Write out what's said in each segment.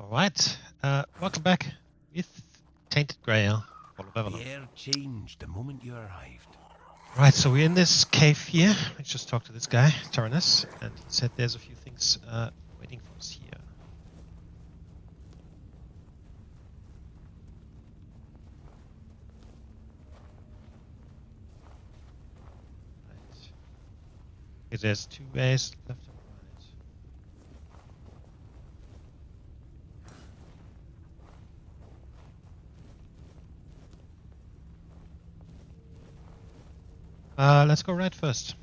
Alright, welcome back with Tainted Grail, Fall of Avalon. The air changed the moment you arrived. Right, so we're in this cave here. I just talked to this guy, Tyrannus, and he said there's a few things waiting for us here. Right. Okay, there's two ways, left and right. Let's go right first.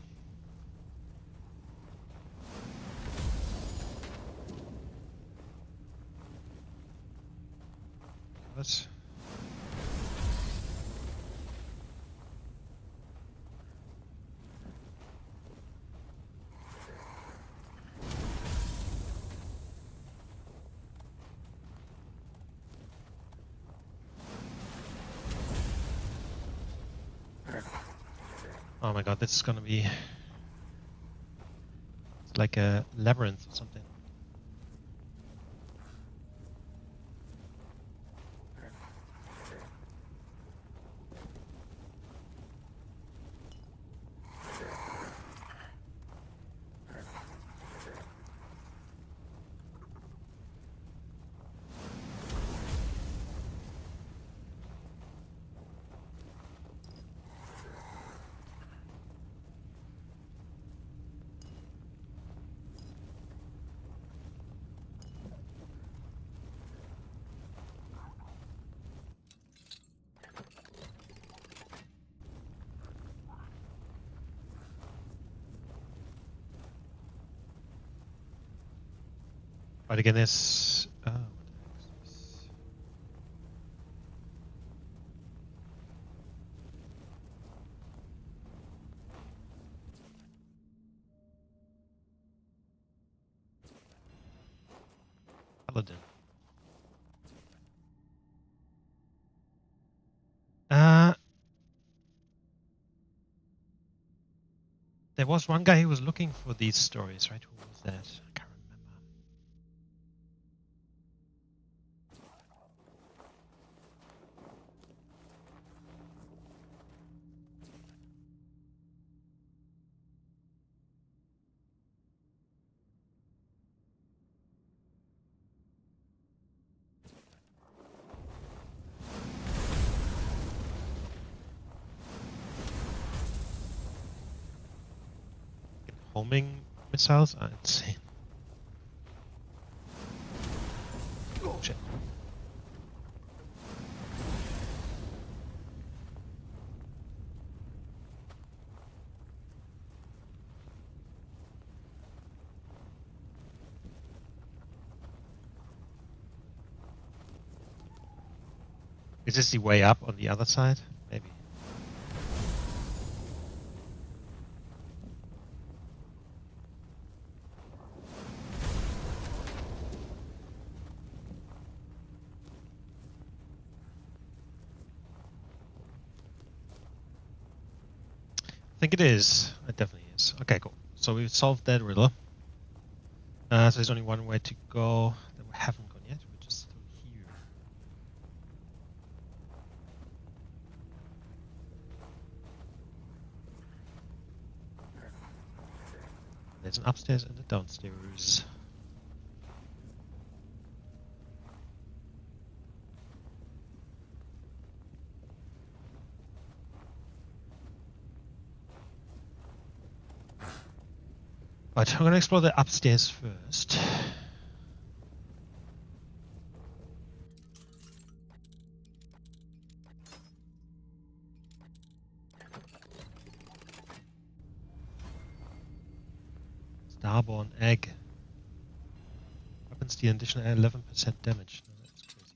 Let's... Oh my god, this is gonna be... It's like a labyrinth or something. But again, there's... Oh, what the heck is this? Paladin. There was one guy who was looking for these stories, right? Who was that? I can't remember. Homing missiles are insane. Oh shit. Is this the way up on the other side? Maybe. I think it is. It definitely is. Okay, cool. So we've solved that riddle. So there's only one way to go that we haven't gone yet, which is through here. There's an upstairs and a downstairs. Right, I'm going to explore the upstairs first. Starborn egg. Weapons deal an additional 11% damage. No, that's crazy.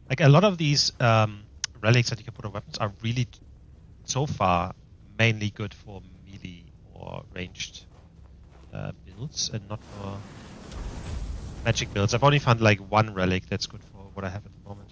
Like a lot of these relics that you can put on weapons are really, so far, mainly good for melee or ranged builds and not for magic builds. I've only found like one relic that's good for what I have at the moment.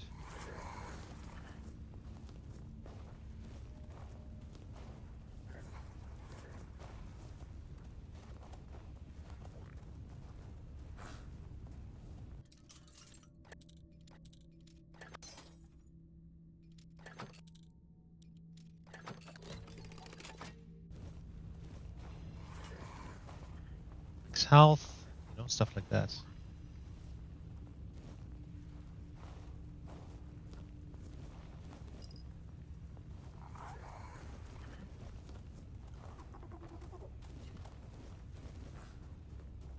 health, you know, stuff like that.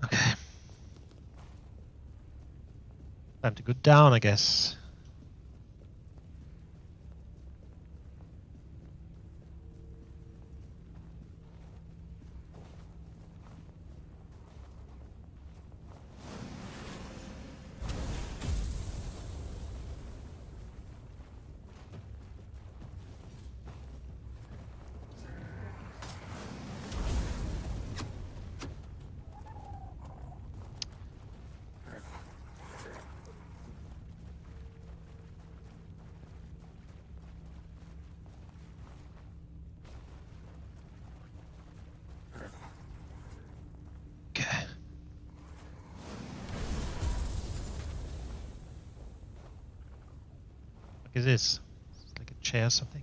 Okay. Time to go down, I guess. Okay. What is this? It's like a chair or something.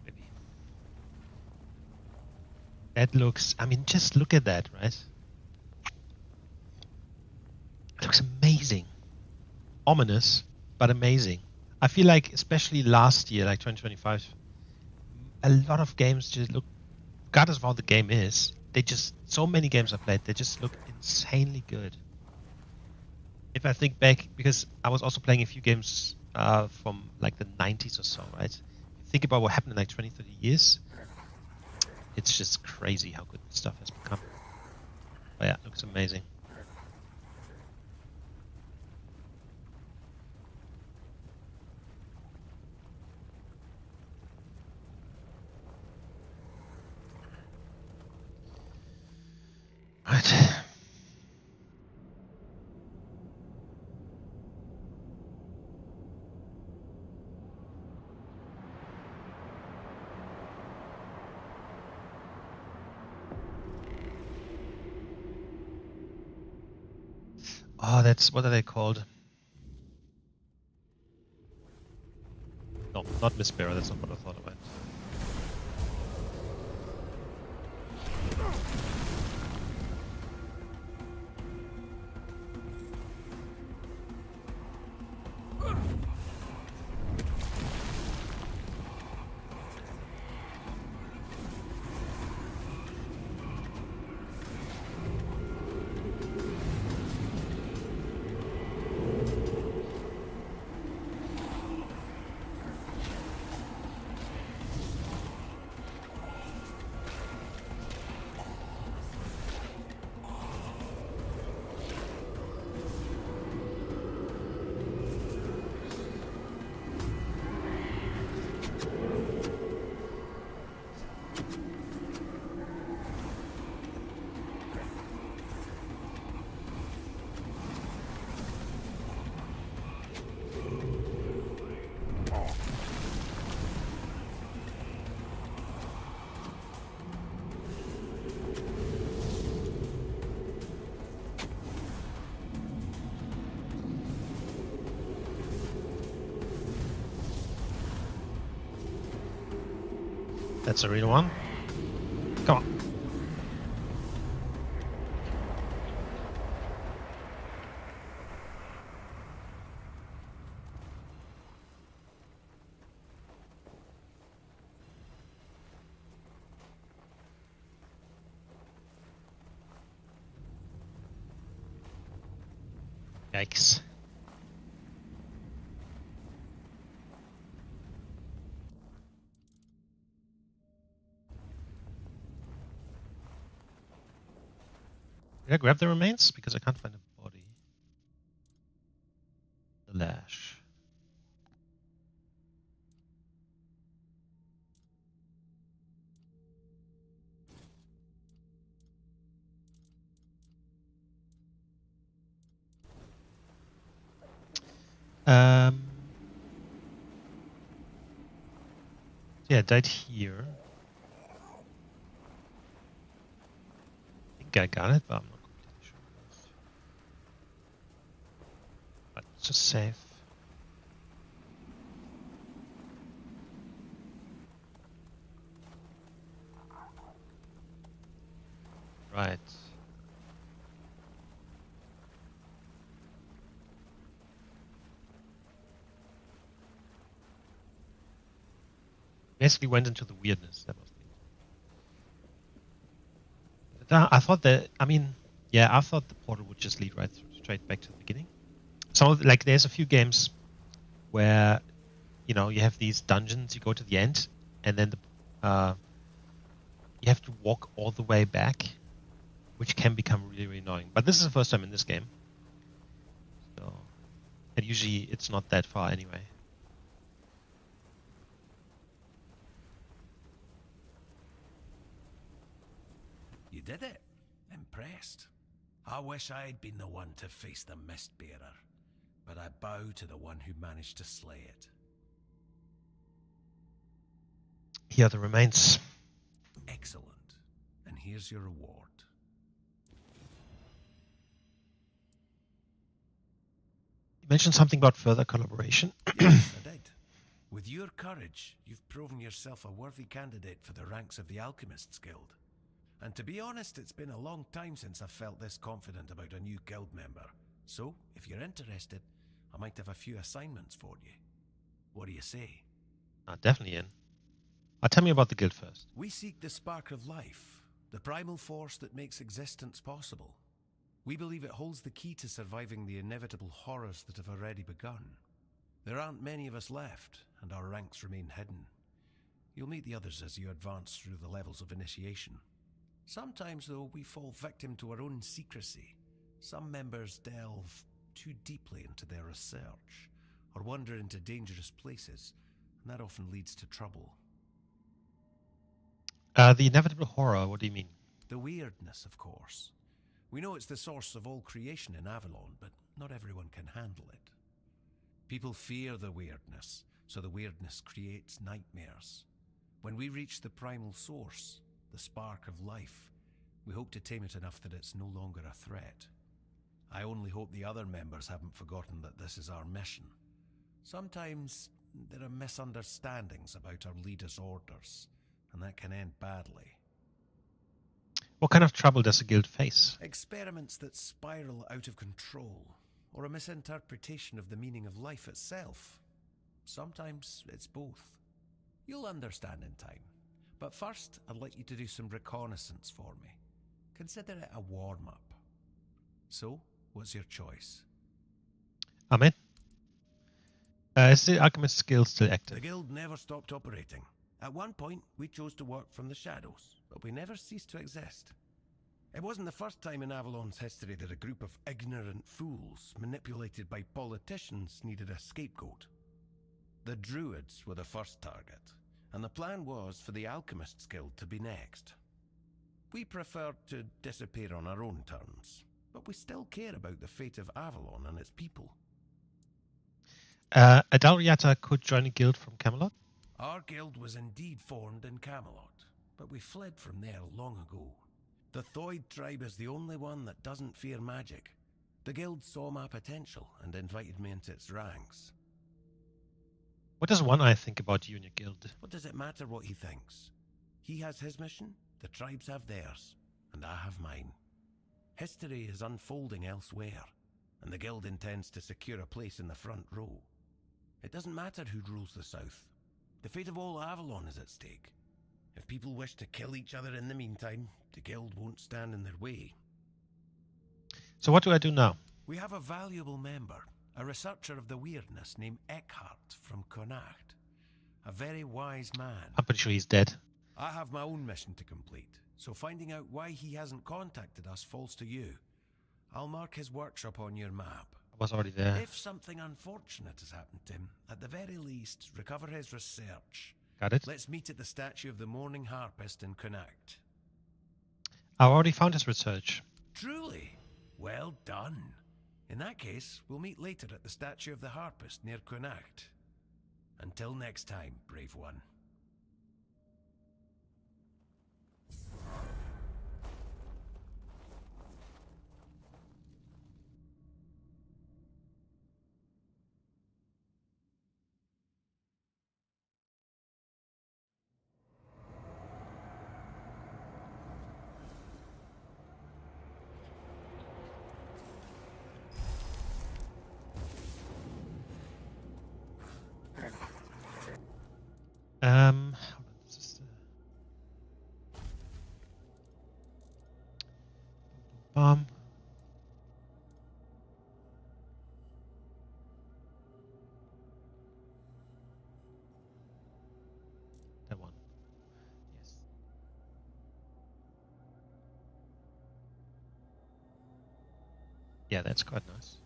Maybe. That looks, I mean, just look at that, right? It looks amazing. Ominous, but amazing. I feel like, especially last year, like 2025, a lot of games just look, regardless of how the game is, they just, so many games I played, they just look insanely good. If I think back, because I was also playing a few games from like the 90s or so, right? You think about what happened in like 20, 30 years, it's just crazy how good this stuff has become. But yeah, it looks amazing. Right. Oh, that's, what are they called? No, not Miss Sparrow, that's not what I thought about. That's a real one. Come on. Yikes. Did I grab the remains? Because I can't find a body. The lash. Yeah, died here. think I got it, but I'm not completely sure. But let's just save. Right. Basically went into the weirdness. That was I thought that. I mean, yeah, I thought the portal would just lead right straight back to the beginning. So, like, there's a few games where, you know, you have these dungeons. You go to the end, and then you have to walk all the way back, which can become really, really annoying. But this is the first time in this game, so and usually it's not that far anyway. You did it. Impressed. I wish I'd been the one to face the Mistbearer, but I bow to the one who managed to slay it. Here are the remains. Excellent. And here's your reward. You mentioned something about further collaboration. Yes, I did. With your courage, you've proven yourself a worthy candidate for the ranks of the Alchemists Guild. And to be honest, it's been a long time since I've felt this confident about a new guild member. So, if you're interested, I might have a few assignments for you. What do you say? Definitely in. Tell me about the guild first. We seek the spark of life, the primal force that makes existence possible. We believe it holds the key to surviving the inevitable horrors that have already begun. There aren't many of us left, and our ranks remain hidden. You'll meet the others as you advance through the levels of initiation. Sometimes, though, we fall victim to our own secrecy. Some members delve too deeply into their research, or wander into dangerous places, and that often leads to trouble. The inevitable horror, what do you mean? The weirdness, of course. We know it's the source of all creation in Avalon, but not everyone can handle it. People fear the weirdness, so the weirdness creates nightmares. When we reach the primal source, the spark of life, we hope to tame it enough that it's no longer a threat. I only hope the other members haven't forgotten that this is our mission. Sometimes there are misunderstandings about our leaders' orders, and that can end badly. What kind of trouble does the guild face? Experiments that spiral out of control, or a misinterpretation of the meaning of life itself. Sometimes it's both. You'll understand in time. But first, I'd like you to do some reconnaissance for me. Consider it a warm-up. So, what's your choice? I'm in. Is the Alchemist Guild still active? The guild never stopped operating. At one point, we chose to work from the shadows, but we never ceased to exist. It wasn't the first time in Avalon's history that a group of ignorant fools, manipulated by politicians, needed a scapegoat. The Druids were the first target, and the plan was for the Alchemists Guild to be next. We preferred to disappear on our own terms, but we still care about the fate of Avalon and its people. Adalriata could join a guild from Camelot? Our guild was indeed formed in Camelot, but we fled from there long ago. The Thoid tribe is the only one that doesn't fear magic. The guild saw my potential and invited me into its ranks. What does One Eye think about you and your guild? What does it matter what he thinks? He has his mission, the tribes have theirs, and I have mine. History is unfolding elsewhere, and the guild intends to secure a place in the front row. It doesn't matter who rules the south. The fate of all Avalon is at stake. If people wish to kill each other in the meantime, the guild won't stand in their way. So what do I do now? We have a valuable member, a researcher of the weirdness named Eckhart from Connacht. A very wise man. I'm pretty sure he's dead. I have my own mission to complete, so finding out why he hasn't contacted us falls to you. I'll mark his workshop on your map. I was already there. If something unfortunate has happened to him, at the very least, recover his research. Got it? Let's meet at the statue of the Morning Harpist in Connacht. I already found his research. Truly? Well done. In that case, we'll meet later at the statue of the Harpist near Connacht. Until next time, brave one. Hold on, this is the bomb. That one. Yes. Yeah, that's quite nice.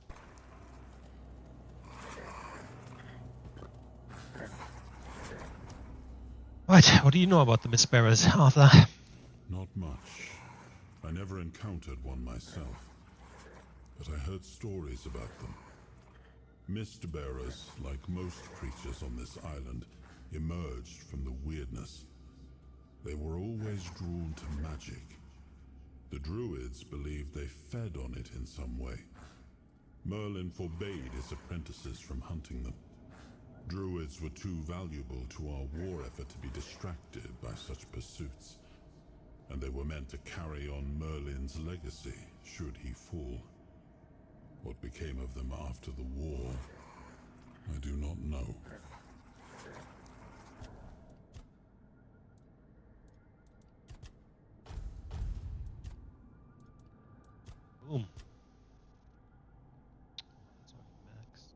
Right, what do you know about the Mistbearers, Arthur? Not much. I never encountered one myself, but I heard stories about them. Mistbearers, like most creatures on this island, emerged from the weirdness. They were always drawn to magic. The druids believed they fed on it in some way. Merlin forbade his apprentices from hunting them. Druids were too valuable to our war effort to be distracted by such pursuits, and they were meant to carry on Merlin's legacy should he fall. What became of them after the war, I do not know. Boom. That's already maxed.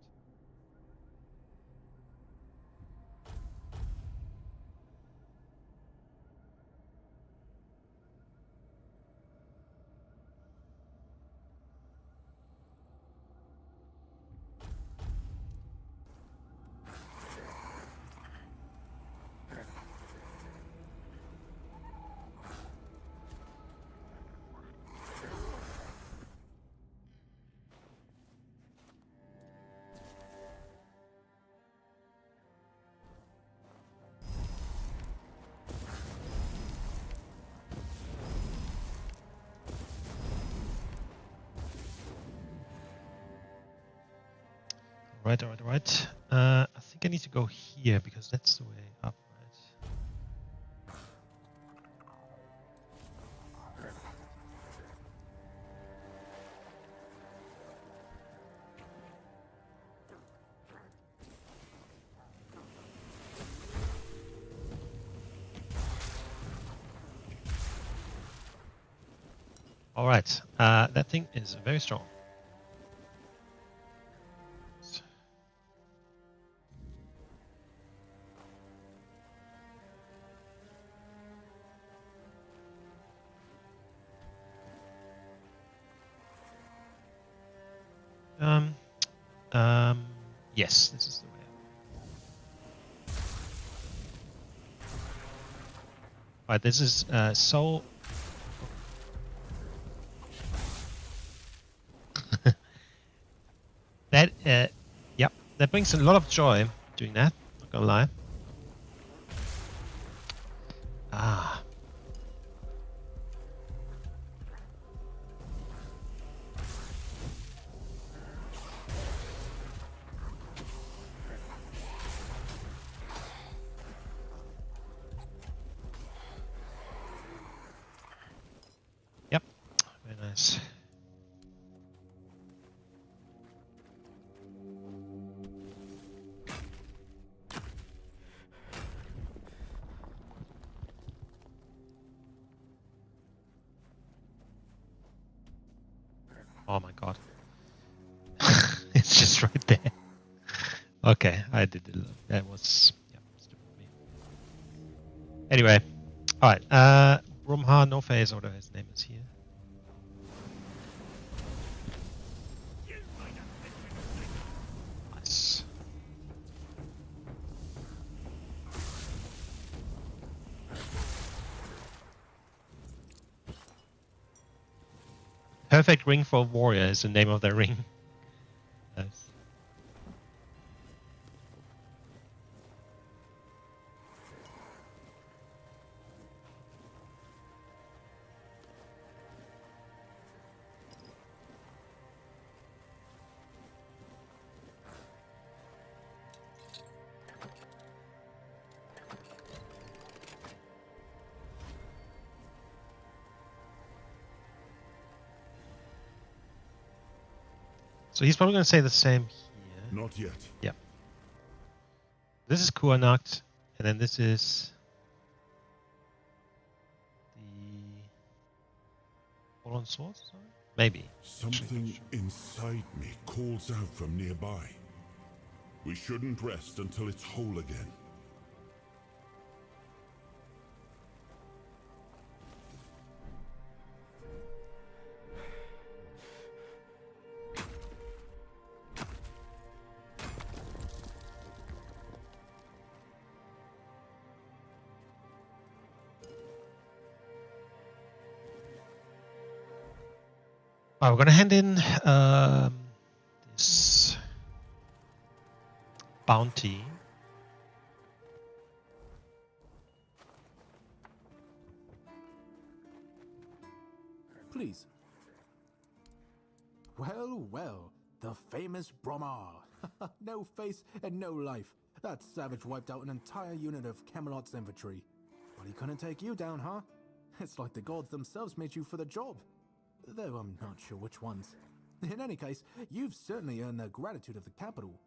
Right. I think I need to go here because that's the way up, right? All right. That thing is very strong. Yes, this is the way. Right, this is so. That yep, that brings a lot of joy doing that. Not gonna lie. Ah. Yep, very nice. Oh my god. It's just right there. Okay, I did it. That was stupid of me. Anyway, alright. Brumha No Face, or whatever his name is here. Nice. Perfect ring for warrior is the name of the ring. Nice. So he's probably going to say the same here. Not yet. Yep. This is Kuanacht, And then this is the Fallen Swords, sorry? Maybe. Something inside me calls out from nearby. We shouldn't rest until it's whole again. We're going to hand in this bounty. Please. Well, well, the famous Bromar. No face and no life. That savage wiped out an entire unit of Camelot's infantry. But he couldn't take you down, huh? It's like the gods themselves made you for the job. Though I'm not sure which ones. In any case, you've certainly earned the gratitude of the capital.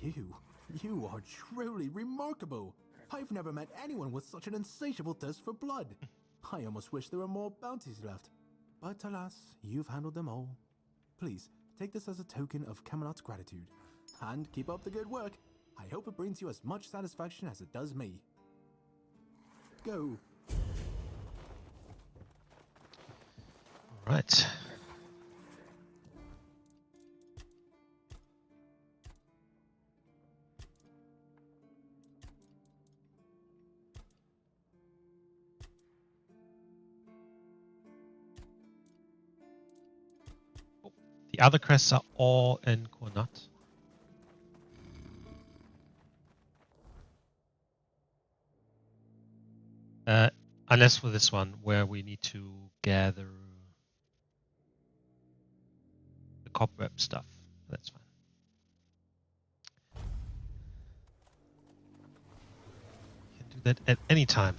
You are truly remarkable. I've never met anyone with such an insatiable thirst for blood. I almost wish there were more bounties left. But alas, you've handled them all. Please, take this as a token of Camelot's gratitude. And keep up the good work. I hope it brings you as much satisfaction as it does me. Go. Right. The other crests are all in Kornat. Unless for this one, where we need to gather the cobweb stuff. That's fine. You can do that at any time.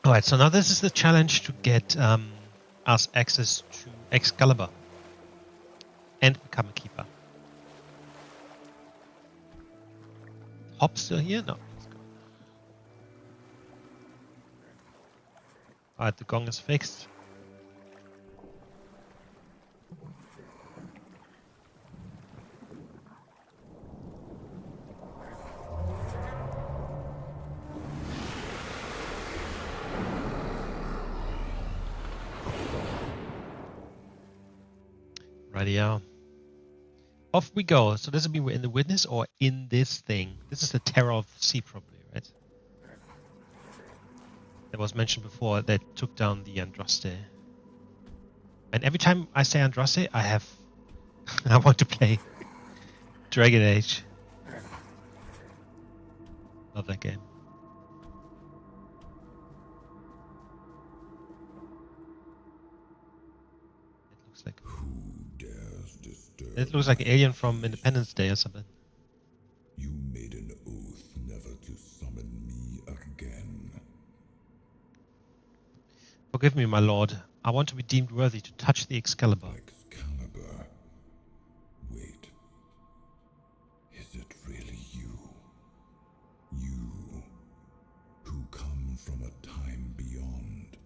Alright, so now this is the challenge to get us access to Excalibur and become a keeper. Hop still here? No. Alright, the gong is fixed. Rightio. Off we go. So this will be in the witness or in this thing. This is the Terror of the Sea, probably, right? That was mentioned before that took down the Andraste. And every time I say Andraste, I want to play Dragon Age. Love that game. It looks like it looks like an alien from Independence Day or something. You made an oath never to summon me again. Forgive me, my lord. I want to be deemed worthy to touch the Excalibur. Excalibur. Wait. Is it really you? You, who come from a time beyond.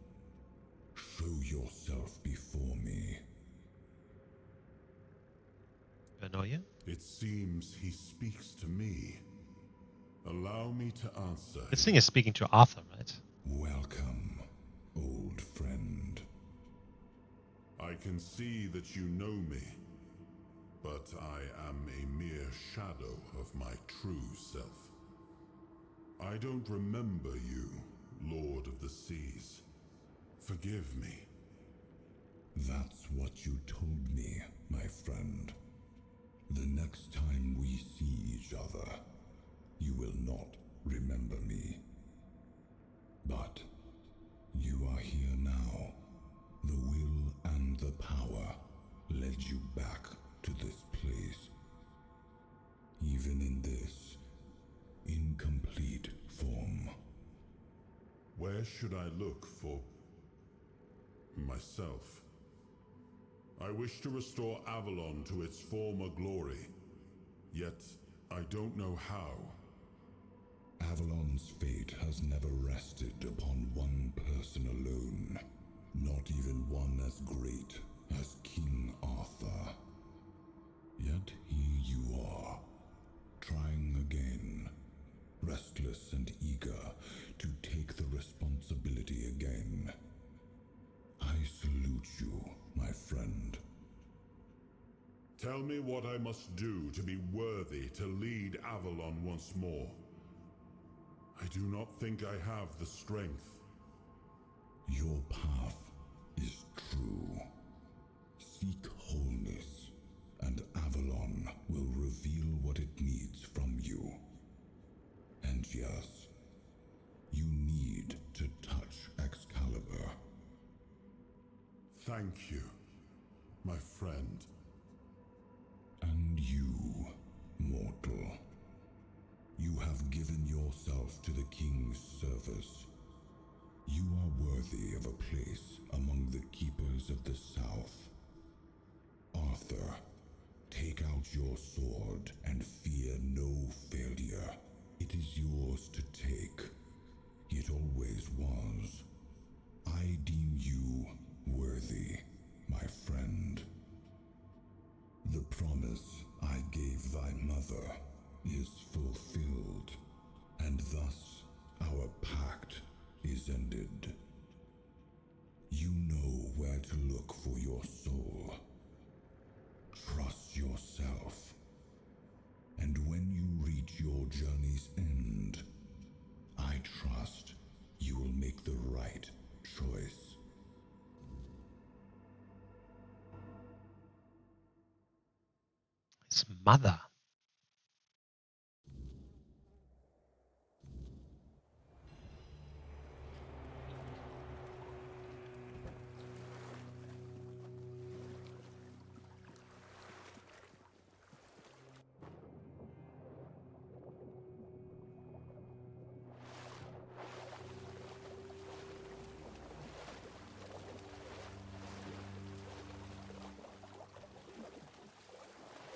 Show yourself before me. I know you. It seems he speaks to me. Allow me to answer. This thing is speaking to Arthur, right? Welcome, old friend. I can see that you know me, but I am a mere shadow of my true self. I don't remember you, Lord of the Seas. Forgive me. That's what you told me, my friend. The next time we see each other, you will not remember me. But you are here. guide you back to this place. Even in this incomplete form. Where should I look for myself? I wish to restore Avalon to its former glory, yet I don't know how. Avalon's fate has never rested upon one person alone, not even one as great as King Arthur. Yet here you are, trying again, restless and eager to take the responsibility again. I salute you, my friend. Tell me what I must do to be worthy to lead Avalon once more. I do not think I have the strength. Your path is true. Seek wholeness, and Avalon will reveal what it needs from you. And yes, you need to touch Excalibur. Thank you, my friend. And you, mortal. You have given yourself to the King's service. You are worthy of a place among the keepers of the South. Arthur, take out your sword and fear no failure. It is yours to take. It always was. I deem you worthy, my friend. The promise I gave thy mother is fulfilled, and thus our pact is ended. You know where to look for your soul. Trust yourself. And when you reach your journey's end, I trust you will make the right choice. His mother.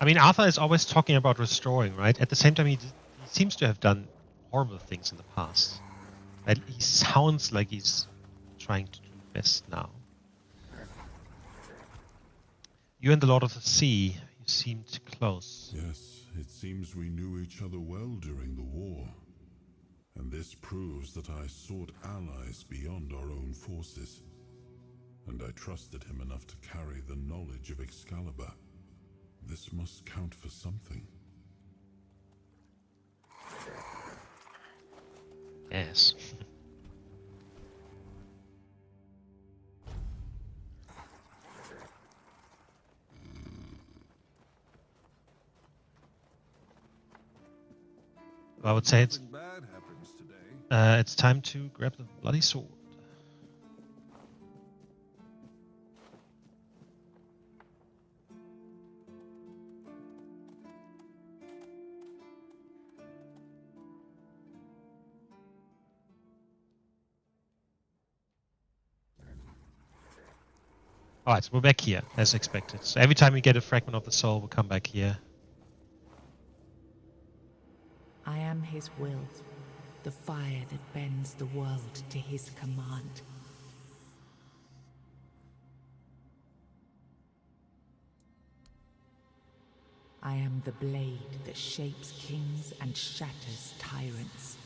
I mean, Arthur is always talking about restoring, right? At the same time, he seems to have done horrible things in the past. Right? He sounds like he's trying to do best now. You and the Lord of the Sea, you seemed close. Yes, it seems we knew each other well during the war. And this proves that I sought allies beyond our own forces. And I trusted him enough to carry the knowledge of Excalibur. This must count for something. Yes. I would say Nothing bad happens today. it's time to grab the bloody sword. Alright, so we're back here, as expected. So every time we get a fragment of the soul, we'll come back here. I am his will, the fire that bends the world to his command. I am the blade that shapes kings and shatters tyrants.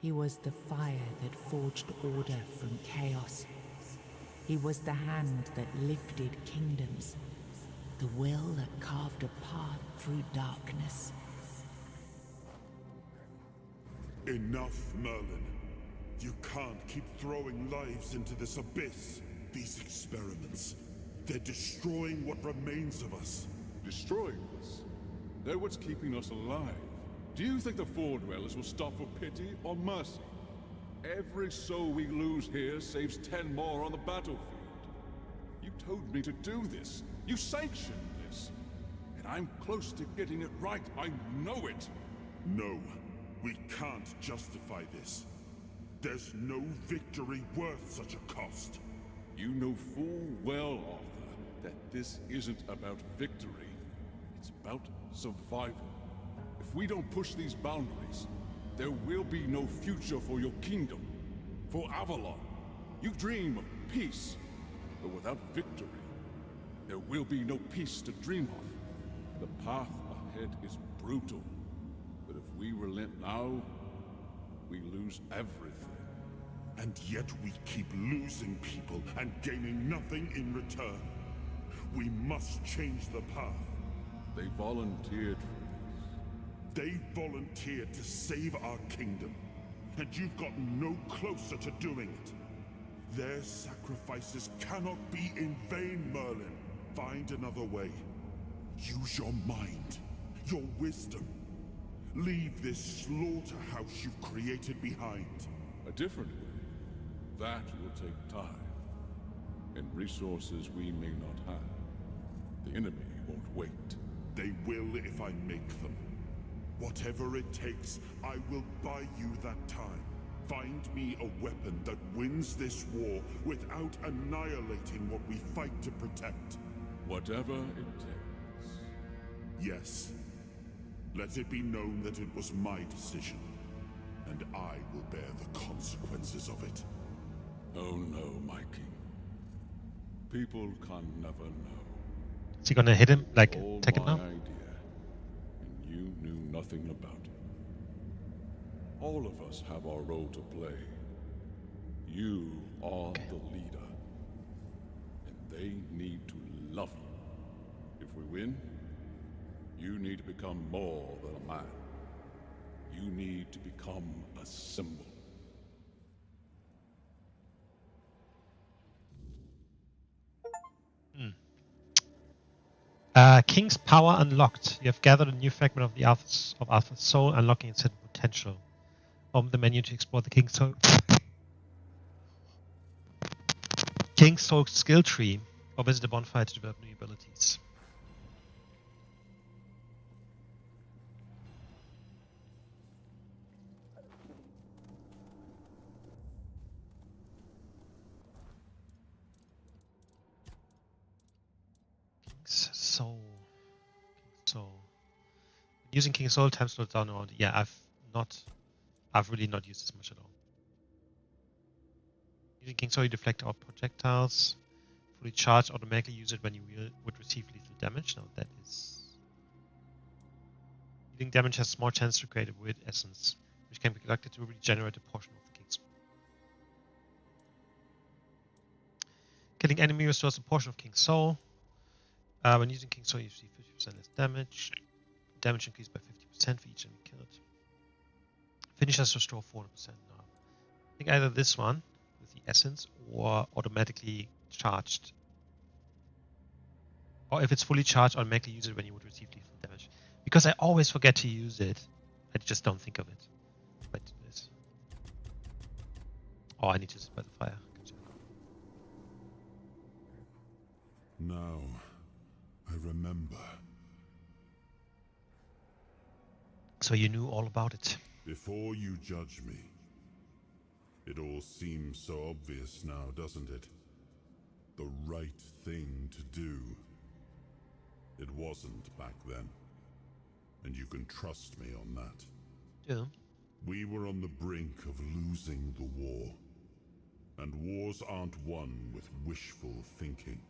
He was the fire that forged order from chaos. He was the hand that lifted kingdoms, the will that carved a path through darkness. Enough, Merlin. You can't keep throwing lives into this abyss. These experiments, they're destroying what remains of us. Destroying us? They're what's keeping us alive. Do you think the Four Dwellers will stop for pity or mercy? Every soul we lose here saves 10 more on the battlefield. You told me to do this. You sanctioned this. And I'm close to getting it right. I know it. No, we can't justify this. There's no victory worth such a cost. You know full well, Arthur, that this isn't about victory. It's about survival. If we don't push these boundaries, there will be no future for your kingdom, for Avalon. You dream of peace, but without victory, there will be no peace to dream of. The path ahead is brutal, but if we relent now, we lose everything. And yet we keep losing people and gaining nothing in return. We must change the path. They volunteered for this. They volunteered to save our kingdom, and you've gotten no closer to doing it. Their sacrifices cannot be in vain, Merlin. Find another way. Use your mind, your wisdom. Leave this slaughterhouse you've created behind. A different way. That will take time, and resources we may not have. The enemy won't wait. They will if I make them. Whatever it takes, I will buy you that time. Find me a weapon that wins this war without annihilating what we fight to protect. Whatever it takes. Yes. Let it be known that it was my decision, and I will bear the consequences of it. Oh no, my king. People can never know. Is he gonna hit him? Like, All take him my now? idea, and you knew nothing about it. All of us have our role to play. You are the leader, and they need to love you. If we win, you need to become more than a man. You need to become a symbol. King's power unlocked. You have gathered a new fragment of the Alpha's soul, unlocking its hidden potential. Open the menu to explore the King's soul. King's soul skill tree, or visit a bonfire to develop new abilities. King's soul. Soul. Using King's soul time slows down around. Yeah, I've really not used this much at all. Using King's soul, you deflect all projectiles. Fully charged, automatically use it when you would receive lethal damage. Now that is. Dealing damage has a small chance to create a weird essence, which can be collected to regenerate a portion of the King's soul. Killing enemy restores a portion of King's soul. When using King's soul, you receive 50% less damage. Damage increased by 50% for each enemy killed. Finishers restore 400% now. I think either this one with the essence or automatically charged. Or if it's fully charged, automatically use it when you would receive lethal damage. Because I always forget to use it. I just don't think of it. But this. Oh, I need to sit by the fire. Gotcha. Now, I remember. So you knew all about it. Before you judge me, it all seems so obvious now, doesn't it? The right thing to do. It wasn't back then. And you can trust me on that. Yeah. We were on the brink of losing the war. And wars aren't won with wishful thinking.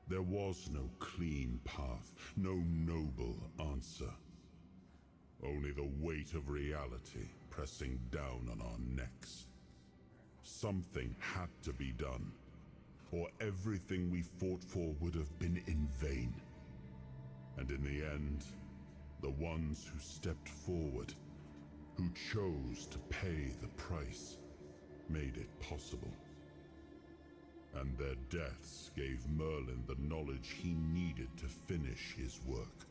There was no clean path, no noble answer. Only the weight of reality pressing down on our necks. Something had to be done, or everything we fought for would have been in vain. And in the end, the ones who stepped forward, who chose to pay the price, made it possible. And their deaths gave Merlin the knowledge he needed to finish his work.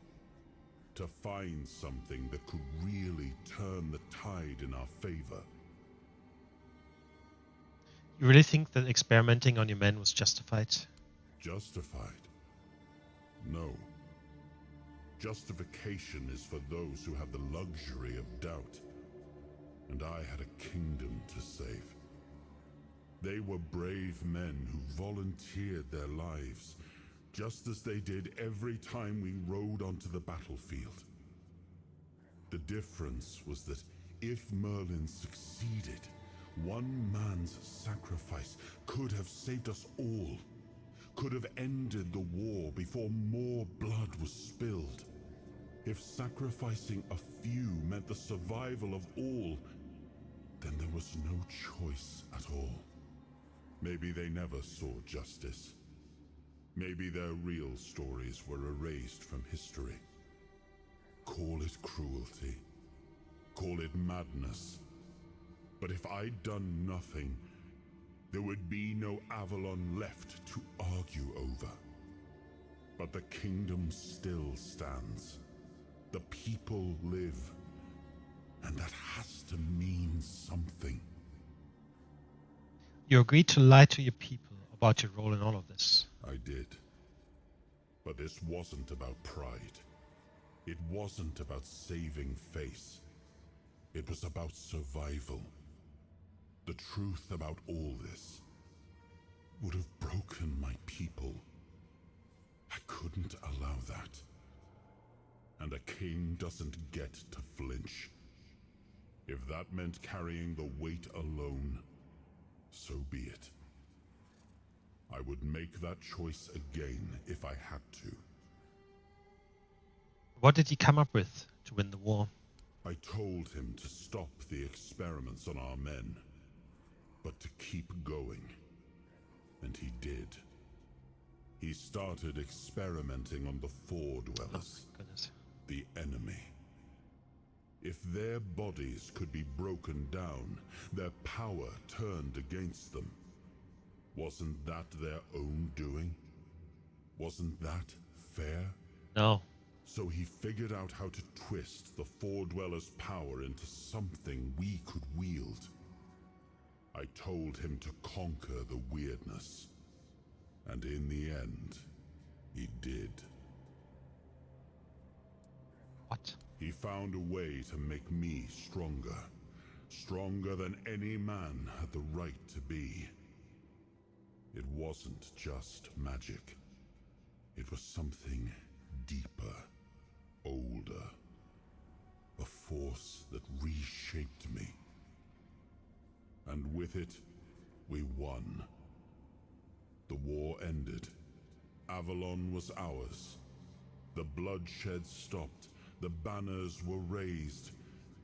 to find something that could really turn the tide in our favor. You really think that experimenting on your men was justified? Justified? No. Justification is for those who have the luxury of doubt. And I had a kingdom to save. They were brave men who volunteered their lives, just as they did every time we rode onto the battlefield. The difference was that if Merlin succeeded, one man's sacrifice could have saved us all, could have ended the war before more blood was spilled. If sacrificing a few meant the survival of all, then there was no choice at all. Maybe they never saw justice. Maybe their real stories were erased from history. Call it cruelty. Call it madness. But if I'd done nothing, there would be no Avalon left to argue over. But the kingdom still stands. The people live. And that has to mean something. You agreed to lie to your people about your role in all of this. I did. But this wasn't about pride. It wasn't about saving face. It was about survival. The truth about all this would have broken my people. I couldn't allow that. And a king doesn't get to flinch. If that meant carrying the weight alone, so be it. I would make that choice again if I had to. What did he come up with to win the war? I told him to stop the experiments on our men, but to keep going. And he did. He started experimenting on the Four Dwellers, Goodness. the enemy. If their bodies could be broken down, their power turned against them, wasn't that their own doing? Wasn't that fair? No. So he figured out how to twist the Four Dwellers' power into something we could wield. I told him to conquer the weirdness. And in the end, he did. What? He found a way to make me stronger. Stronger than any man had the right to be. It wasn't just magic. It was something deeper, older. A force that reshaped me. And with it, we won. The war ended. Avalon was ours. The bloodshed stopped. The banners were raised,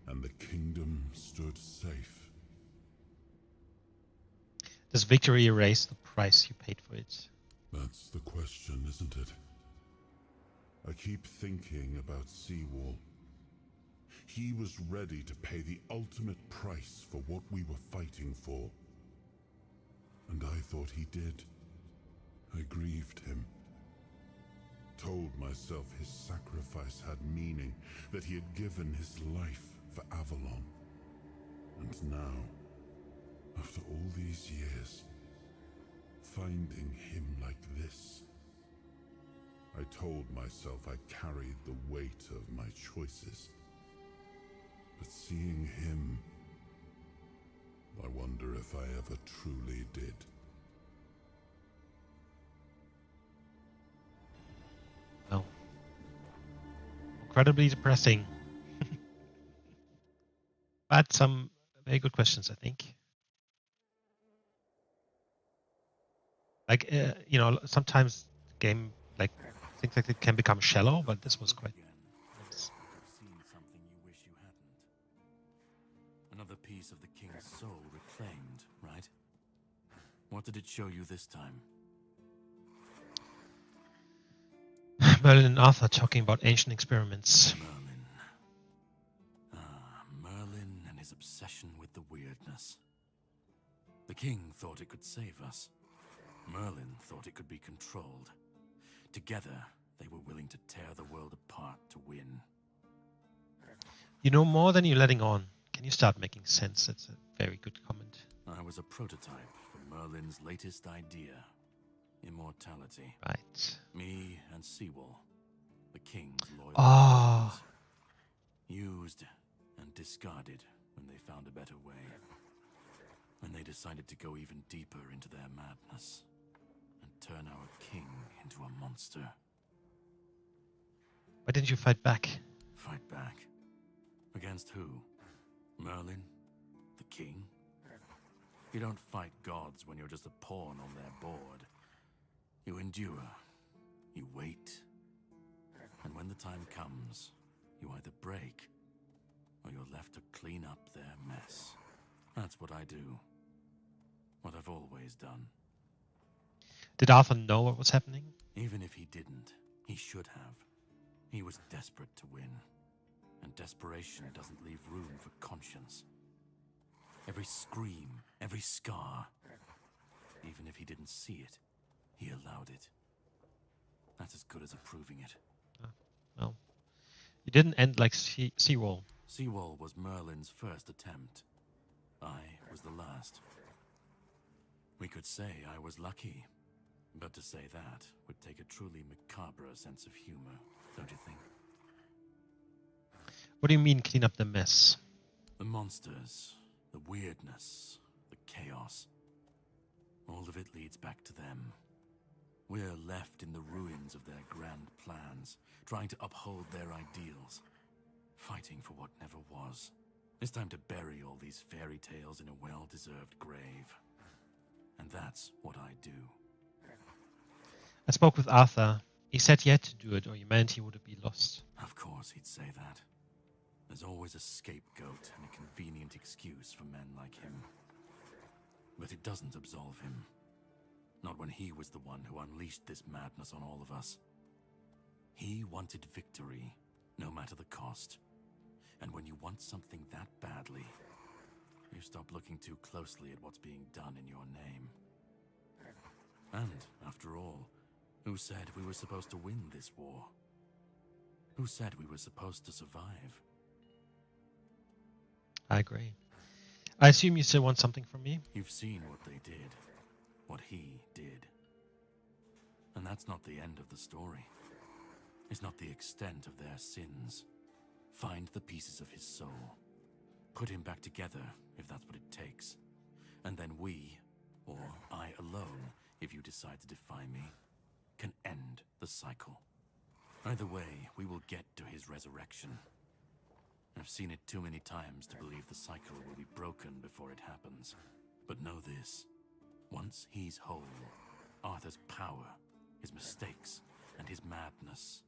and the kingdom stood safe. Does victory erase the price you paid for it? That's the question, isn't it? I keep thinking about Seawall. He was ready to pay the ultimate price for what we were fighting for. And I thought he did. I grieved him. Told myself his sacrifice had meaning, that he had given his life for Avalon. And now, after all these years, finding him like this, I told myself I carried the weight of my choices. But seeing him, I wonder if I ever truly did. No. Incredibly depressing. But some very good questions, I think. Like, sometimes the game, like, things like it can become shallow, but this was quite nice. Seen something you wish you hadn't. Another piece of the king's soul reclaimed, right? What did it show you this time? Merlin and Arthur talking about ancient experiments. Merlin. Merlin and his obsession with the weirdness. The king thought it could save us. Merlin thought it could be controlled. Together, they were willing to tear the world apart to win. You know more than you're letting on. Can you start making sense? That's a very good comment. I was a prototype for Merlin's latest idea. Immortality. Right. Me and Seawall, the king's loyal Ah. friends. Used and discarded when they found a better way. When they decided to go even deeper into their madness and turn our king into a monster. Why didn't you fight back? Fight back? Against who? Merlin? The king? You don't fight gods when you're just a pawn on their board. You endure. You wait. And when the time comes, you either break, or you're left to clean up their mess. That's what I do. What I've always done. Did Arthur know what was happening? Even if he didn't, he should have. He was desperate to win. And desperation doesn't leave room for conscience. Every scream, every scar, even if he didn't see it, he allowed it. That's as good as approving it. Well, you didn't end like Seawall. Seawall was Merlin's first attempt. I was the last. We could say I was lucky, but to say that would take a truly macabre sense of humor, don't you think? What do you mean, clean up the mess? The monsters, the weirdness, the chaos. All of it leads back to them. We're left in the ruins of their grand plans, trying to uphold their ideals, fighting for what never was. It's time to bury all these fairy tales in a well-deserved grave. And that's what I do. I spoke with Arthur. He said he had to do it, or humanity would be lost. Of course he'd say that. There's always a scapegoat and a convenient excuse for men like him. But it doesn't absolve him. Not when he was the one who unleashed this madness on all of us. He wanted victory, no matter the cost. And when you want something that badly, you stop looking too closely at what's being done in your name. And, after all, who said we were supposed to win this war? Who said we were supposed to survive? I agree. I assume you still want something from me? You've seen what they did. What he did. And that's not the end of the story. It's not the extent of their sins. Find the pieces of his soul. Put him back together, if that's what it takes. And then we, or I alone, if you decide to defy me, can end the cycle. Either way, we will get to his resurrection. I've seen it too many times to believe the cycle will be broken before it happens. But know this. Once he's whole, Arthur's power, his mistakes, and his madness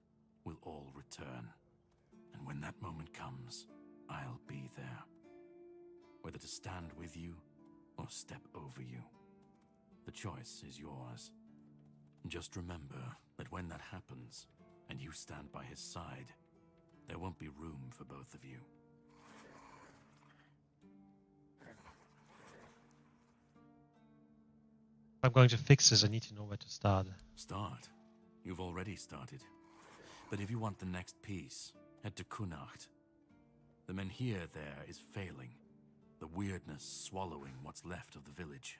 will all return. And when that moment comes, I'll be there. Whether to stand with you or step over you. The choice is yours. Just remember that when that happens, and you stand by his side, there won't be room for both of you. If I'm going to fix this, I need to know where to start. Start? You've already started. But if you want the next piece, head to Kunacht. The Menhir there is failing, the weirdness swallowing what's left of the village.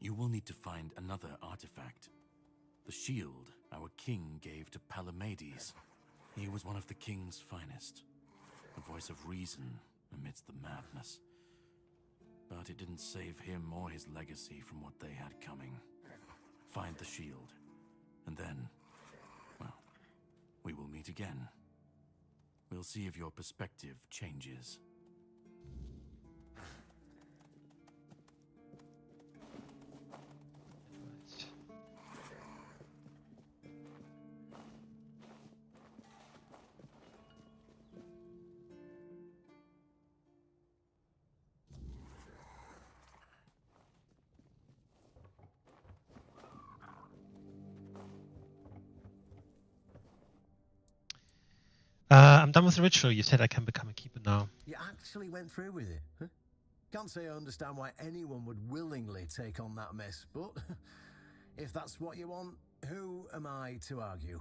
You will need to find another artifact. The shield our king gave to Palamedes. He was one of the king's finest, a voice of reason amidst the madness. But it didn't save him or his legacy from what they had coming. Find the shield, and then, well, we will meet again. We'll see if your perspective changes. I'm done with the ritual. You said I can become a keeper now. You actually went through with it, huh? Can't say I understand why anyone would willingly take on that mess, but if that's what you want, who am I to argue?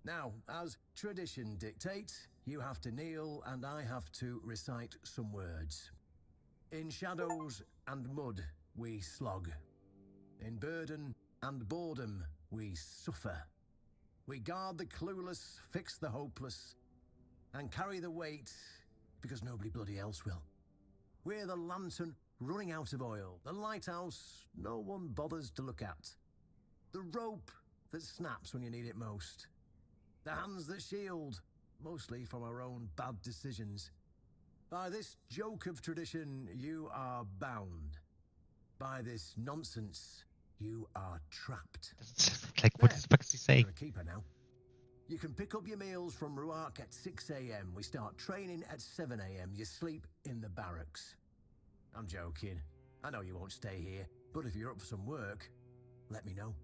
Now, as tradition dictates, you have to kneel and I have to recite some words. In shadows and mud we slog. In burden and boredom we suffer. We guard the clueless, fix the hopeless, and carry the weight because nobody bloody else will. We're the lantern running out of oil, the lighthouse no one bothers to look at, the rope that snaps when you need it most, the hands that shield, mostly from our own bad decisions. By this joke of tradition, you are bound. By this nonsense, you are trapped. Like, what the fuck is he saying? You're a keeper now. You can pick up your meals from Ruark at 6 a.m. We start training at 7 a.m. You sleep in the barracks. I'm joking. I know you won't stay here, but if you're up for some work, let me know.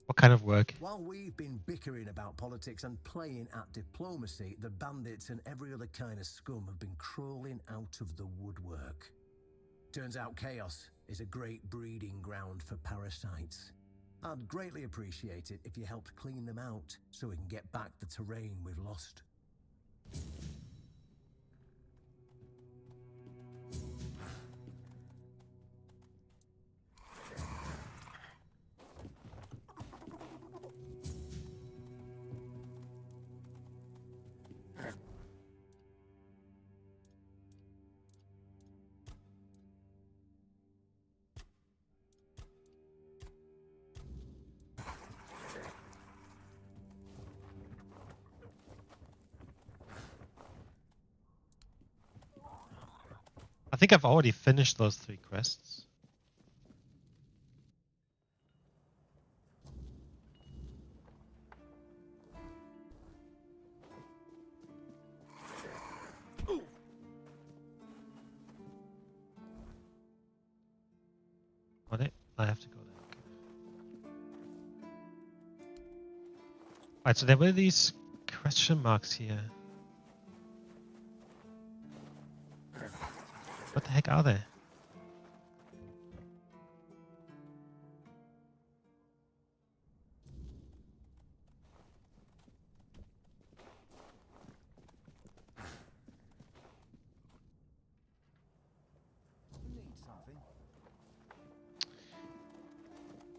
What kind of work? While we've been bickering about politics and playing at diplomacy, the bandits and every other kind of scum have been crawling out of the woodwork. Turns out chaos is a great breeding ground for parasites. I'd greatly appreciate it if you helped clean them out so we can get back the terrain we've lost. I think I've already finished those 3 quests. On it? I have to go there. Alright, so there were these question marks here. What the heck are they?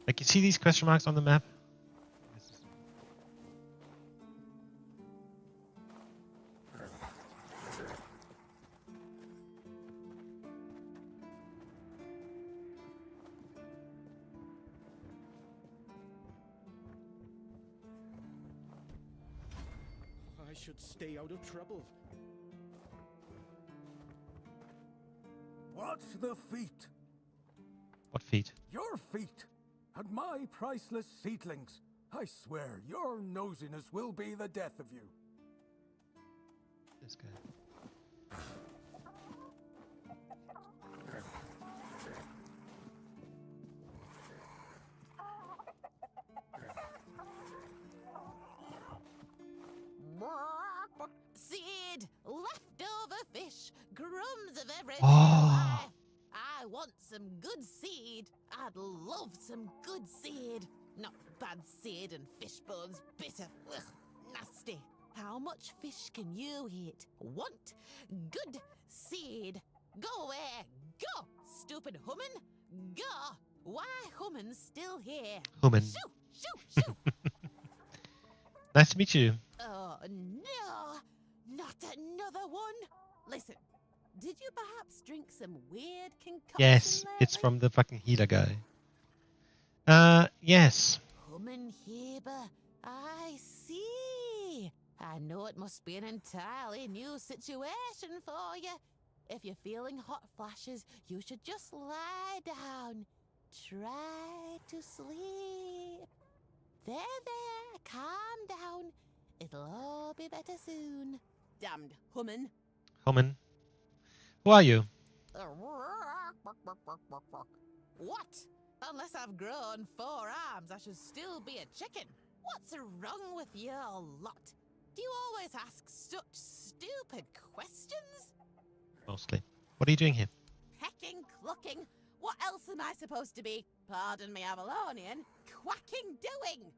Like, you see these question marks on the map? I should stay out of trouble. What's the feat? What feet? Your feet. And my priceless seedlings. I swear, your nosiness will be the death of you. This guy. Seed, leftover fish, crumbs of everyday Oh. life. I want some good seed. I'd love some good seed. Not bad seed and fish bones bitter. Ugh, nasty. How much fish can you eat? Want good seed. Go away. Go, stupid human. Go. Why humans still here? Human. Shoo, shoo, shoo. Nice to meet you. Oh, no. Not another one. Listen, did you perhaps drink some weird concoction Yes, it's lately? from the fucking healer guy. Yes. Human-Heber, I see. I know it must be an entirely new situation for you. If you're feeling hot flashes, you should just lie down. Try to sleep. There, calm down. It'll all be better soon. Damned human. Human. Who are you? What? Unless I've grown 4 arms, I should still be a chicken. What's wrong with your lot? Do you always ask such stupid questions? Mostly. What are you doing here? Pecking, clucking. What else am I supposed to be? Pardon me, Avalonian. Quacking doing.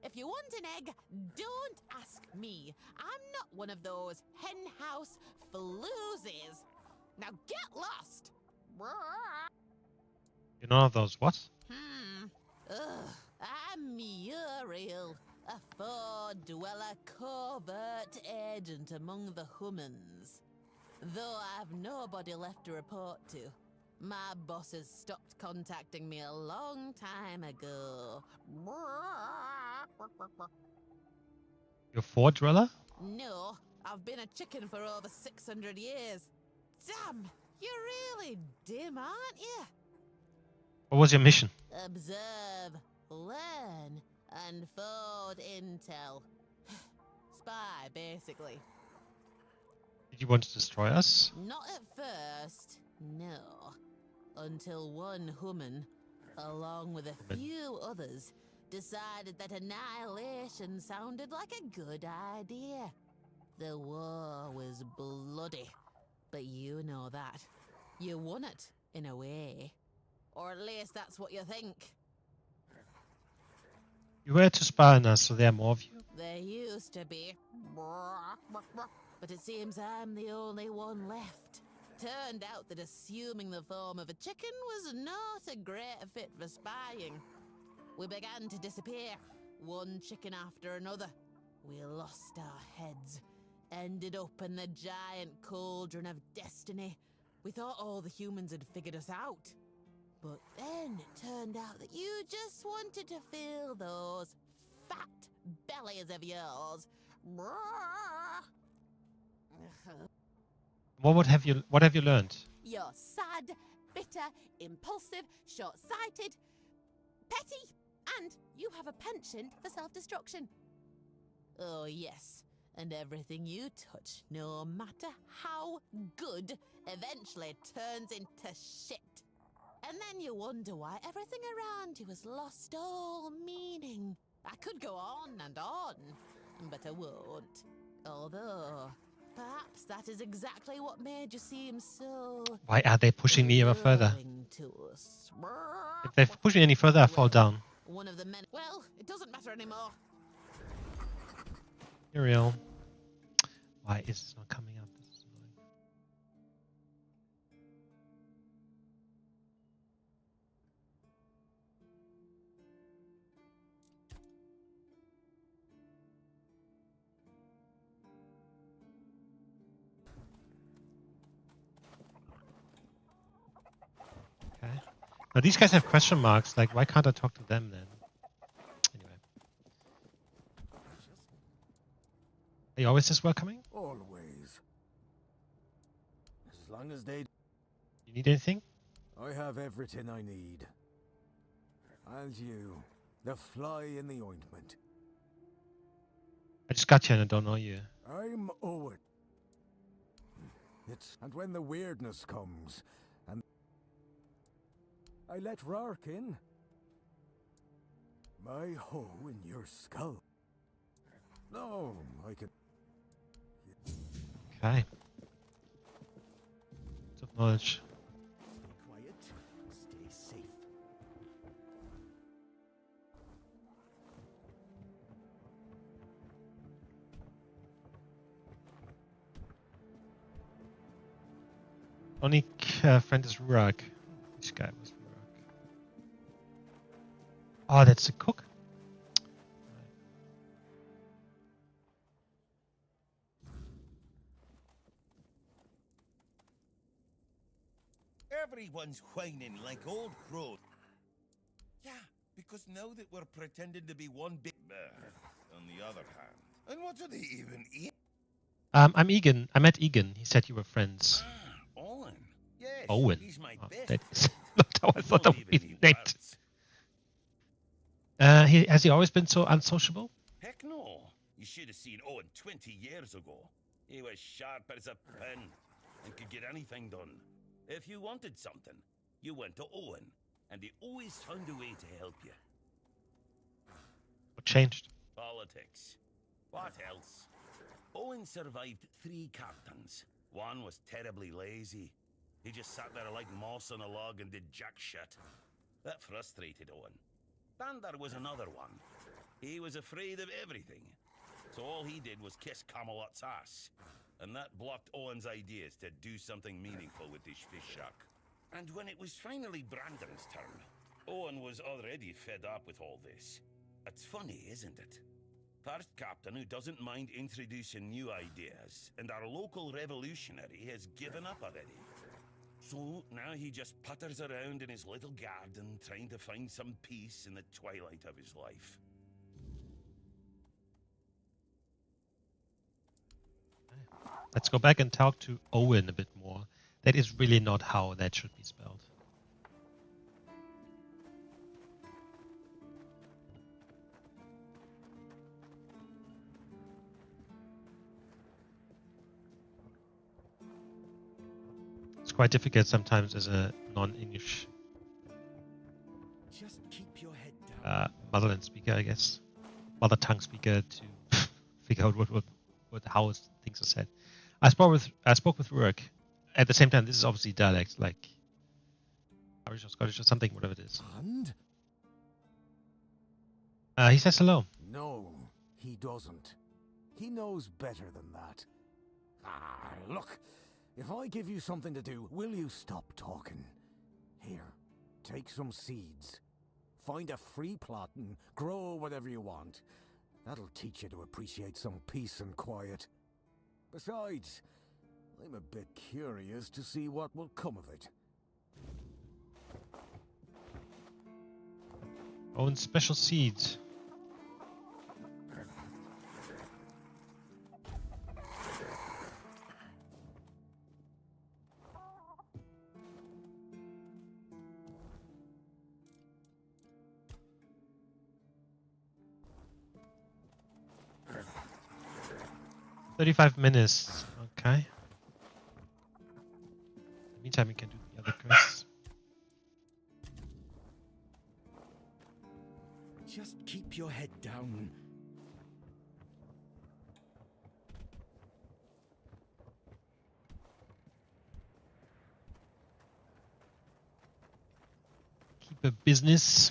If you want an egg, don't ask me. I'm not one of those henhouse floozies. Now get lost. You're none of those what? Ugh, I'm Muriel, a four-dweller covert agent among the humans. Though I've nobody left to report to. My bosses stopped contacting me a long time ago. You're a Ford dweller? No, I've been a chicken for over 600 years. Damn, you're really dim, aren't you? What was your mission? Observe, learn, and forward intel. Spy, basically. Did you want to destroy us? Not at first, no. Until one human, along with a few others, decided that annihilation sounded like a good idea. The war was bloody, but you know that. You won it, in a way. Or at least that's what you think. You were to spy on us, so there are more of you? There used to be. But it seems I'm the only one left. Turned out that assuming the form of a chicken was not a great fit for spying. We began to disappear, one chicken after another. We lost our heads, ended up in the giant cauldron of destiny. We thought all the humans had figured us out. But then it turned out that you just wanted to fill those fat bellies of yours. What have you learned? You're sad, bitter, impulsive, short-sighted, petty, and you have a penchant for self-destruction. Oh yes, and everything you touch, no matter how good, eventually turns into shit. And then you wonder why everything around you has lost all meaning. I could go on and on, but I won't. Although, perhaps that is exactly what made you seem so... Why are they pushing me ever further? to us. If they push me any further, I fall down. One of the men... Well, it doesn't matter anymore. Muriel. Why is this not coming up? This is annoying. Okay. Now these guys have question marks. Like, why can't I talk to them then? Anyway. Are you always this welcoming? Always. As long as they... You need anything? I have everything I need. And you, the fly in the ointment. I just got here and I don't know you. I'm Owen. And when the weirdness comes, and I let Rark in. My hoe in your skull. No, I can... Okay. Of knowledge. Stay quiet, stay safe. Only friend is Rurak. This guy was Rurak. Oh, that's a cook? Everyone's whining like old crows. Yeah, because now that we're pretending to be one big bear, on the other hand. And what do they even eat? I'm Egan. I met Egan. He said you were friends. Ah, Owen. Yes, Owen. he's my Oh, best. that is not how I thought that would be Even named. worse. Has he always been so unsociable? Heck no. You should have seen Owen 20 years ago. He was sharp as a pin and could get anything done. If you wanted something, you went to Owen, and he always found a way to help you. What changed? Politics. What else? Owen survived 3 captains. One was terribly lazy. He just sat there like moss on a log and did jack shit. That frustrated Owen. Bandar was another one. He was afraid of everything. So all he did was kiss Camelot's ass. And that blocked Owen's ideas to do something meaningful with his fish shack. And when it was finally Brandon's turn, Owen was already fed up with all this. It's funny, isn't it? First captain who doesn't mind introducing new ideas, and our local revolutionary has given up already. So now he just putters around in his little garden trying to find some peace in the twilight of his life. Let's go back and talk to Owen a bit more. That is really not how that should be spelled. It's quite difficult sometimes as a non-English Just keep your head down. motherland speaker, I guess, mother tongue speaker, to figure out how things are said. I spoke with Rurik. At the same time, this is obviously dialect, like Irish or Scottish or something, whatever it is. And? He says hello. No, he doesn't. He knows better than that. Ah, look. If I give you something to do, will you stop talking? Here, take some seeds. Find a free plot and grow whatever you want. That'll teach you to appreciate some peace and quiet. Besides, I'm a bit curious to see what will come of it. Own special seeds. "35 minutes. Okay. In the meantime, we can do the other quests. Just keep your head down. Keep a business."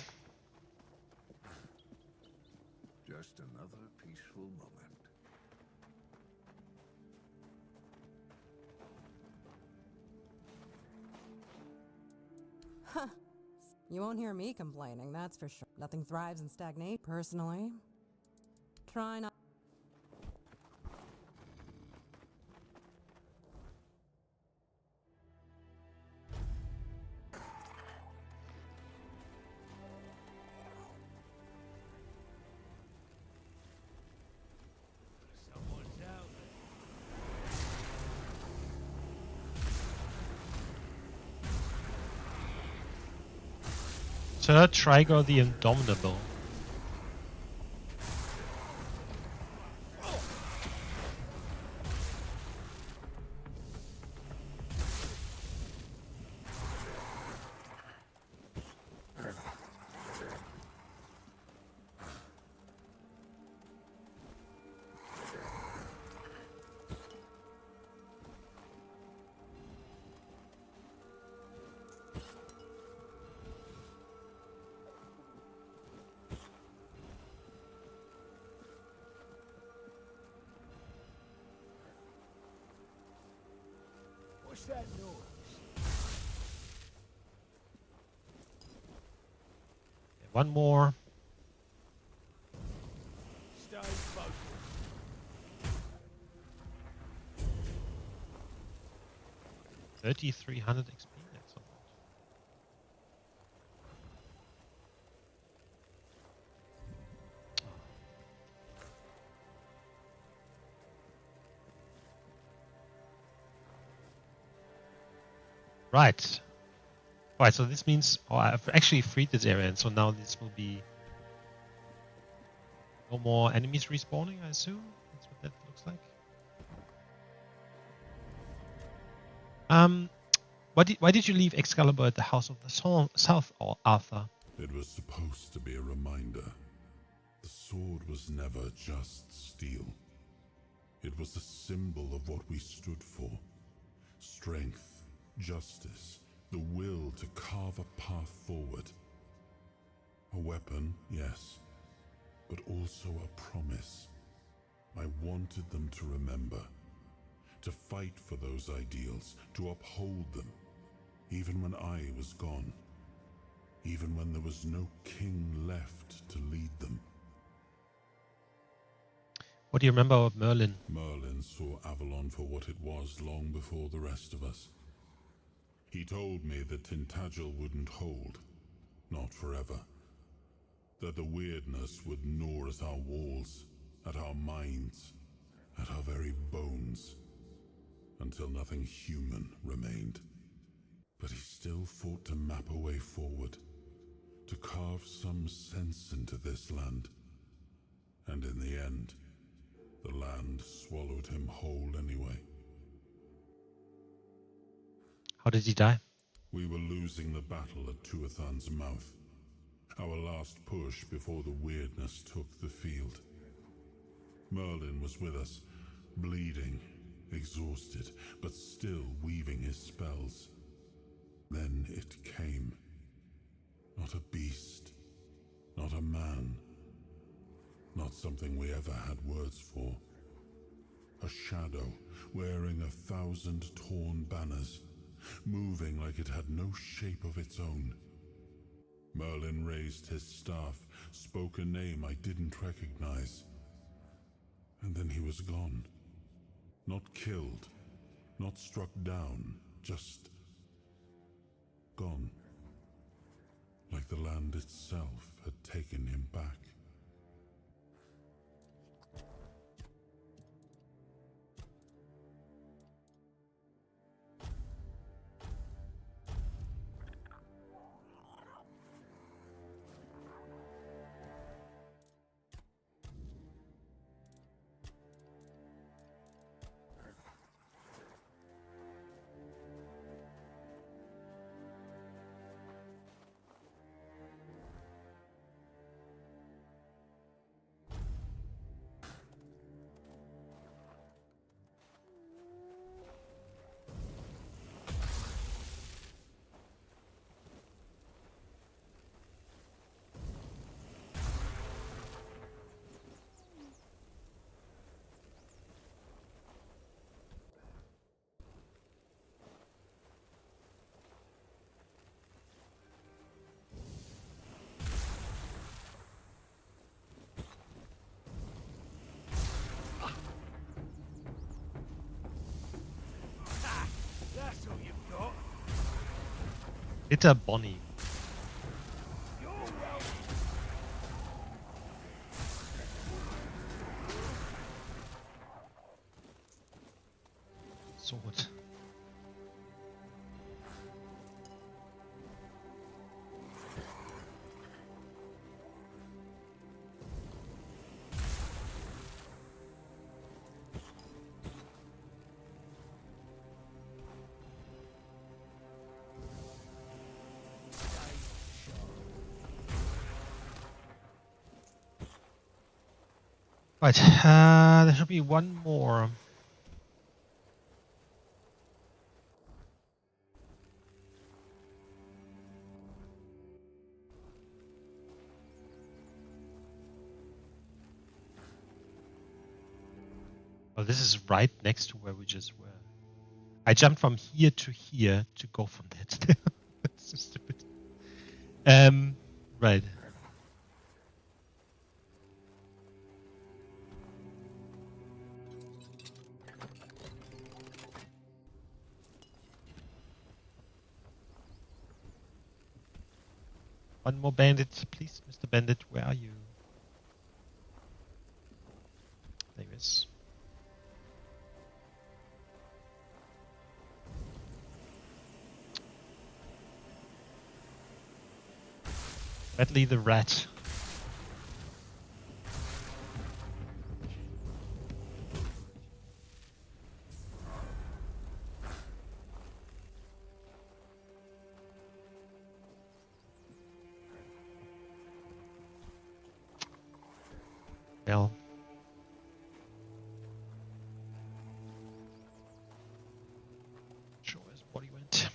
Just another peaceful moment. Huh. You won't hear me complaining, that's for sure. Nothing thrives and stagnates, personally. Try not. Sir Trigor the Indomitable. What's that noise? One more. Stay focused. $3,300 XP. That's not bad. Right. Alright, so this means I've actually freed this area, and so now this will be no more enemies respawning, I assume? That's what that looks like. Why did you leave Excalibur at the House of the South, Arthur? It was supposed to be a reminder. The sword was never just steel. It was a symbol of what we stood for. Strength, justice, the will to carve a path forward. A weapon, yes, but also a promise. I wanted them to remember, to fight for those ideals, to uphold them, even when I was gone, even when there was no king left to lead them. What do you remember of Merlin? Merlin saw Avalon for what it was long before the rest of us. He told me that Tintagel wouldn't hold, not forever. That the weirdness would gnaw at our walls, at our minds, at our very bones, until nothing human remained. But he still fought to map a way forward, to carve some sense into this land. And in the end, the land swallowed him whole anyway. How did he die? We were losing the battle at Tuathan's mouth. Our last push before the weirdness took the field. Merlin was with us, bleeding, exhausted, but still weaving his spells. Then it came. Not a beast, not a man, not something we ever had words for. A shadow, wearing 1,000 torn banners, moving like it had no shape of its own. Merlin raised his staff, spoke a name I didn't recognize. And then he was gone. Not killed, not struck down, just gone. Like the land itself had taken him back. That's all you've got. Bitter Bonnie. You're welcome. Sword. Right, there should be one more. Well, this is right next to where we just were. I jumped from here to here to go from there to there. That's so stupid. Right. One more bandit, please, Mr. Bandit. Where are you? There he is. Bentley the rat. Well. Sure, his body went.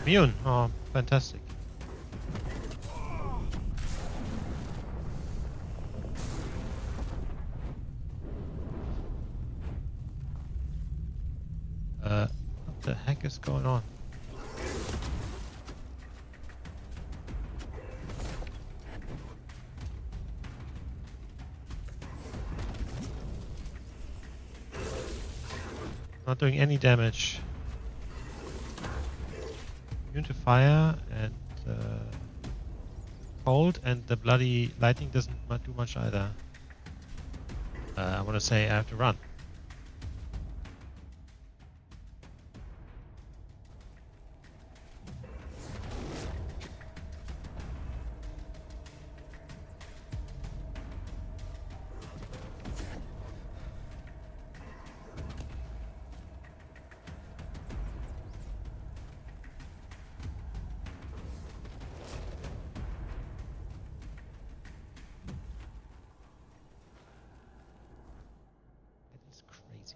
immune. Oh, fantastic. What the heck is going on? Not doing any damage. Immune to fire and cold, and the bloody lightning doesn't do much either. I want to say I have to run. That is crazy.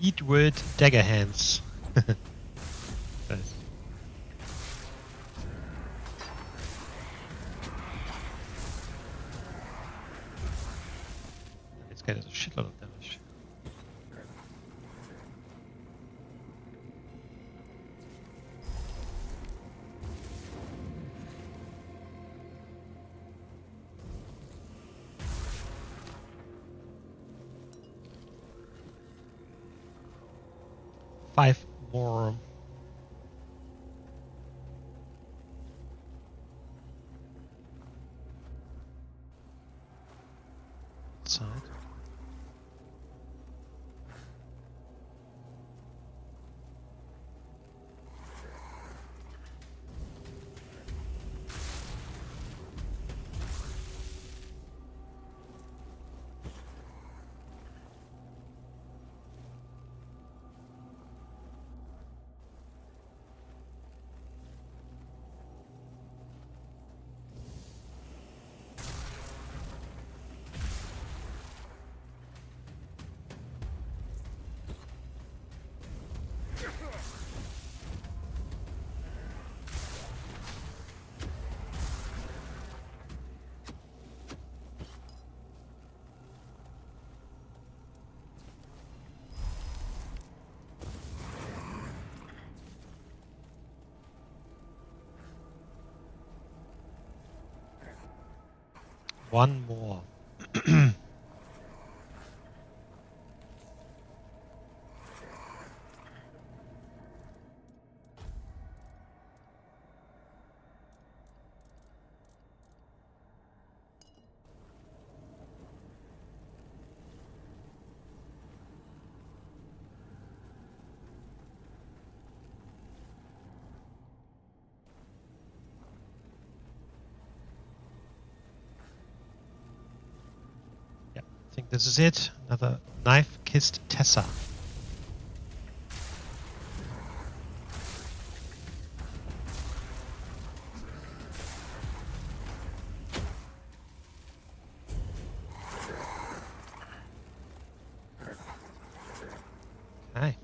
Eat word dagger hands. Nice. This guy does a shitload of damage. Five more. Side. One more. I think this is it. Another knife-kissed Tessa. Okay.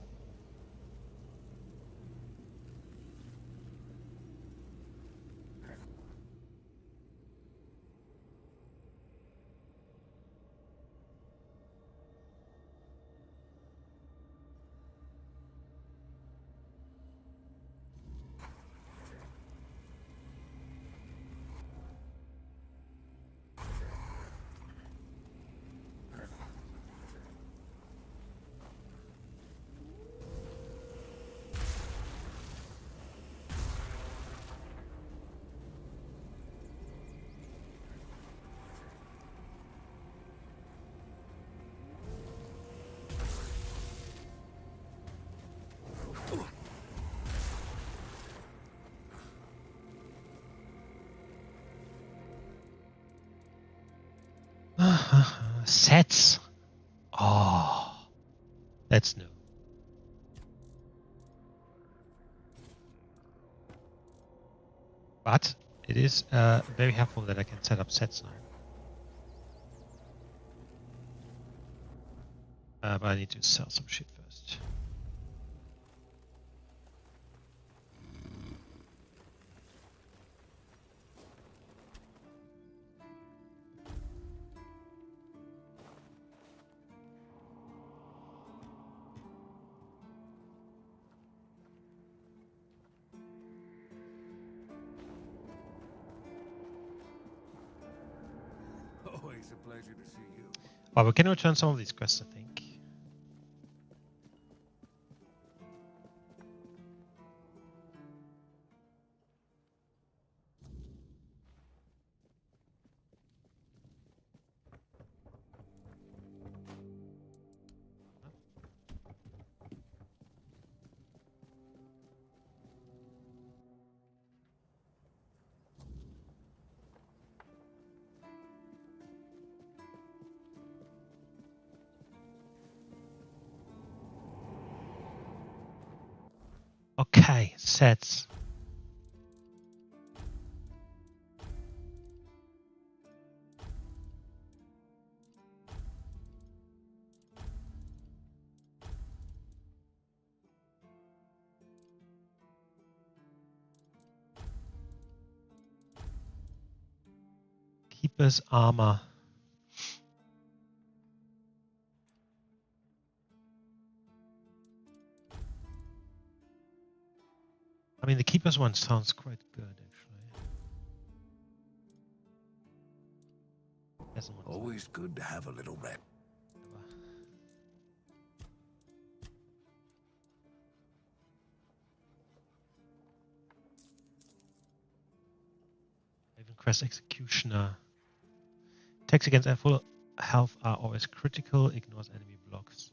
sets. Oh, that's new. But it is very helpful that I can set up sets now. But I need to sell some shit first. Always a pleasure to see you. Well, we can return some of these quests, I think. Okay, sets. Keeper's armor. I mean, the Keeper's one sounds quite good, actually. Always good to have a little rest. Ravencrest Executioner. Attacks against full health are always critical, ignores enemy blocks.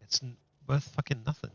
It's worth fucking nothing.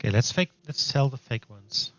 Okay, let's sell the fake ones.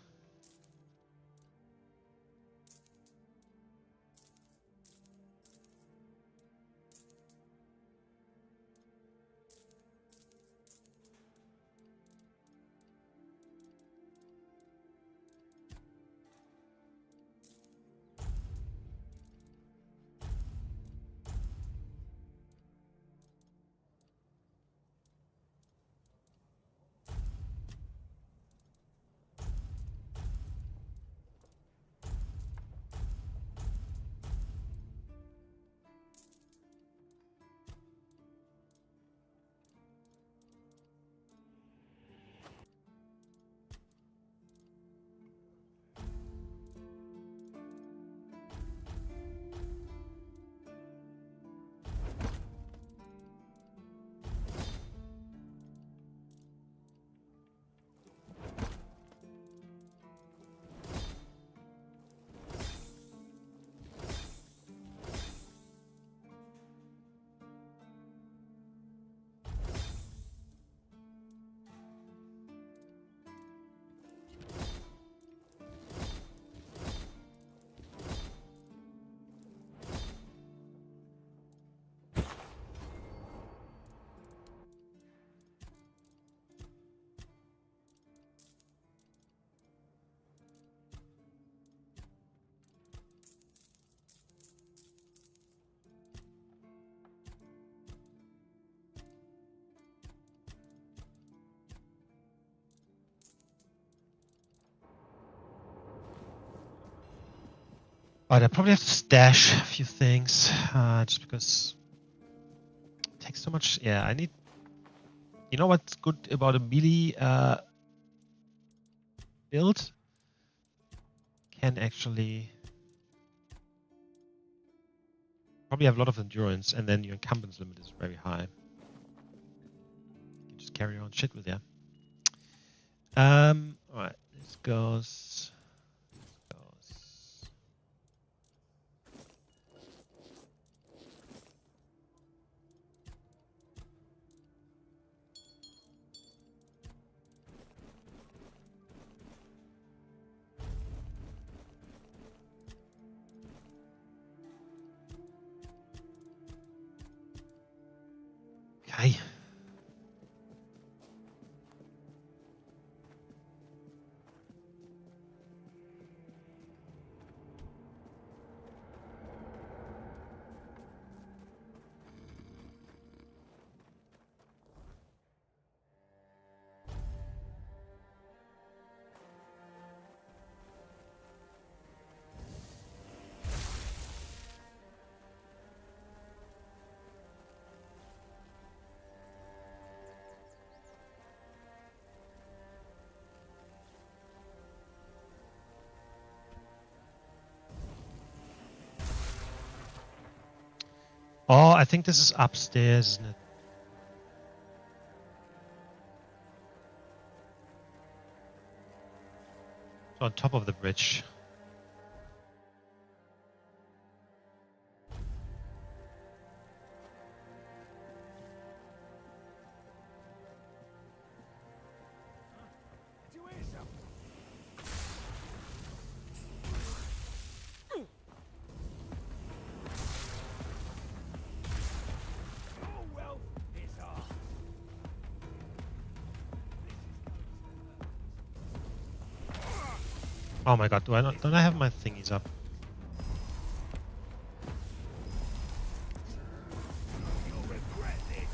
Alright, I probably have to stash a few things, just because it takes so much. Yeah, I need. You know what's good about a melee build? Can actually probably have a lot of endurance, and then your encumbrance limit is very high. You can just carry on shit with you. Alright, this goes. Okay. Oh, I think this is upstairs, isn't it? It's on top of the bridge. Did you hear something? Your wealth is ours. Oh my god, don't I have my thingies up? You'll regret this.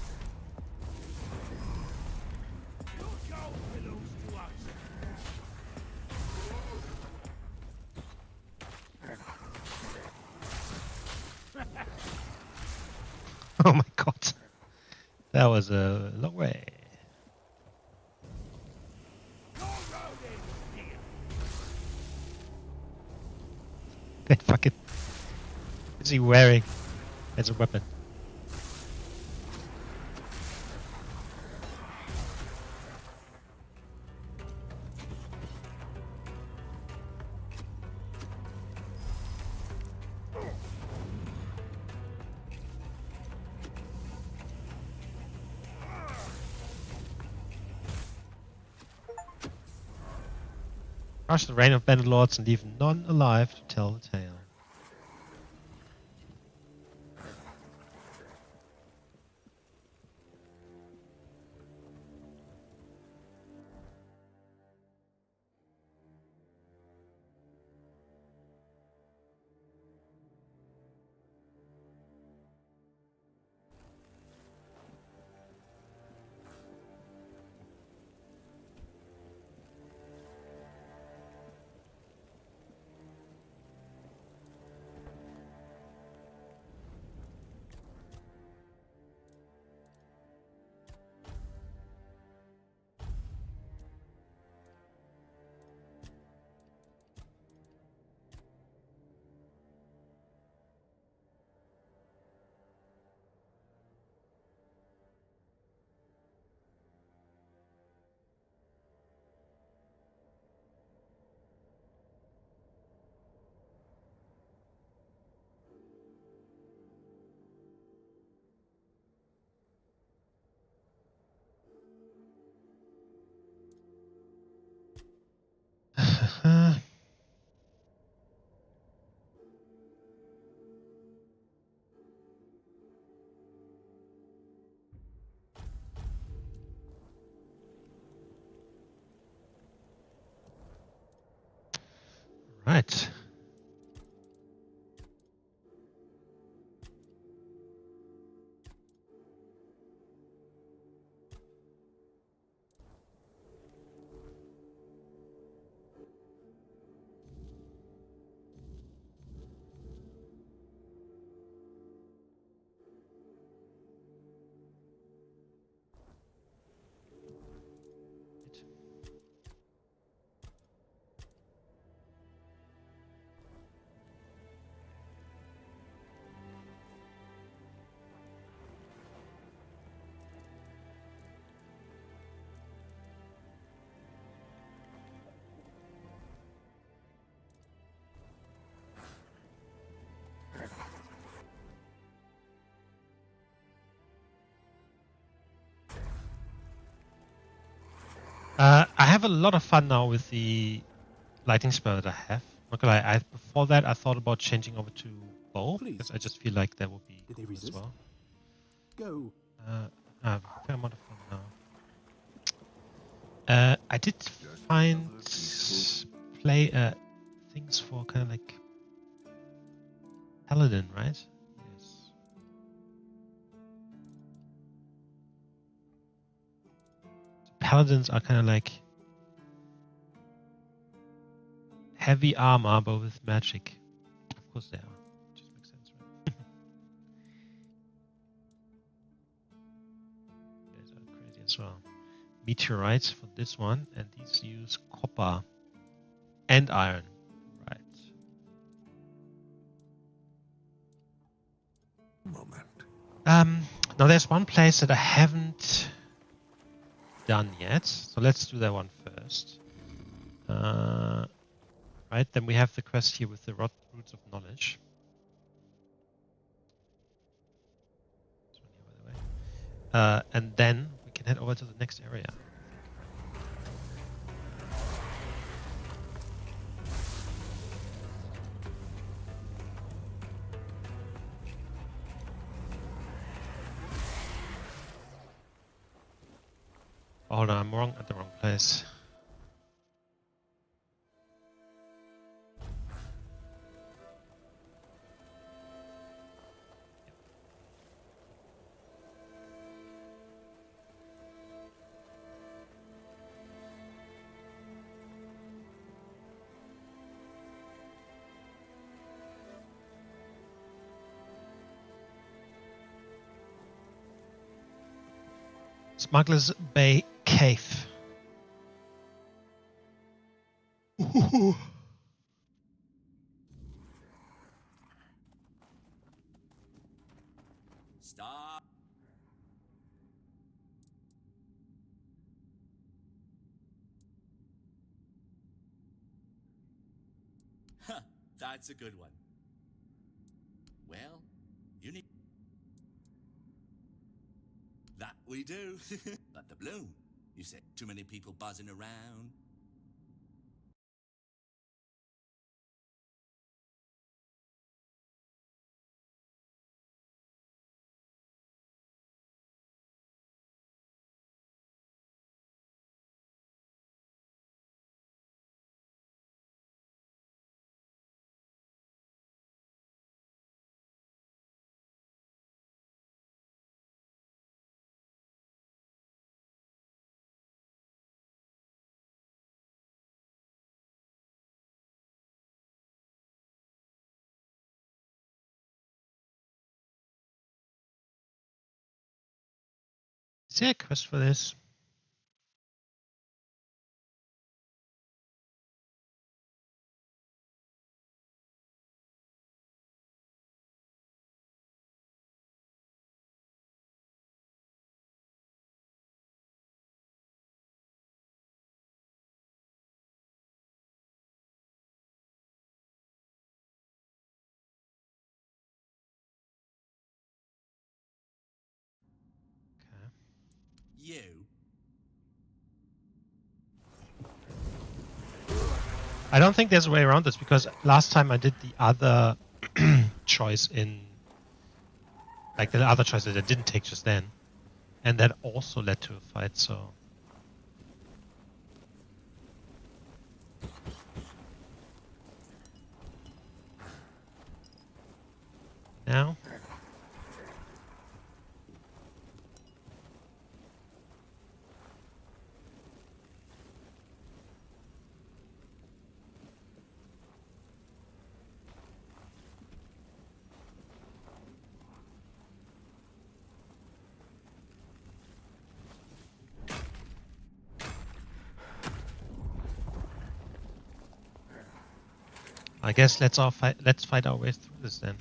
Your gold belongs to us. Oh my god. That was a long way. Your road ends here. That fucking. What is he wearing as a weapon? Crush the reign of bandit lords and leave none alive to tell the tale. Right. I have a lot of fun now with the lightning spell that I have. Not gonna lie, before that I thought about changing over to bow Please. because I just feel like that would be Did they cool as resist? well. Go. I have a fair amount of fun now. I did find play things for kind of like paladin, right? Yes. So paladins are kind of like heavy armor, but with magic. Of course they are. Just makes sense, right? These are crazy as well. Meteorites for this one, and these use copper and iron. Right. Now there's one place that I haven't done yet, so let's do that one first. Right, then we have the quest here with the roots of knowledge. This one here, by the way. And then we can head over to the next area. Oh, hold on, I'm at the wrong place. Smuggler's Bay Cave. Ooh. Stop. Huh, that's a good one. Well, you need... That we do. But the bloom. You said too many people buzzing around. Is there a quest for this? You. I don't think there's a way around this because last time I did the other choice in, like the other choice that I didn't take just then, and that also led to a fight. So now. I guess let's fight our way through this then.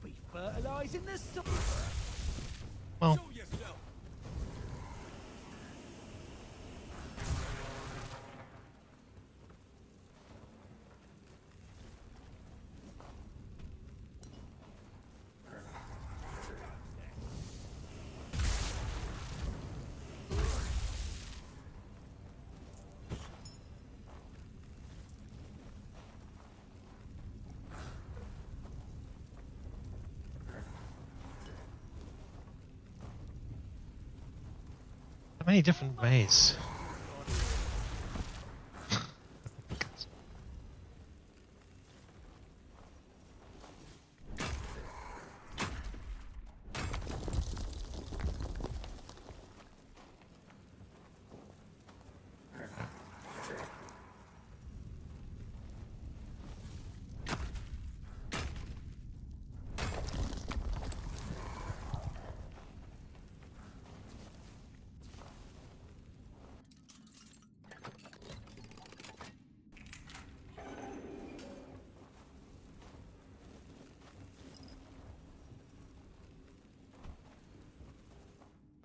You'll be fertilizing the soil. Well, Show yourself. many different ways.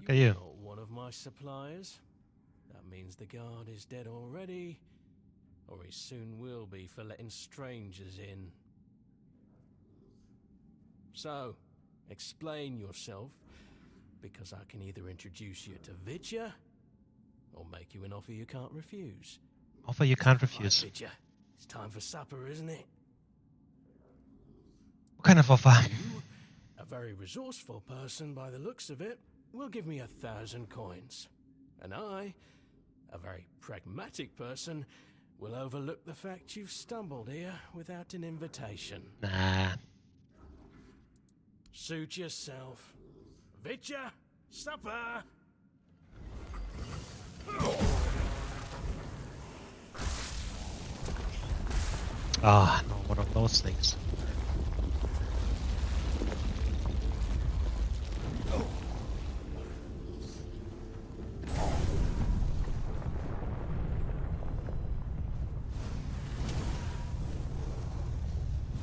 Look at you. Not one of my suppliers. That means the guard is dead already, or he soon will be for letting strangers in. So, explain yourself, because I can either introduce you to Vitya, or make you an offer you can't refuse. Offer you can't refuse. Right, Vitya, it's time for supper, isn't it? What kind of offer? You, a very resourceful person by the looks of it, will give me 1,000 coins. And I, a very pragmatic person, will overlook the fact you've stumbled here without an invitation. Nah. Suit yourself. Vitya, supper! Ah, no, one of those things.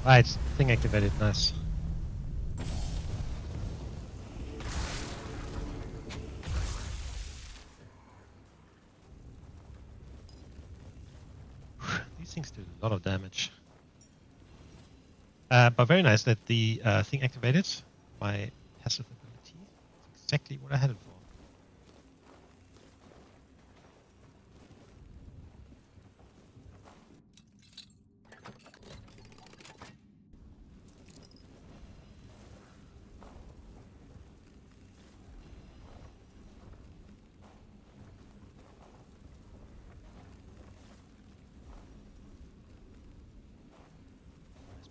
Right, thing activated, nice. These things do a lot of damage. But very nice that the thing activated. My passive ability. That's exactly what I had it for.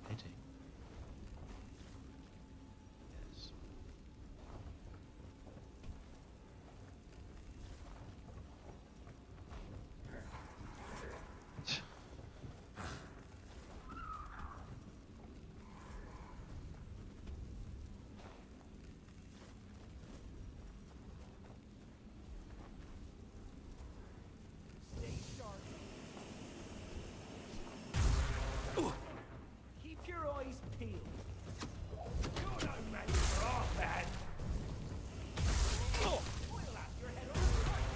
Painting. Yes. Stay sharp. Keep your eyes peeled. You're no match for our bad. We'll have your head on straight.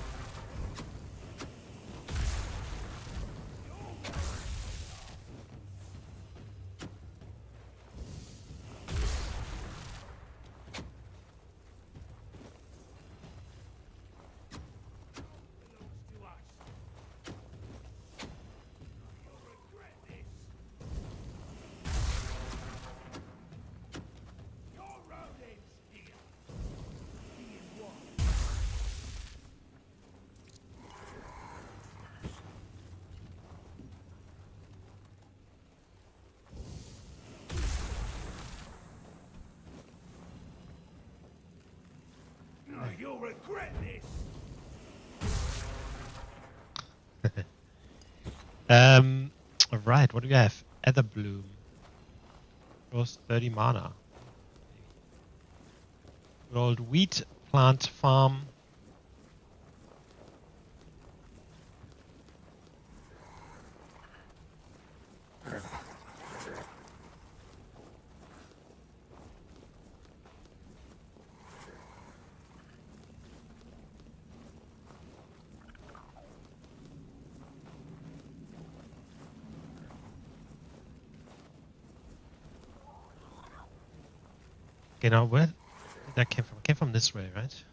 Belongs to us. You'll regret this. Your road ends here. Being one. No, you'll regret this. Right, what do we have? Ether Bloom. Grows 30 mana. Good old wheat plant farm. Okay, now where did that came from? It came from this way, right?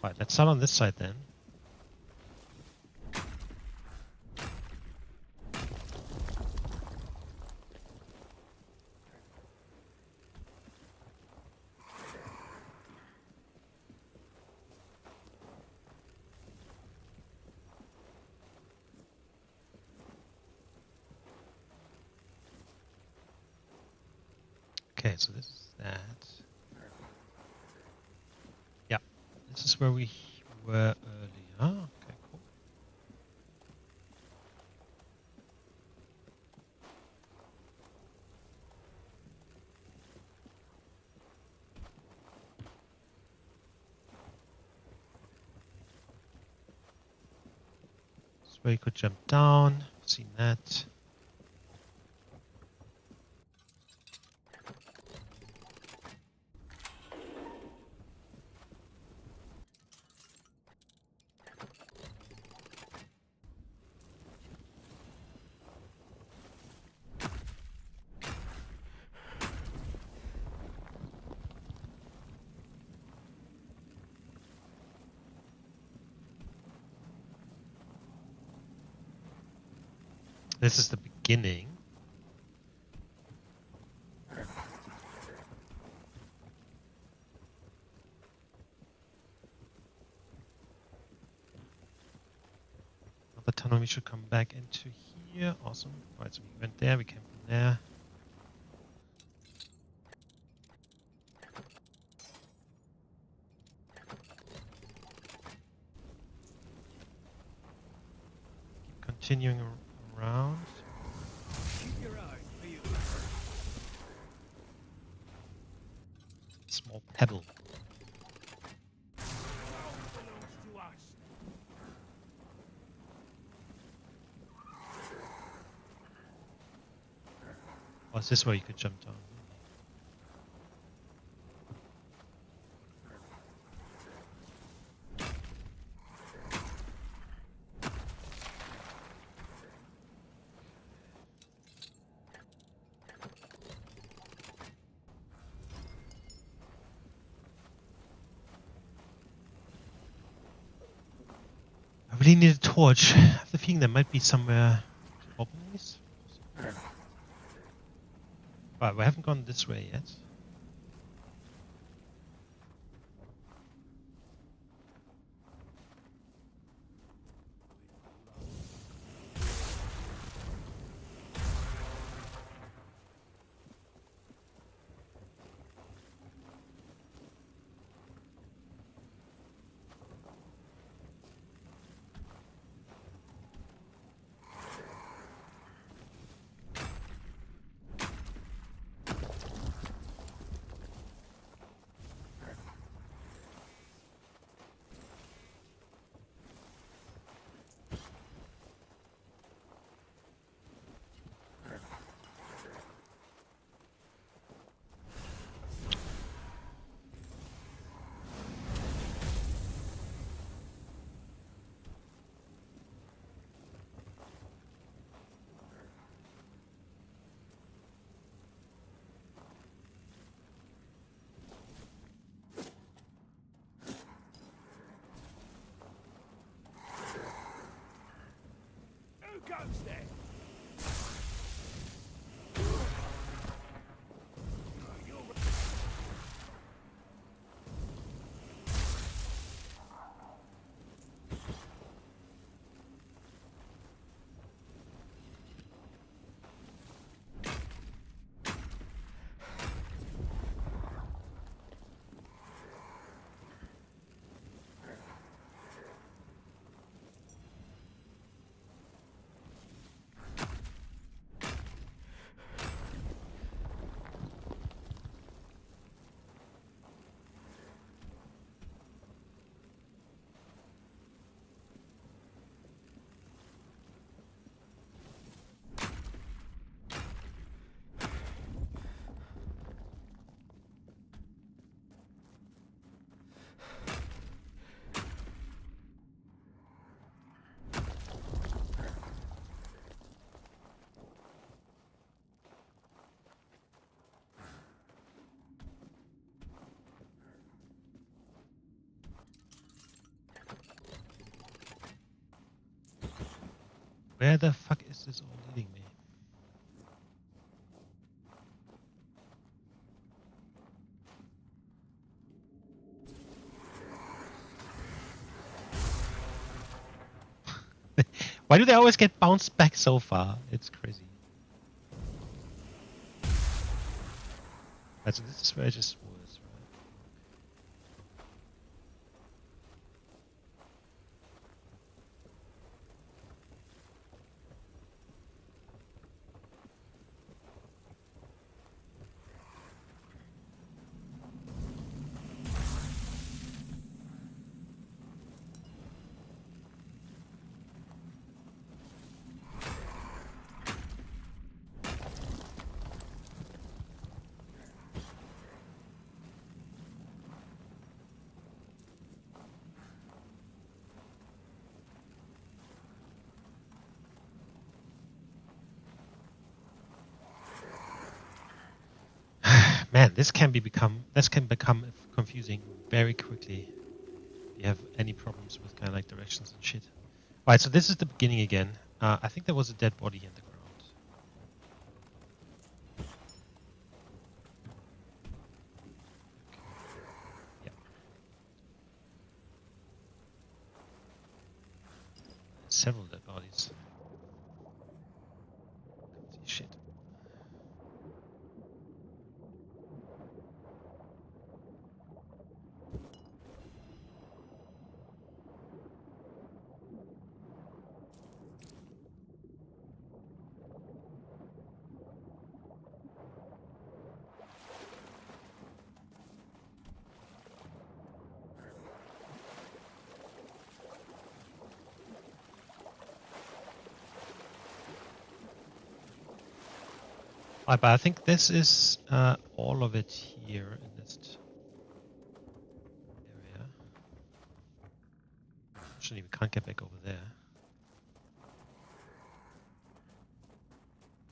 Right, let's start on this side then. Okay, so this is that. Yeah, this is where we were earlier. Okay, cool. This is where you could jump down. Seen that. This is the beginning. Another tunnel we should come back into here. Awesome. Right, so we went there, we came from there. Keep continuing around. Keep your eyes peeled. Small pebble. Belongs to us. Oh, is this where you could jump down? I really need a torch. I have the feeling there might be somewhere to open these. Right, we haven't gone this way yet. Where the fuck is this all leading me? Why do they always get bounced back so far? It's crazy. Right, so this is where I just was, right? Man, this can become confusing very quickly. If you have any problems with kind of like directions and shit. All right, so this is the beginning again. I think there was a dead body in the ground. Yeah. Several dead bodies. Can't see shit. But I think this is all of it here in this area. Actually, we can't get back over there.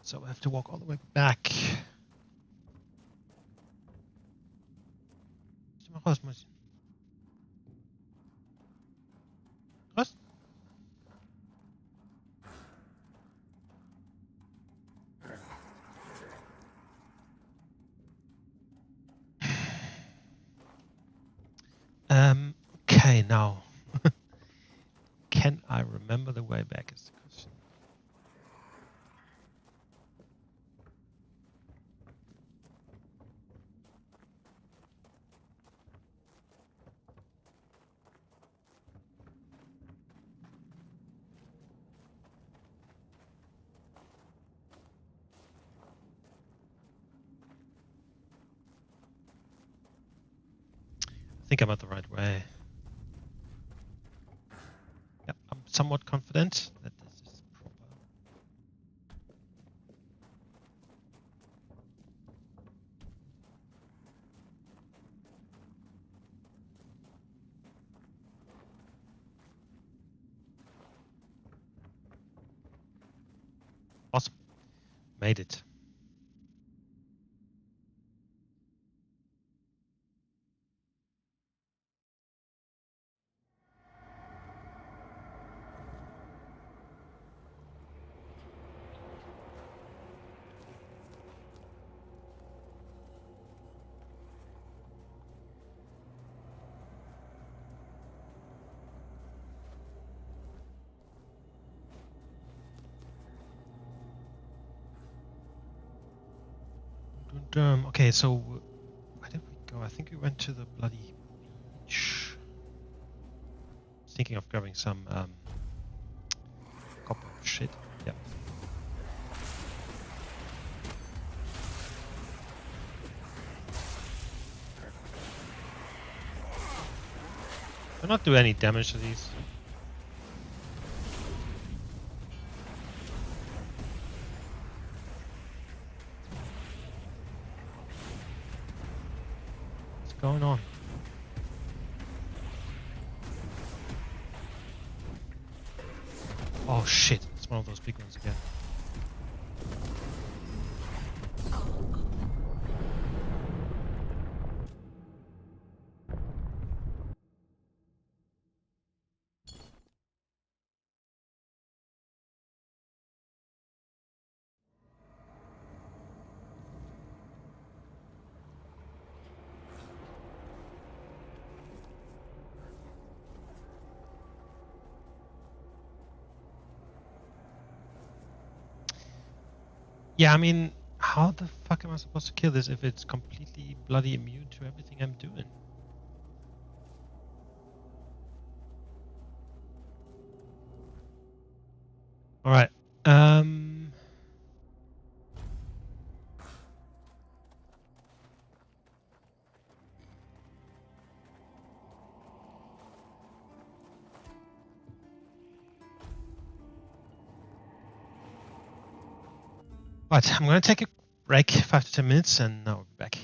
So I have to walk all the way back. Was? Okay, now. Can I remember the way back is the question. I think I'm at the right way. Yep, I'm somewhat confident that this is proper. Awesome. Made it. Okay, so where did we go? I think we went to the bloody beach. I was thinking of grabbing some copper shit. Yep. Do not do any damage to these. Going on? Oh shit, it's one of those big ones again. Yeah, I mean, how the fuck am I supposed to kill this if it's completely bloody immune to everything I'm doing? Alright. Right, I'm gonna take a break, 5 to 10 minutes, and now we'll be back.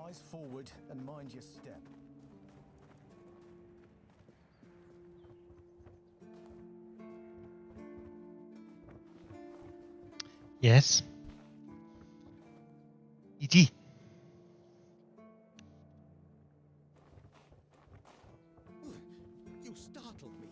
Eyes forward and mind your step. Yes. E.T. You startled me.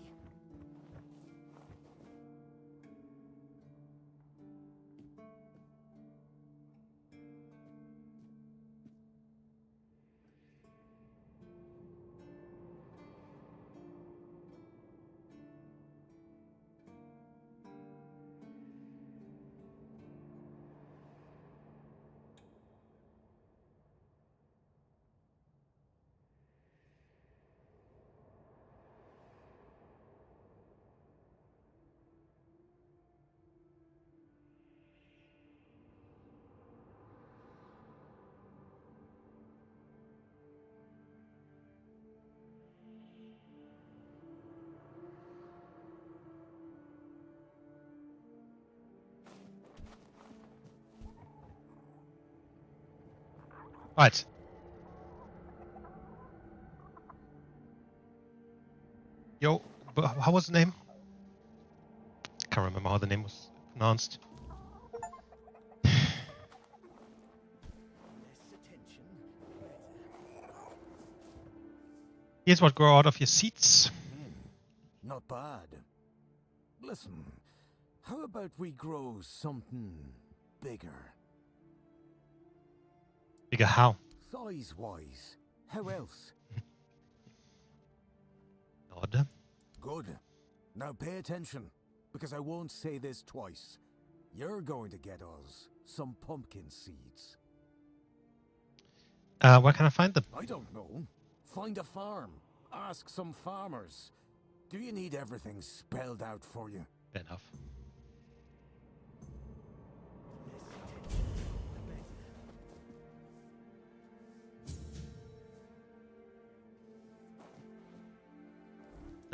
Right. Yo, how was the name? Can't remember how the name was pronounced. Here's what grow out of your seats. Not bad. Listen, how about we grow something bigger? Bigger how? Size-wise. How else? Nod. Good. Now pay attention, because I won't say this twice. You're going to get us some pumpkin seeds. Where can I find them? I don't know. Find a farm. Ask some farmers. Do you need everything spelled out for you? Fair enough.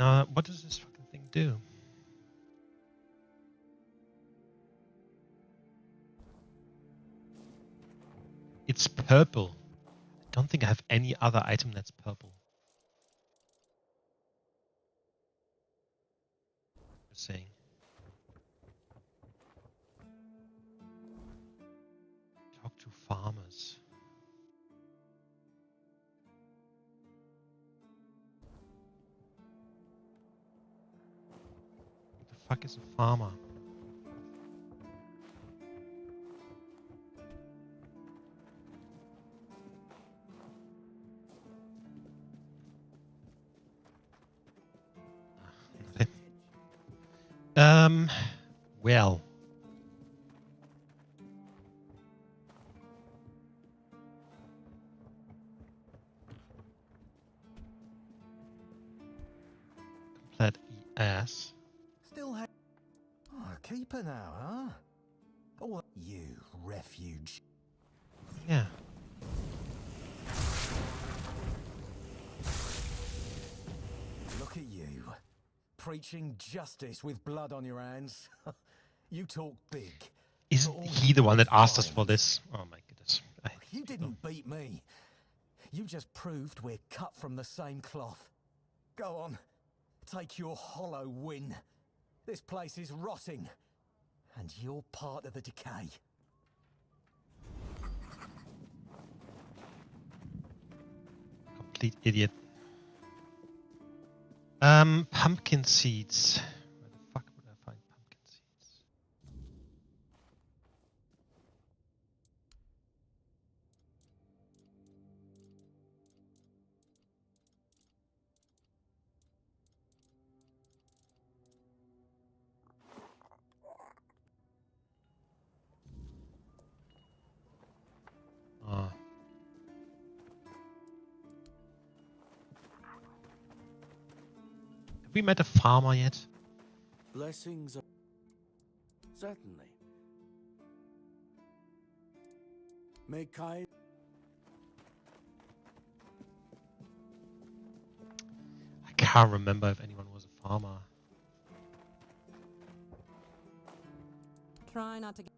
Now, what does this fucking thing do? It's purple. I don't think I have any other item that's purple. Just saying. Talk to farmers. What the fuck is a farmer? Well. Complete ES. Still have... Oh, keeper now, huh? Oh, you refuge. Yeah. Look at you. Preaching justice with blood on your hands. You talk big. Isn't he the one that asked us for this? Oh my goodness. You didn't beat me. You just proved we're cut from the same cloth. Go on. Take your hollow win. This place is rotting. And you're part of the decay. Complete idiot. Pumpkin seeds. Where the fuck would I find pumpkin seeds? Ah. Have we met a farmer yet? Blessings are... Certainly. May Kai... I can't remember if anyone was a farmer. Try not to get...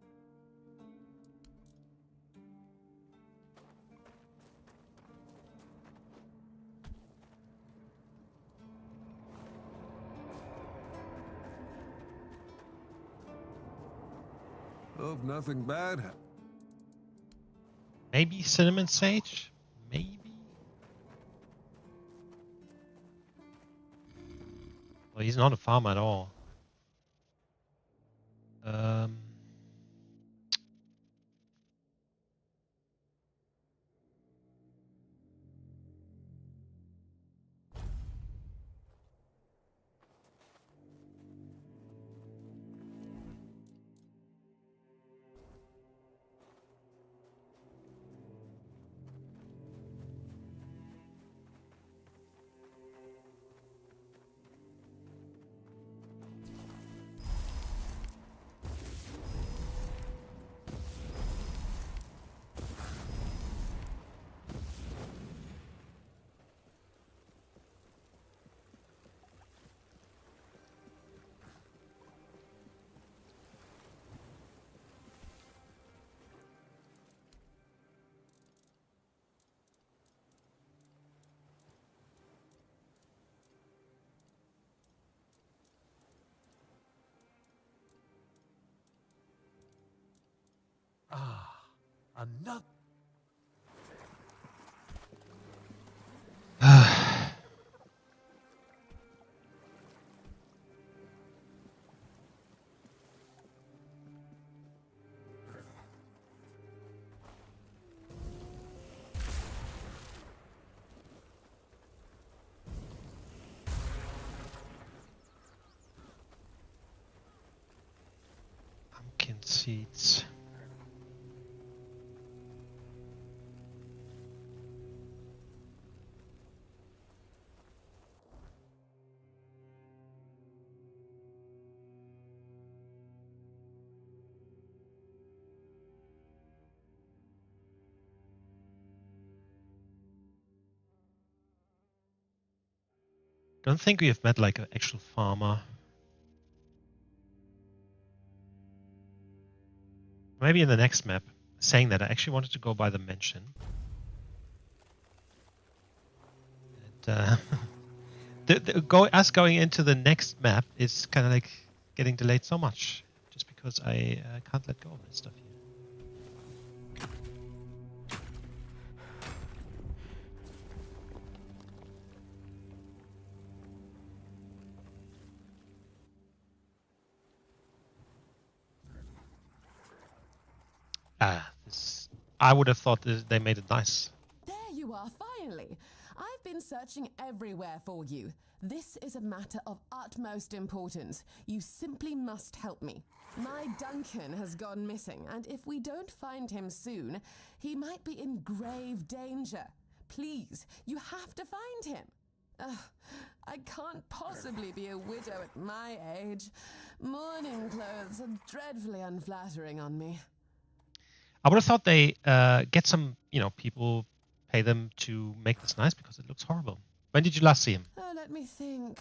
Hope nothing bad happens. Maybe cinnamon sage? Maybe? Well, he's not a farmer at all. Another. Pumpkin seeds. Don't think we have met like an actual farmer. Maybe in the next map. Saying that, I actually wanted to go by the mansion. And, us going into the next map is kind of like getting delayed so much, just because I can't let go of this stuff here. I would have thought they made it nice. There you are, finally. I've been searching everywhere for you. This is a matter of utmost importance. You simply must help me. My Duncan has gone missing, and if we don't find him soon, he might be in grave danger. Please, you have to find him. I can't possibly be a widow at my age. Mourning clothes are dreadfully unflattering on me. I would have thought they get some, people, pay them to make this nice because it looks horrible. When did you last see him? Oh, let me think.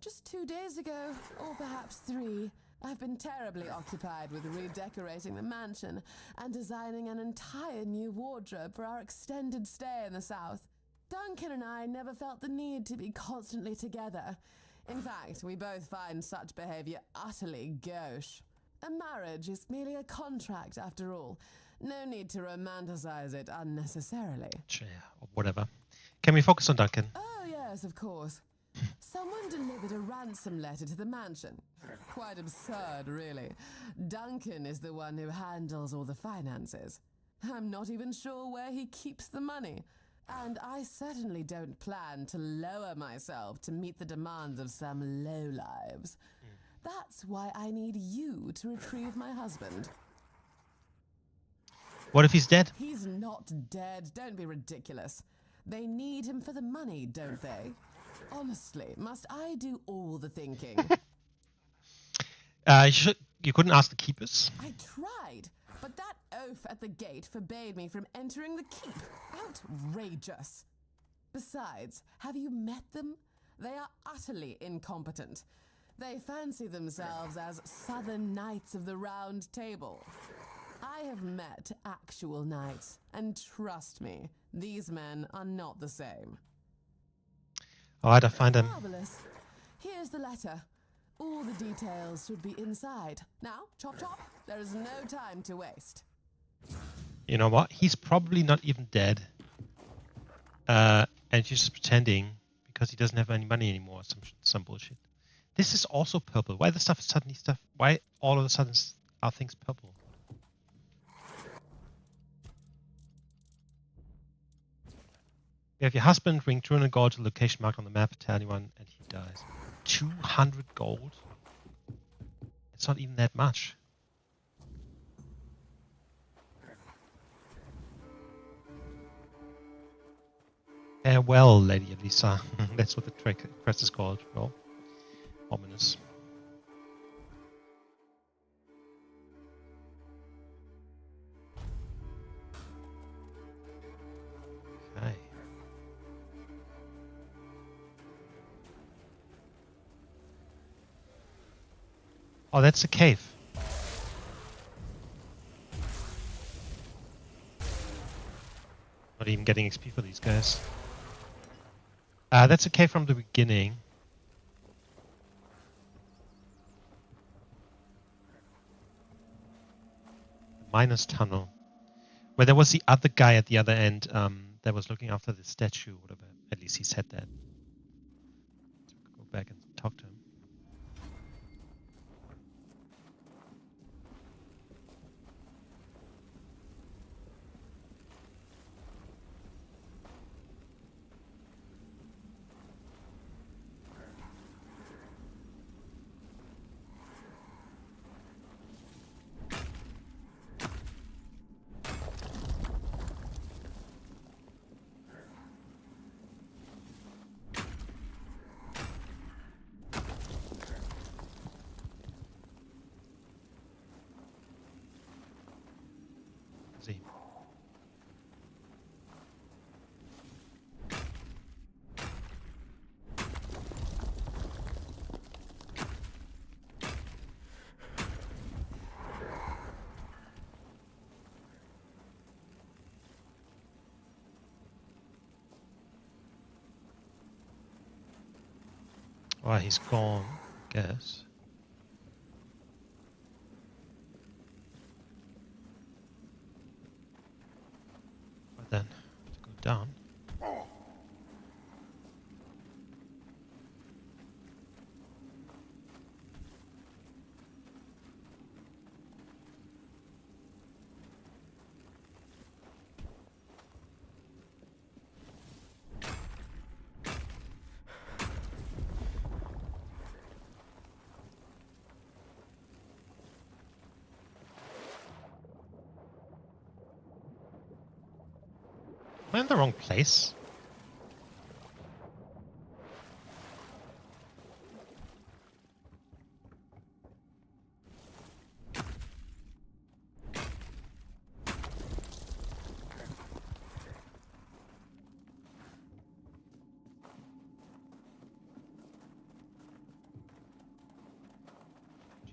Just 2 days ago, or perhaps 3. I've been terribly occupied with redecorating the mansion and designing an entire new wardrobe for our extended stay in the south. Duncan and I never felt the need to be constantly together. In fact, we both find such behavior utterly gauche. A marriage is merely a contract, after all. No need to romanticize it unnecessarily. Yeah, or whatever. Can we focus on Duncan? Oh, yes, of course. Someone delivered a ransom letter to the mansion. Quite absurd, really. Duncan is the one who handles all the finances. I'm not even sure where he keeps the money. And I certainly don't plan to lower myself to meet the demands of some lowlives. That's why I need you to retrieve my husband. What if he's dead? He's not dead. Don't be ridiculous. They need him for the money, don't they? Honestly, must I do all the thinking? You couldn't ask the keepers? I tried, but that oaf at the gate forbade me from entering the keep. Outrageous. Besides, have you met them? They are utterly incompetent. They fancy themselves as Southern Knights of the Round Table. I have met actual knights, and trust me, these men are not the same. Alright, I'll find him. Marvelous. Here's the letter. All the details should be inside. Now, chop chop, there is no time to waste. You know what? He's probably not even dead. And she's just pretending because he doesn't have any money anymore. Some bullshit. This is also purple. Why the stuff suddenly stuff? Why all of a sudden are things purple? You have your husband bring 200 gold to the location marked on the map. Tell anyone, and he dies. 200 gold. It's not even that much. Farewell, Lady Elisa. That's what the quest is called. Well, ominous. Okay. Oh, that's a cave. Not even getting XP for these guys. That's a cave from the beginning. Miner's tunnel. Where there was the other guy at the other end that was looking after the statue, whatever. At least he said that. So go back and talk to him. Oh, he's gone, I guess. But then, to go down. Am I in the wrong place?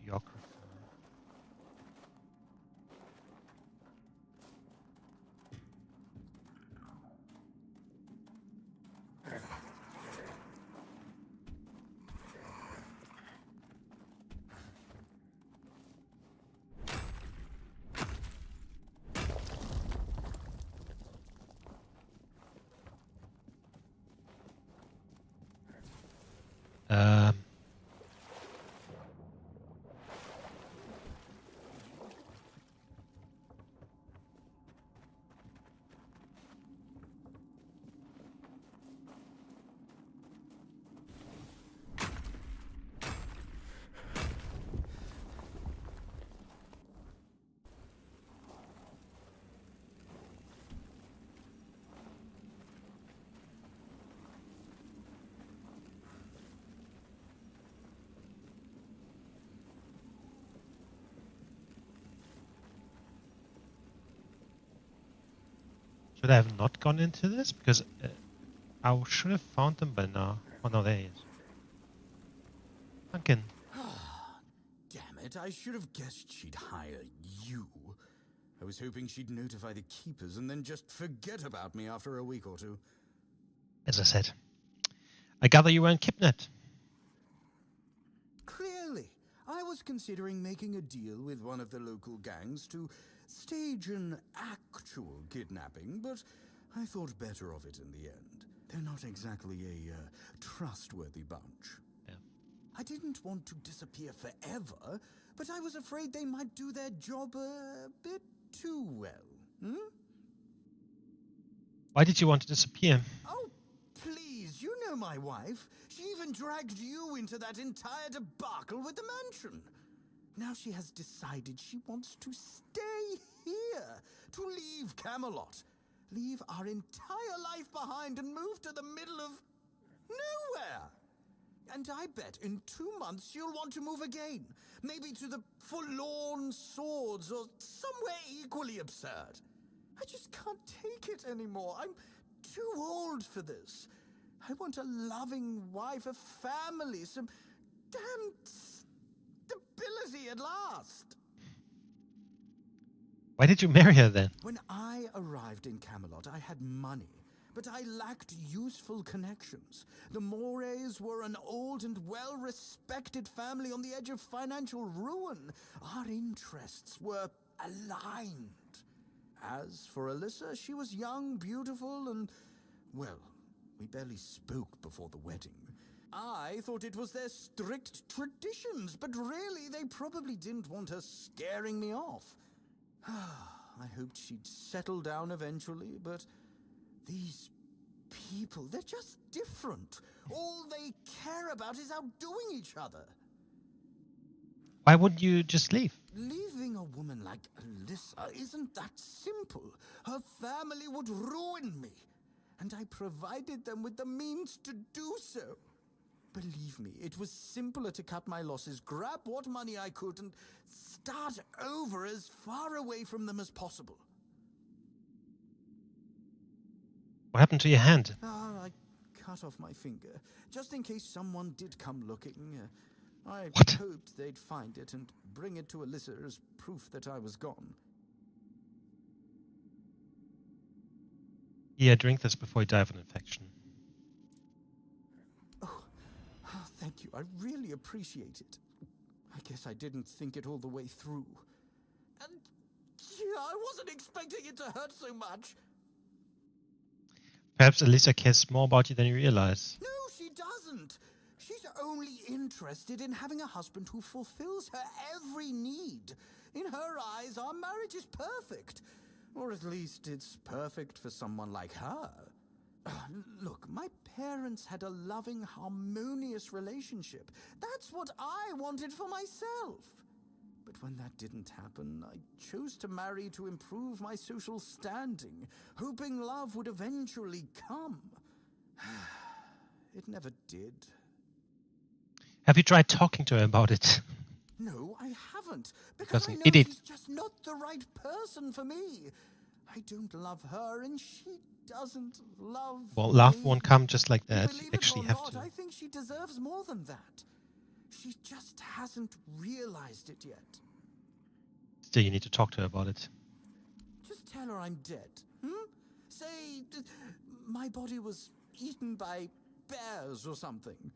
Geography. Should I have not gone into this? Because I should have found them by now. Oh no, there he is. Duncan. Damn it, I should have guessed she'd hire you. I was hoping she'd notify the keepers and then just forget about me after a week or two. As I said, I gather you weren't kidnapped. Clear I was considering making a deal with one of the local gangs to stage an actual kidnapping, but I thought better of it in the end. They're not exactly a trustworthy bunch. Yeah. I didn't want to disappear forever, but I was afraid they might do their job a bit too well. Why did you want to disappear? Oh, please, you know my wife. She even dragged you into that entire debacle with the mansion. Now she has decided she wants to stay here, to leave Camelot, leave our entire life behind and move to the middle of nowhere. And I bet in 2 months you'll want to move again, maybe to the Forlorn Swords or somewhere equally absurd. I just can't take it anymore. I'm too old for this. I want a loving wife, a family, some damn stability at last. Why did you marry her then? When I arrived in Camelot, I had money, but I lacked useful connections. The Morays were an old and well-respected family on the edge of financial ruin. Our interests were aligned. As for Alyssa, she was young, beautiful, and, well, we barely spoke before the wedding. I thought it was their strict traditions, but really they probably didn't want her scaring me off. I hoped she'd settle down eventually, but these people, they're just different. All they care about is outdoing each other. Why wouldn't you just leave? Leaving a woman like Alyssa isn't that simple. Her family would ruin me, and I provided them with the means to do so. Believe me, it was simpler to cut my losses, grab what money I could, and start over as far away from them as possible. What happened to your hand? I cut off my finger, just in case someone did come looking. I hoped they'd find it and bring it to Alyssa as proof that I was gone. Yeah, drink this before you die of an infection. Oh, thank you. I really appreciate it. I guess I didn't think it all the way through. And yeah, I wasn't expecting it to hurt so much. Perhaps Alyssa cares more about you than you realize. No, she doesn't. She's only interested in having a husband who fulfills her every need. In her eyes, our marriage is perfect. Or at least it's perfect for someone like her. Look, my parents had a loving, harmonious relationship. That's what I wanted for myself. But when that didn't happen, I chose to marry to improve my social standing, hoping love would eventually come. It never did. Have you tried talking to her about it? No, I haven't. Because I know she's just not the right person for me. I don't love her, and she doesn't love me. Well, love won't come just like that. You actually have to. I think she deserves more than that. She just hasn't realized it yet. Still, you need to talk to her about it. Just tell her I'm dead. Say my body was eaten by bears or something.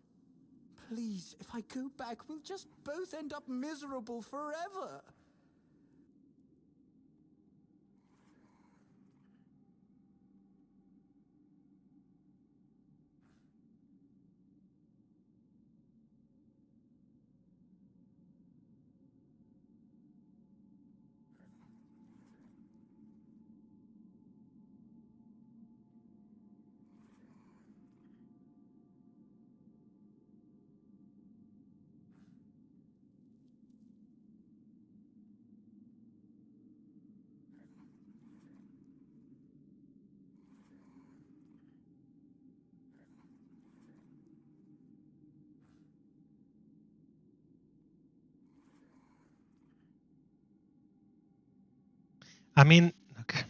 Please, if I go back, we'll just both end up miserable forever. I mean, look.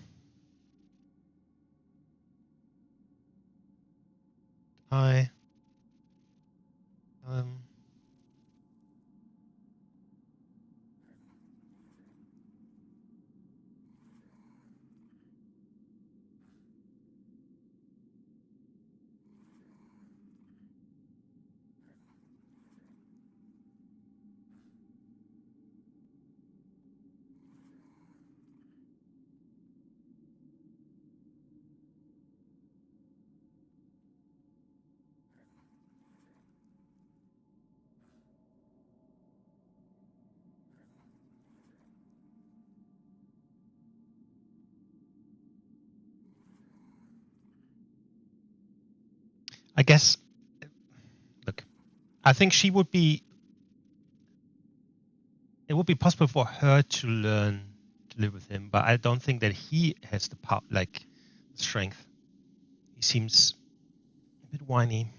I guess, look, I think she would be. It would be possible for her to learn to live with him, but I don't think that he has the power, like strength. He seems a bit whiny,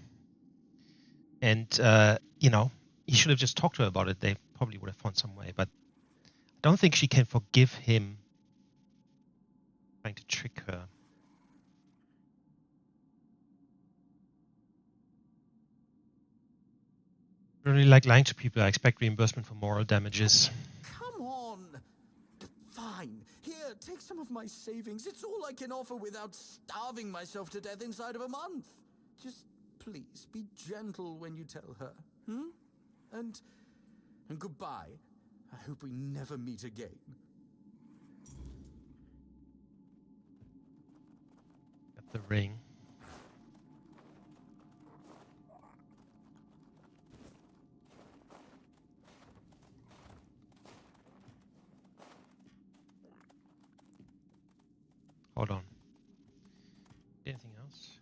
and he should have just talked to her about it. They probably would have found some way, but I don't think she can forgive him trying to trick her. I really like lying to people. I expect reimbursement for moral damages. Come on! Fine. Here, take some of my savings. It's all I can offer without starving myself to death inside of a month. Just please be gentle when you tell her. And goodbye. I hope we never meet again. Got the ring. Hold on. Anything else?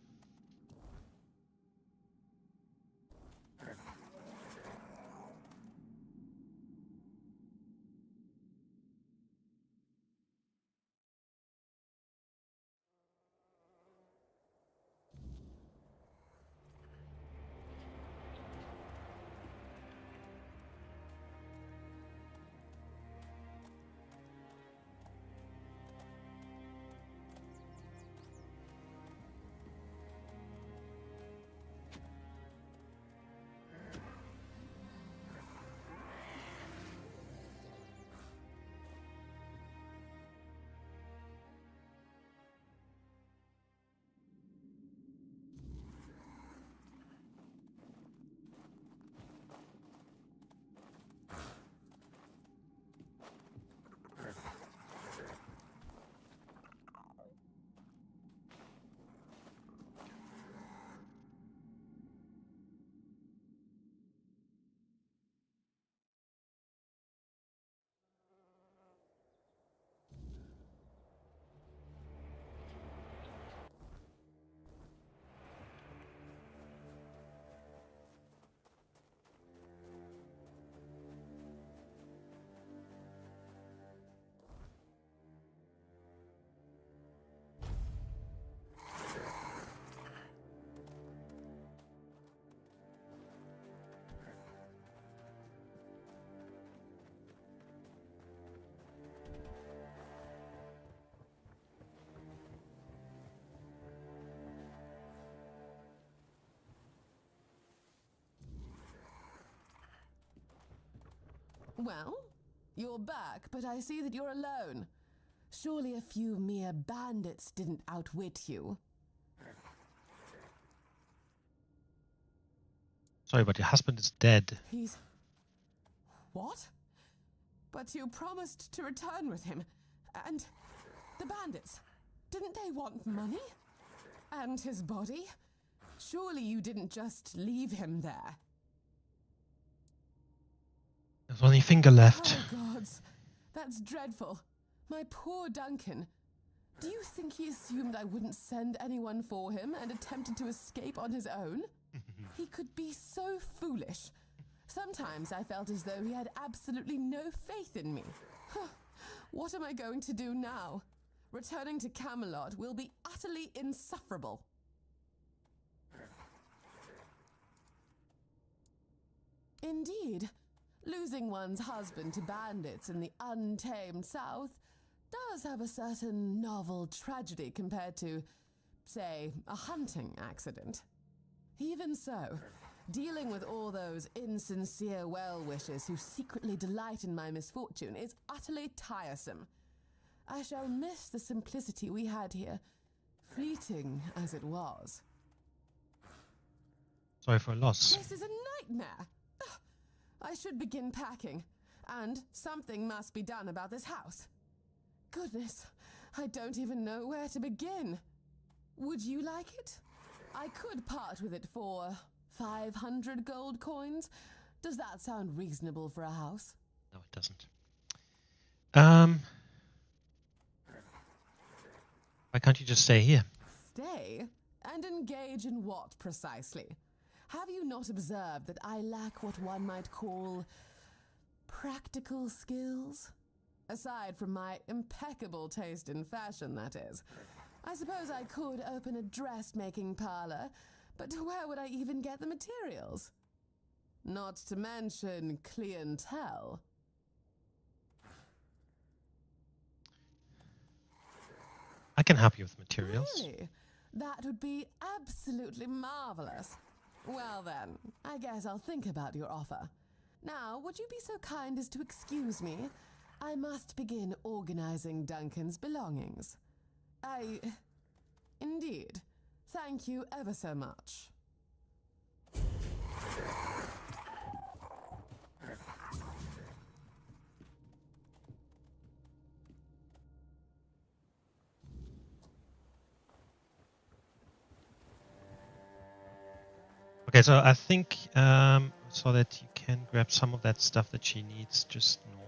Well, you're back, but I see that you're alone. Surely a few mere bandits didn't outwit you. Sorry, but your husband is dead. He's... What? But you promised to return with him. And the bandits, didn't they want money? And his body? Surely you didn't just leave him there. There's only a finger left. Oh, gods. That's dreadful. My poor Duncan. Do you think he assumed I wouldn't send anyone for him and attempted to escape on his own? He could be so foolish. Sometimes I felt as though he had absolutely no faith in me. What am I going to do now? Returning to Camelot will be utterly insufferable. Indeed, losing one's husband to bandits in the untamed South does have a certain novel tragedy compared to, say, a hunting accident. Even so, dealing with all those insincere well-wishers who secretly delight in my misfortune is utterly tiresome. I shall miss the simplicity we had here, fleeting as it was. Sorry for a loss. This is a nightmare! Ugh. I should begin packing, and something must be done about this house. Goodness, I don't even know where to begin. Would you like it? I could part with it for 500 gold coins. Does that sound reasonable for a house? No, it doesn't. Why can't you just stay here? Stay? And engage in what precisely? Have you not observed that I lack what one might call practical skills? Aside from my impeccable taste in fashion, that is. I suppose I could open a dressmaking parlor, but where would I even get the materials? Not to mention clientele. I can help you with materials. Really? That would be absolutely marvelous. Well then, I guess I'll think about your offer. Now, would you be so kind as to excuse me? I must begin organizing Duncan's belongings. Indeed. Thank you ever so much. Okay, so I think so that you can grab some of that stuff that she needs just north.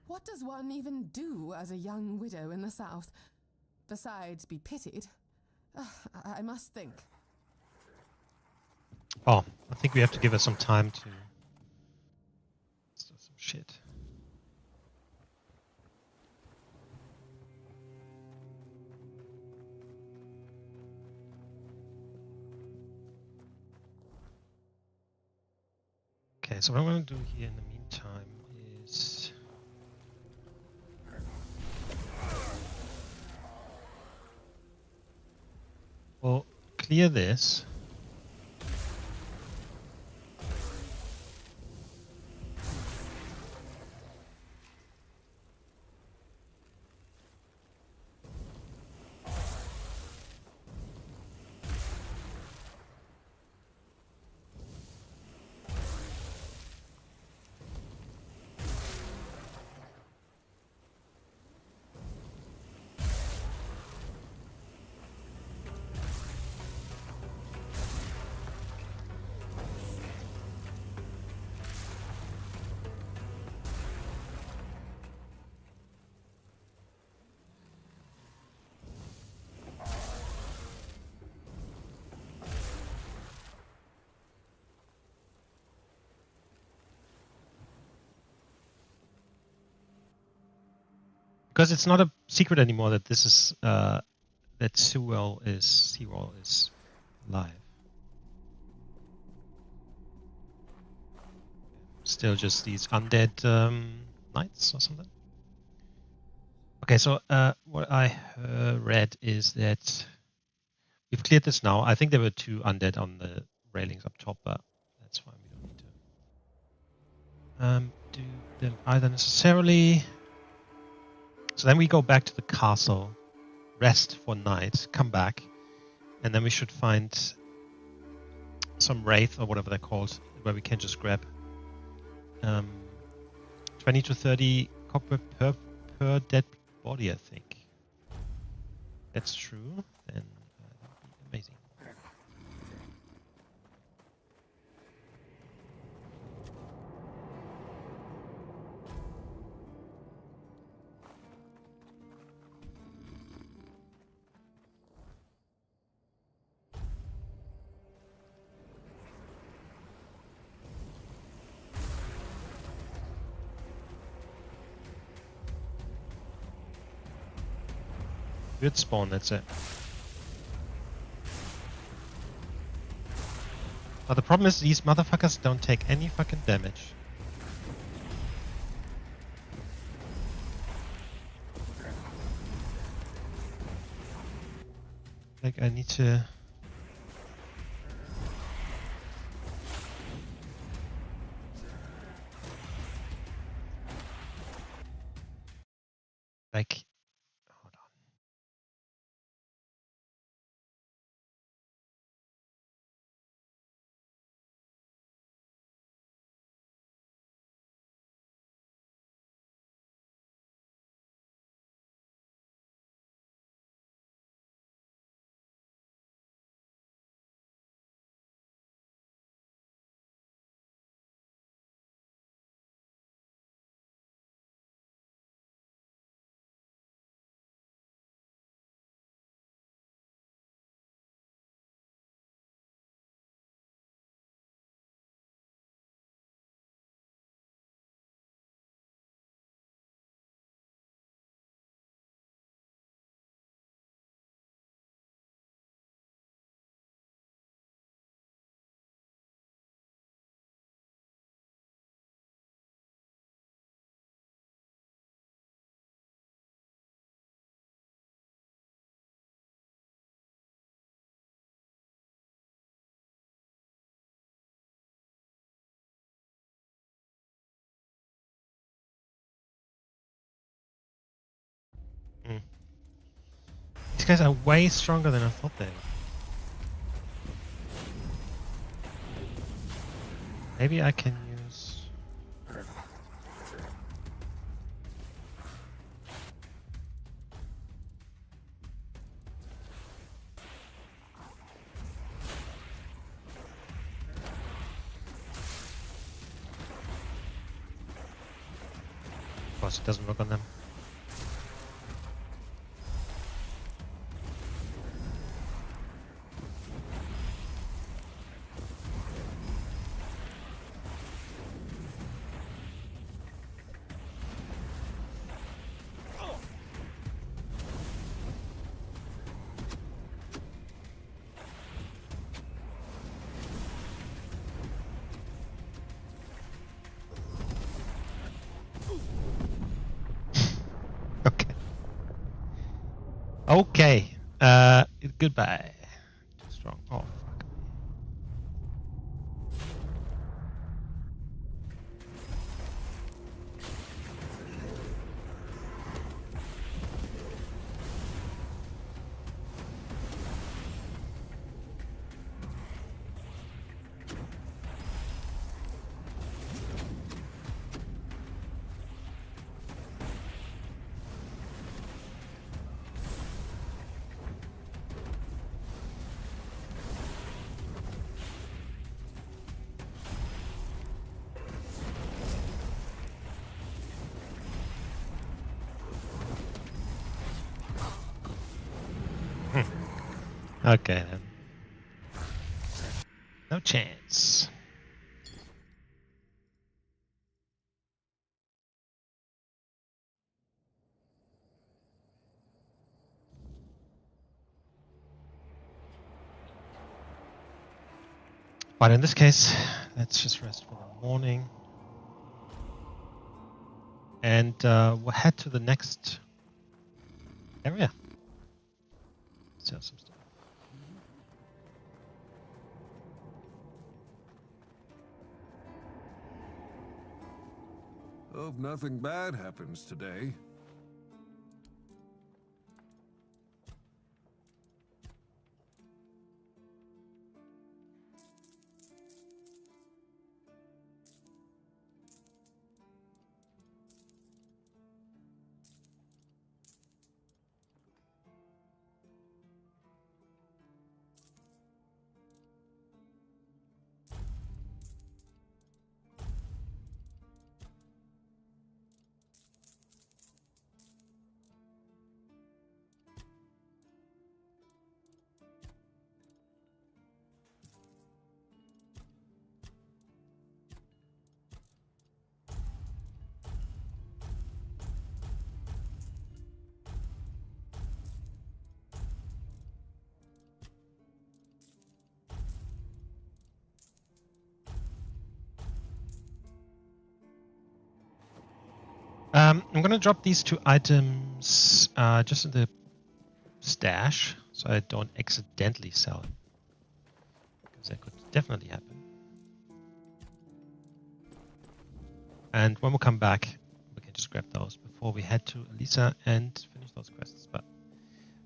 What does one even do as a young widow in the South? Besides be pitied? I must think. Oh, I think we have to give her some time to start some shit. Okay, so what I'm going to do here in the meantime is... we'll clear this. Because it's not a secret anymore that this is that Sewell is live. Still just these undead knights or something. Okay, so what I read is that we've cleared this now. I think there were 2 undead on the railings up top, but that's fine. We don't need to do them either necessarily. So then we go back to the castle, rest for night, come back, and then we should find some wraith or whatever they're called, where we can just grab 20 to 30 copper per dead body, I think. That's true, then that would be amazing. Good spawn, that's it. But the problem is these motherfuckers don't take any fucking damage. Like I need to. Like, hold on. These guys are way stronger than I thought they were. Maybe I can use... Of course, it doesn't work on them. Okay. Goodbye. Too strong. Oh, fuck. Okay then. No chance. But in this case, let's just rest for the morning. And we'll head to the next area. Sell some stuff. Hope nothing bad happens today. I'm gonna drop these two items just in the stash, so I don't accidentally sell him. Because that could definitely happen. And when we come back, we can just grab those before we head to Elisa and finish those quests. But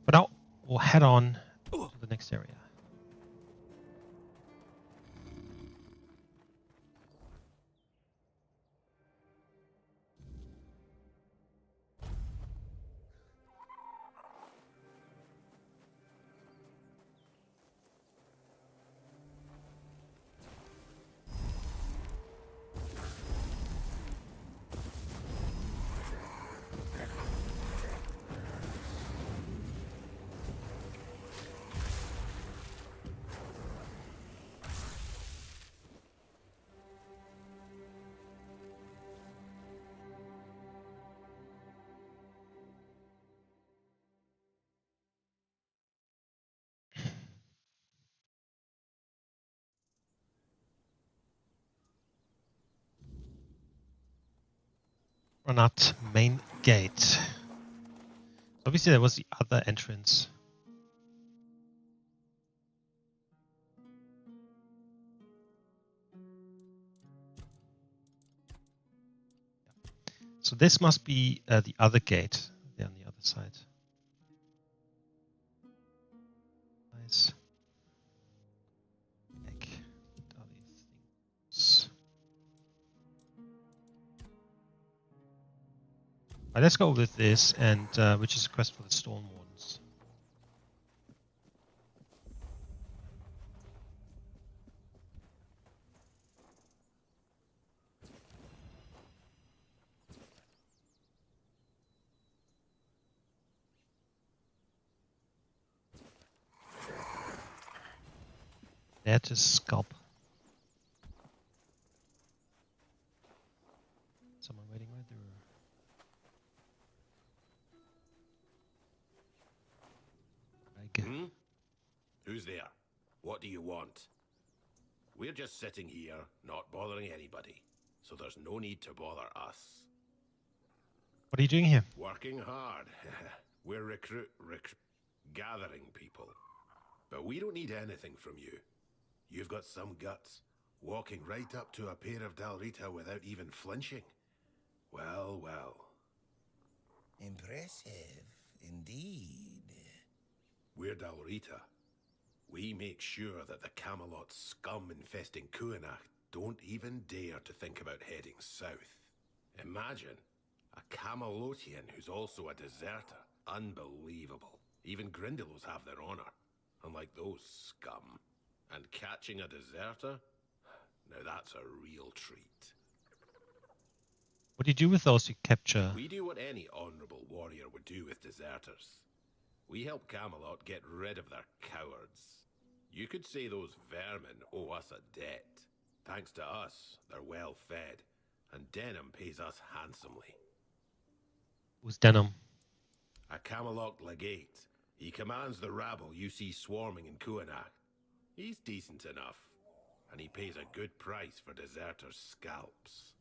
for now, we'll head on to the next area. Ronat main gate. Obviously, there was the other entrance. So this must be the other gate there on the other side. Nice. Heck, what are these things? Right, let's go with this, and which is a quest for the Storm Wardens. There to scalp. Someone waiting right there. Who's there? What do you want? We're just sitting here, not bothering anybody, so there's no need to bother us. What are you doing here? Working hard. We're gathering people. But we don't need anything from you. You've got some guts, walking right up to a pair of Dalrita without even flinching. Well, well. Impressive, indeed. We're Dalrita. We make sure that the Camelot scum infesting Kuanach don't even dare to think about heading south. Imagine a Camelotian who's also a deserter. Unbelievable. Even Grindylows have their honor, unlike those scum. And catching a deserter? Now that's a real treat. What do you do with those you capture? We do what any honorable warrior would do with deserters. We help Camelot get rid of their cowards. You could say those vermin owe us a debt. Thanks to us, they're well fed, and Denham pays us handsomely. Who's Denham? A Camelot legate. He commands the rabble you see swarming in Kuanach. He's decent enough, and he pays a good price for deserters' scalps.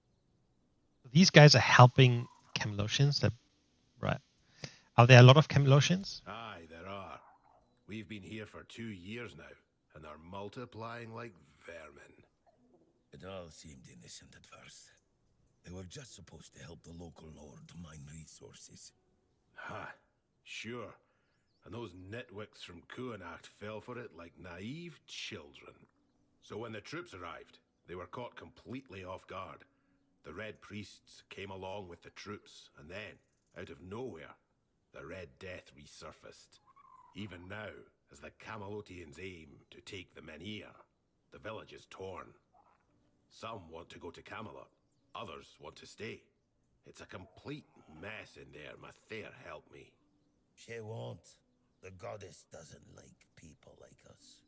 These guys are helping Camelotians, right? Are there a lot of Camelotians? Aye, there are. We've been here for 2 years now, and are multiplying like vermin. It all seemed innocent at first. They were just supposed to help the local lord mine resources. Ha, sure. And those nitwicks from Kuanach fell for it like naive children. So when the troops arrived, they were caught completely off guard. The Red Priests came along with the troops, and then, out of nowhere, the Red Death resurfaced. Even now, as the Camelotians aim to take the Menhir, the village is torn. Some want to go to Camelot, others want to stay. It's a complete mess in there, Mathair help me. She won't. The goddess doesn't like people like us.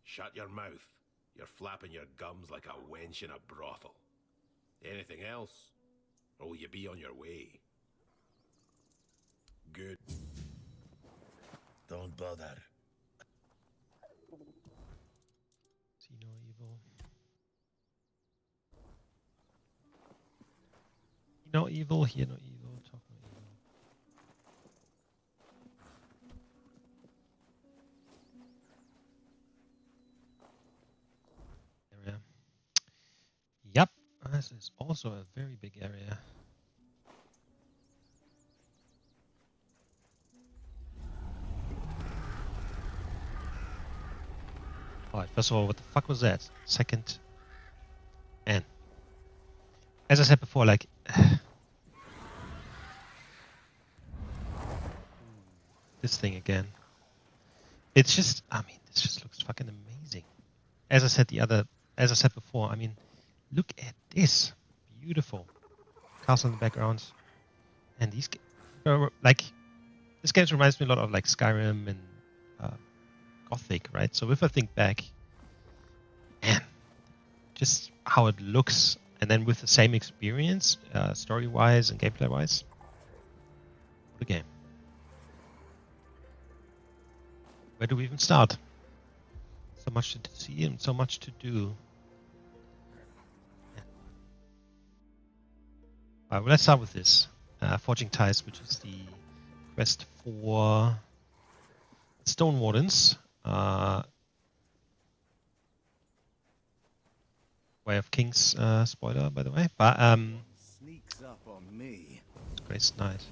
Shut your mouth. You're flapping your gums like a wench in a brothel. Anything else? Or will you be on your way? Good. Don't bother. See no evil. See no evil, hear no evil, talk no evil. this is also a very big area. Alright, first of all, what the fuck was that? Second, and as I said before, like this thing again. It's just, I mean, this just looks fucking amazing. As I said before, I mean, look at this, beautiful castle in the background, and these, like, this game reminds me a lot of like Skyrim and Gothic, right? So if I think back, man, just how it looks, and then with the same experience, story-wise and gameplay-wise, what a game. Where do we even start? So much to see and so much to do. Yeah. Alright, well, let's start with this. Forging Ties, which is the quest for Stone Wardens. Way of Kings spoiler, by the way. But sneaks up on me. Grace Knight.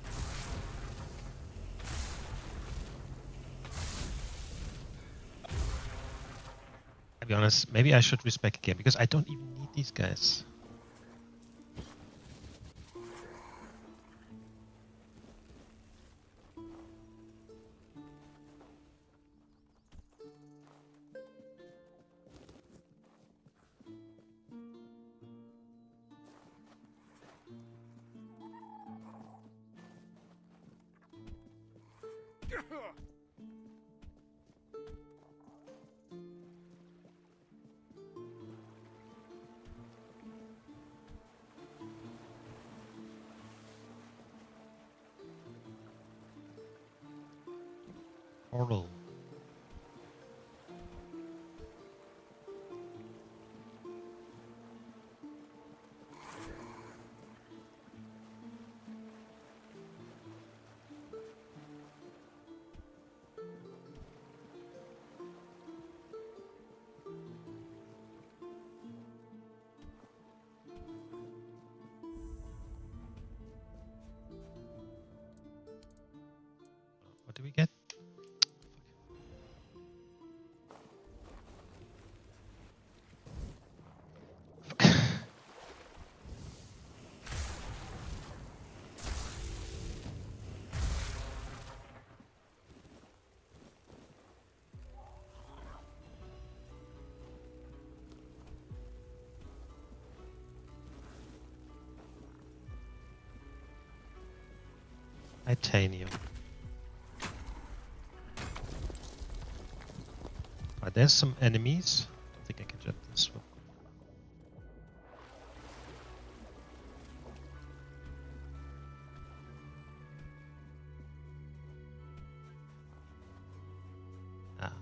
I'll be honest, maybe I should respec again because I don't even need these guys. Portal. What do we get? Titanium. Right, there's some enemies. I think I can jump this one. Ah.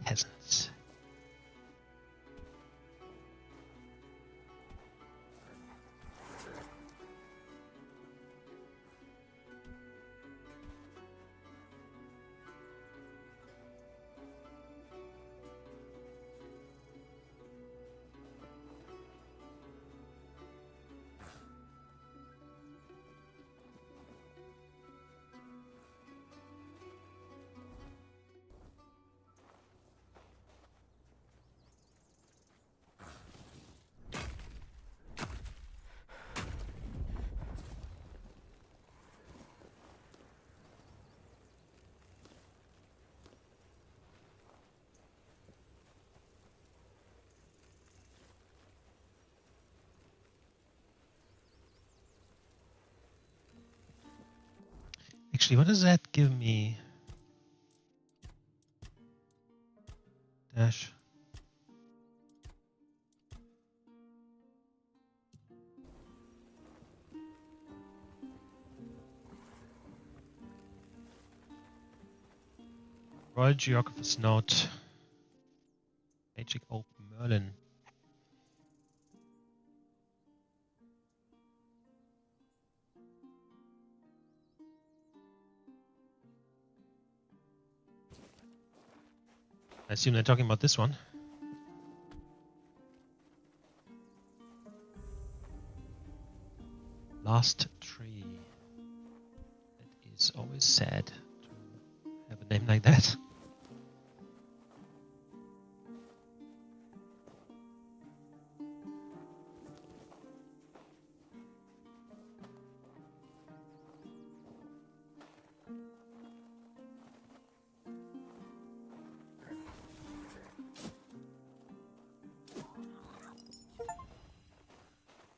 Peasants. Actually, what does that give me? Dash. Royal Geographer's Note. Magic Oak Merlin. I assume they're talking about this one. Last Tree. It is always sad to have a name like that.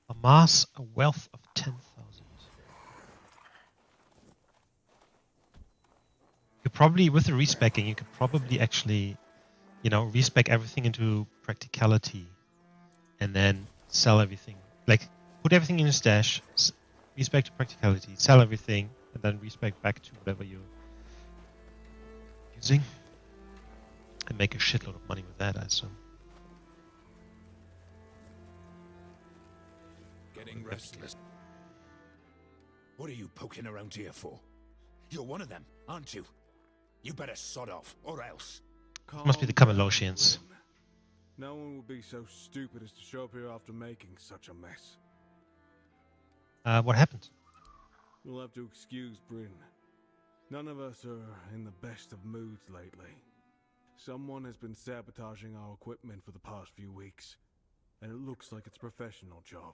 Amass a wealth of 10,000. You probably, with the respecking, you could probably actually, respec everything into practicality and then sell everything. Like, put everything in a stash, respec to practicality, sell everything, and then respec back to whatever you're using. And make a shitload of money with that, I assume. Getting restless. What are you poking around here for? You're one of them, aren't you? You better sod off, or else. Must be the Camelosians. No one would be so stupid as to show up here after making such a mess. What happened? You'll have to excuse Bryn. None of us are in the best of moods lately. Someone has been sabotaging our equipment for the past few weeks, and it looks like it's a professional job.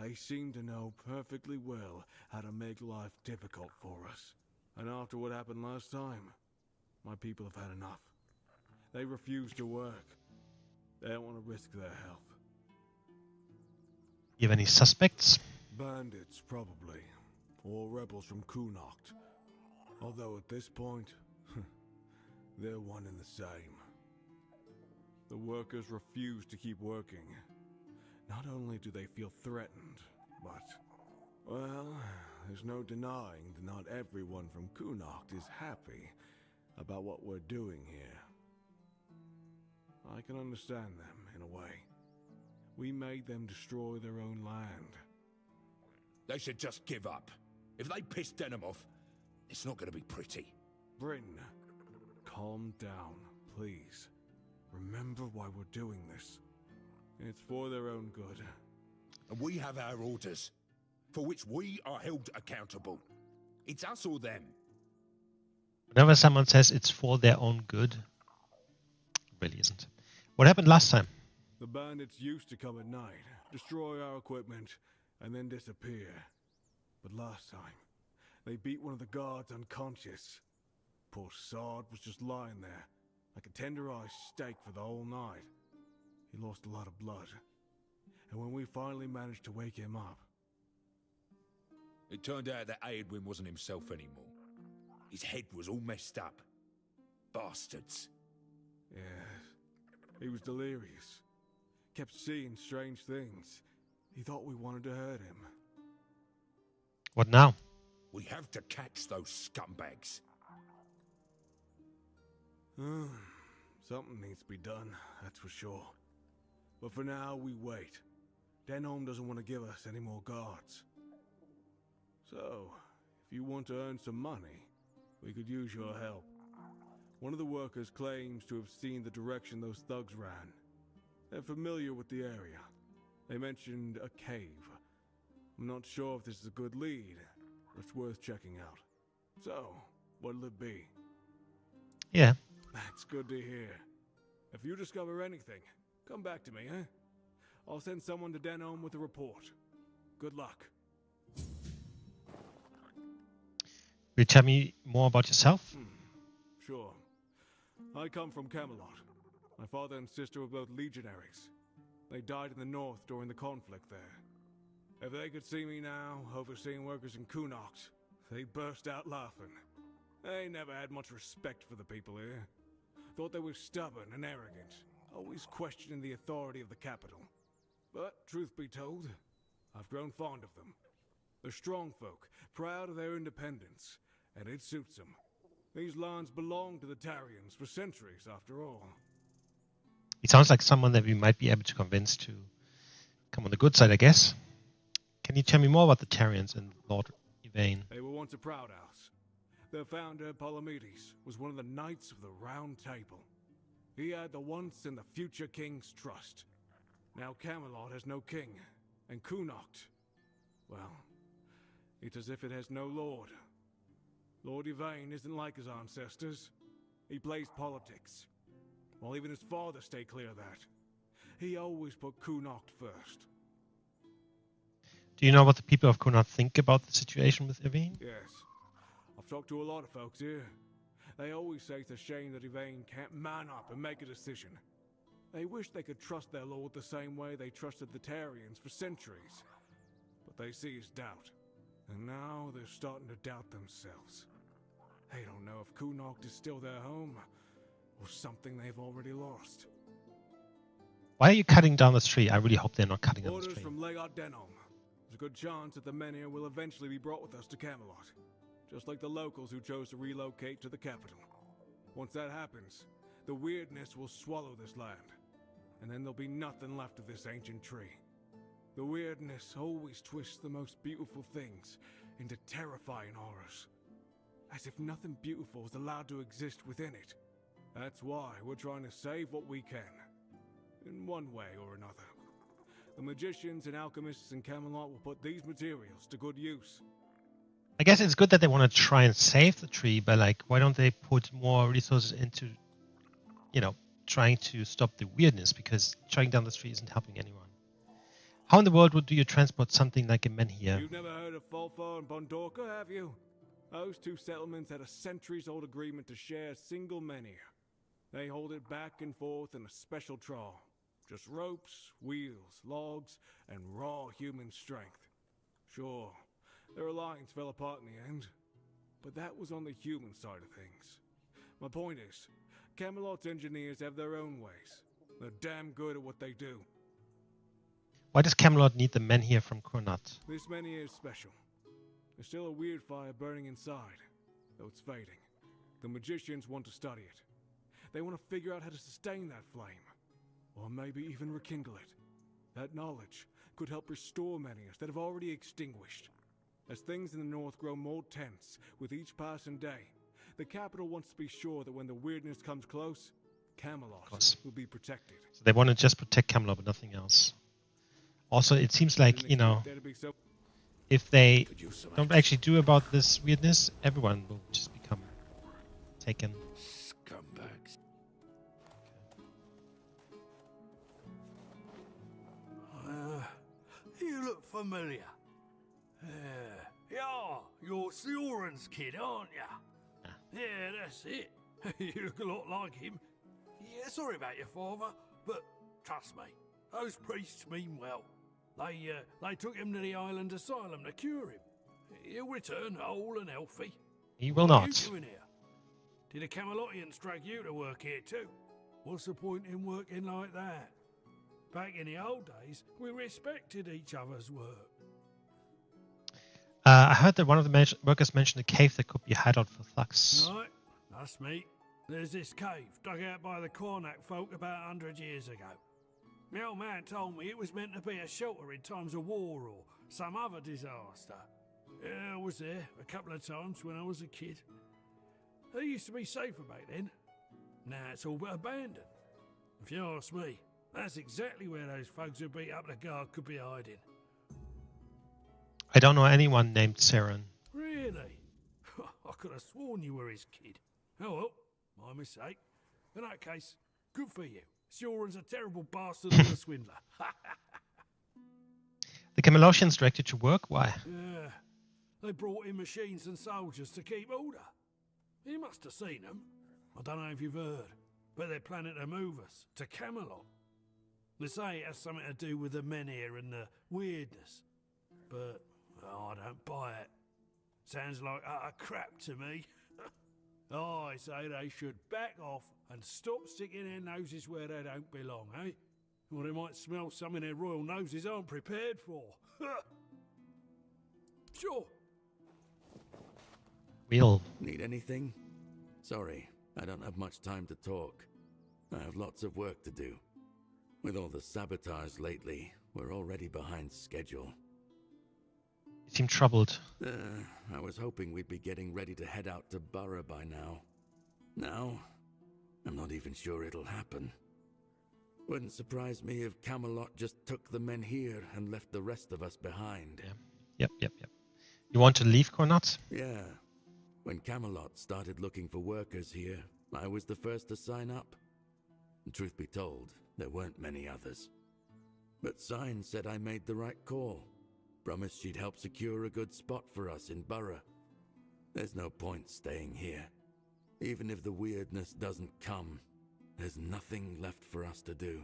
They seem to know perfectly well how to make life difficult for us. And after what happened last time, my people have had enough. They refuse to work. They don't want to risk their health. You have any suspects? Bandits, probably. Or rebels from Kunakt. Although at this point, they're one and the same. The workers refuse to keep working. Not only do they feel threatened, but, well, there's no denying that not everyone from Kunakt is happy about what we're doing here. I can understand them, in a way. We made them destroy their own land. They should just give up. If they piss Denham off, it's not going to be pretty. Bryn, calm down, please. Remember why we're doing this. It's for their own good. And we have our orders, for which we are held accountable. It's us or them. Whenever someone says it's for their own good, it really isn't. What happened last time? The bandits used to come at night, destroy our equipment, and then disappear. But last time, they beat one of the guards unconscious. Poor sod was just lying there, like a tenderized steak for the whole night. He lost a lot of blood. And when we finally managed to wake him up... It turned out that Aedwin wasn't himself anymore. His head was all messed up. Bastards. Yes. He was delirious. Kept seeing strange things. He thought we wanted to hurt him. What now? We have to catch those scumbags. Something needs to be done, that's for sure. But for now, we wait. Denholm doesn't want to give us any more guards. So, if you want to earn some money, we could use your help. One of the workers claims to have seen the direction those thugs ran. They're familiar with the area. They mentioned a cave. I'm not sure if this is a good lead, but it's worth checking out. So, what'll it be? Yeah. That's good to hear. If you discover anything, come back to me, eh? I'll send someone to Denholm with a report. Good luck. Will you tell me more about yourself? Sure. I come from Camelot. My father and sister were both legionaries. They died in the north during the conflict there. If they could see me now, overseeing workers in Kunakt, They burst out laughing. They never had much respect for the people here. Thought they were stubborn and arrogant, always questioning the authority of the capital. But, truth be told, I've grown fond of them. They're strong folk, proud of their independence, and it suits them. These lands belong to the Tarians for centuries, after all. He sounds like someone that we might be able to convince to come on the good side, I guess. Can you tell me more about the Tarians and Lord Yvain? They were once a proud house. Their founder, Palamedes, was one of the Knights of the Round Table. He had the once and the future king's trust. Now Camelot has no king, and Kunokt, well, it's as if it has no lord. Lord Yvain isn't like his ancestors. He plays politics. While even his father stayed clear of that. He always put Kunokt first. Do you know what the people of Kunat think about the situation with Yvain? Yes. I've talked to a lot of folks here. They always say it's a shame that Yvain can't man up and make a decision. They wish they could trust their lord the same way they trusted the Tarians for centuries. But they see his doubt. And now they're starting to doubt themselves. They don't know if Kunokt is still their home, or something they've already lost. Why are you cutting down this tree? I really hope they're not cutting down this Orders tree. from Legard Denom. There's a good chance that the men here will eventually be brought with us to Camelot. Just like the locals who chose to relocate to the capital. Once that happens, the weirdness will swallow this land. And then there'll be nothing left of this ancient tree. The weirdness always twists the most beautiful things into terrifying horrors. As if nothing beautiful is allowed to exist within it. That's why we're trying to save what we can. In one way or another. The magicians and alchemists in Camelot will put these materials to good use. I guess it's good that they want to try and save the tree, but like, why don't they put more resources into, you know, trying to stop the weirdness? Because shutting down the tree isn't helping anyone. How in the world do you transport something like a menhir? You've never heard of Folfar and Bondorka, have you? Those two settlements had a centuries-old agreement to share a single menhir. They hold it back and forth in a special trawl. Just ropes, wheels, logs, and raw human strength. Sure, their alliance fell apart in the end, but that was on the human side of things. My point is, Camelot's engineers have their own ways. They're damn good at what they do. Why does Camelot need the menhir from Kunat? This menhir is special. There's still a weird fire burning inside, though it's fading. The magicians want to study it. They want to figure out how to sustain that flame, or maybe even rekindle it. That knowledge could help restore menhirs that have already extinguished. As things in the north grow more tense with each passing day, the capital wants to be sure that when the weirdness comes close, Camelot will be protected. So they want to just protect Camelot, but nothing else. Also, it seems like, you know, if they don't actually do about this weirdness, everyone will just become taken. Scumbags. You look familiar. Yeah, you're Sioran's kid, aren't ya? Yeah, that's it. You look a lot like him. Yeah, sorry about your father, but trust me, those priests mean well. They took him to the island asylum to cure him. He'll return whole and healthy. He will What are not. you doing here? Did the Camelotians drag you to work here too? What's the point in working like that? Back in the old days, we respected each other's work. I heard that one of the workers mentioned a cave that could be a hideout for thugs. Right, that's me. There's this cave dug out by the Cornac folk about 100 years ago. My old man told me it was meant to be a shelter in times of war or some other disaster. I was there a couple of times when I was a kid. It used to be safer back then. Now it's all but abandoned. If you ask me, that's exactly where those folks who beat up the guard could be hiding. I don't know anyone named Saren. Really? I could have sworn you were his kid. Oh well, my mistake. In that case, good for you. Sioran's a terrible bastard and a swindler. The Camelotians directed to work? Why? Yeah, they brought in machines and soldiers to keep order. You must have seen them. I don't know if you've heard, but they're planning to move us to Camelot. They say it has something to do with the menhir and the weirdness, but I don't buy it. Sounds like utter crap to me. I say they should back off and stop sticking their noses where they don't belong, eh? Or they might smell something their royal noses aren't prepared for. Sure. We'll... Need anything? Sorry, I don't have much time to talk. I have lots of work to do. With all the sabotage lately, we're already behind schedule. You seem troubled. I was hoping we'd be getting ready to head out to Borough by now. Now, I'm not even sure it'll happen. Wouldn't surprise me if Camelot just took the men here and left the rest of us behind. Yep. You want to leave, Cornat? Yeah. When Camelot started looking for workers here, I was the first to sign up. And truth be told, there weren't many others. But Sign said I made the right call. Promised she'd help secure a good spot for us in Borough. There's no point staying here. Even if the weirdness doesn't come, there's nothing left for us to do.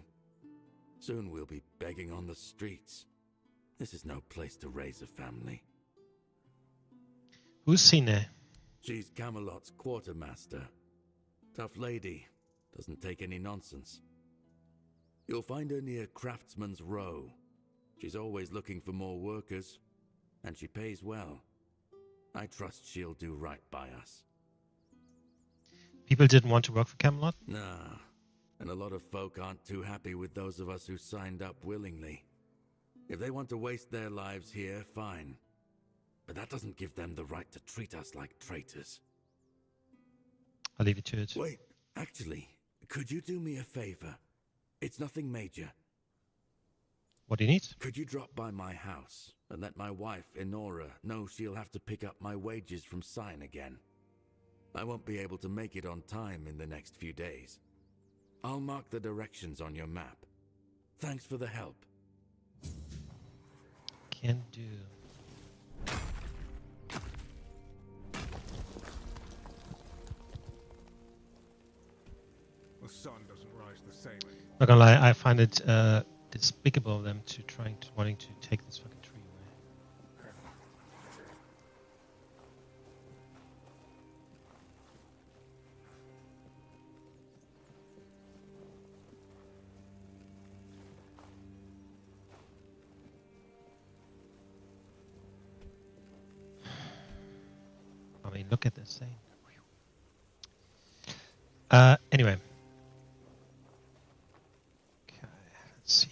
Soon we'll be begging on the streets. This is no place to raise a family. Who's Sine? She's Camelot's quartermaster. Tough lady. Doesn't take any nonsense. You'll find her near Craftsman's Row. She's always looking for more workers, and she pays well. I trust she'll do right by us. People didn't want to work for Camelot? Nah, and a lot of folk aren't too happy with those of us who signed up willingly. If they want to waste their lives here, fine. But that doesn't give them the right to treat us like traitors. I'll leave it to it. Wait, actually, could you do me a favor? It's nothing major. What do you need? Could you drop by my house and let my wife, Enora, know she'll have to pick up my wages from Sign again? I won't be able to make it on time in the next few days. I'll mark the directions on your map. Thanks for the help. Can do. The sun doesn't rise the same anymore. Not gonna lie, I find it despicable of them wanting to take this fucking tree away. I mean, look at this thing. Anyway. Okay, let's see.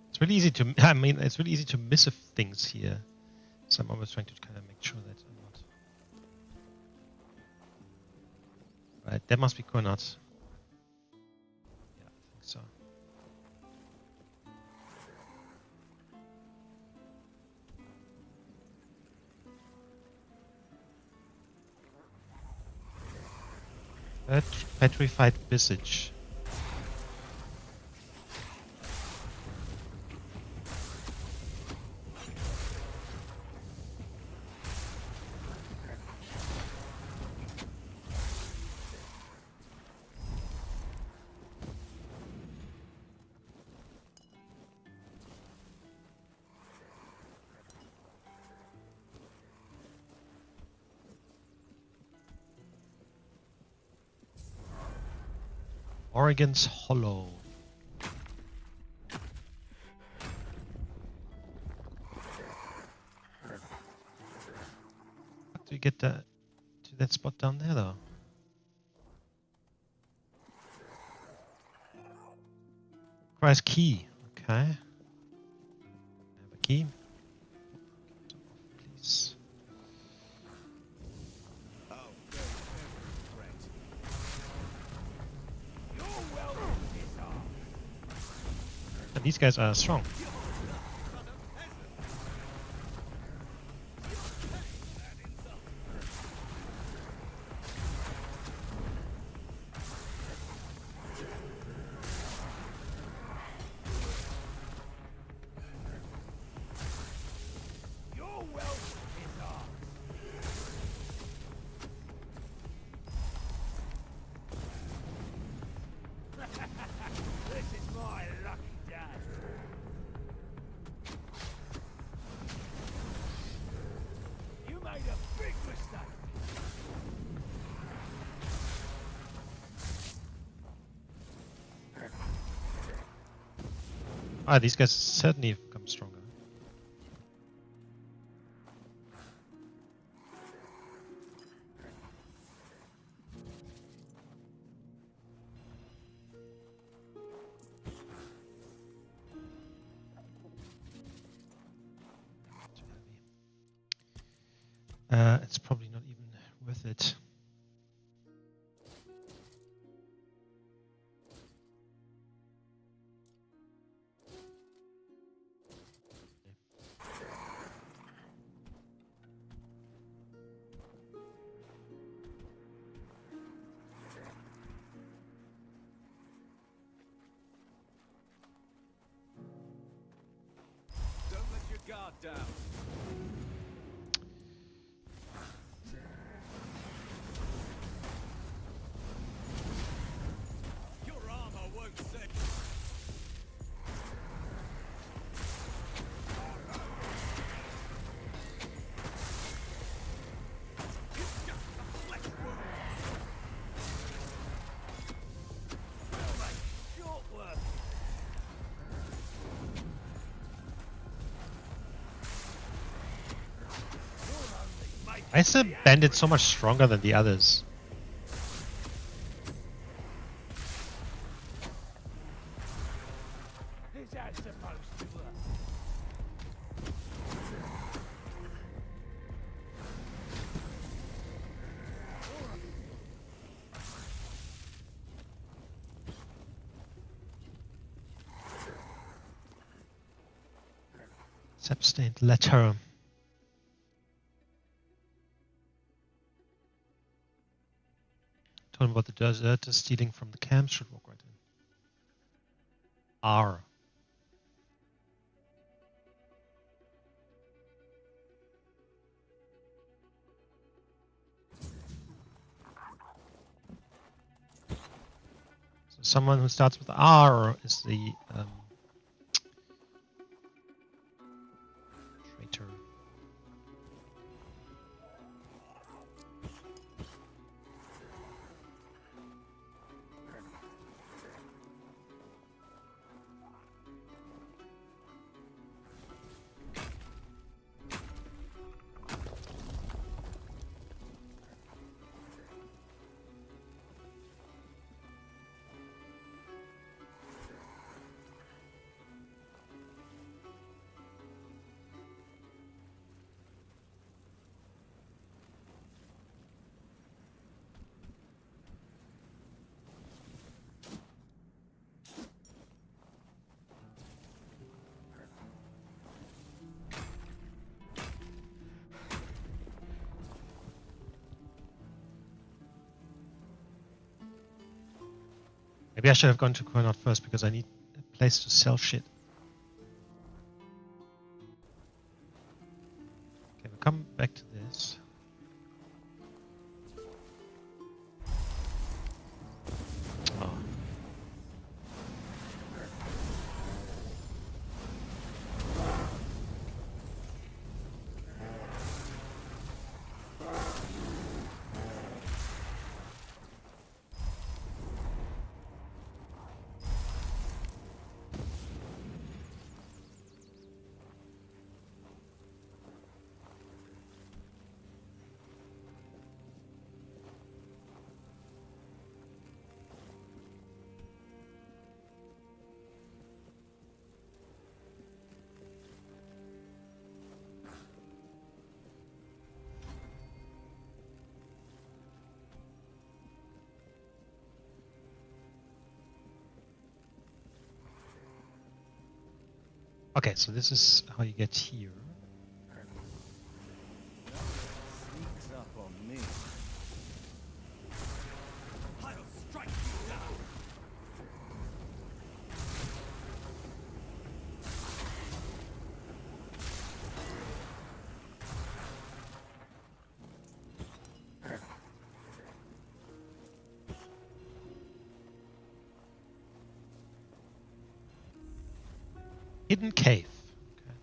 It's really easy to. I mean, it's really easy to miss things here. So I'm always trying to kind of make sure that I'm not. Right, that must be Cornat. Yeah, I think so. Petrified visage. Oregon's Hollow. How do you get to that spot down there, though? Requires key. Okay. I have a key. Please. And these guys are strong. Ah, these guys certainly have become stronger. It's probably not even worth it. Don't let your guard down. Your armor won't save. Why is the bandit so much stronger than the others? Is that supposed to work? Substained letter. Told him about the deserters stealing from the camps. Should walk right in. R. So someone who starts with R is the traitor. Maybe I should have gone to Coronat first because I need a place to sell shit. Okay, we'll come back to this. Oh. Okay, so this is how you get here. Sneaks up on me. I'll strike you down. Hidden cave. Okay.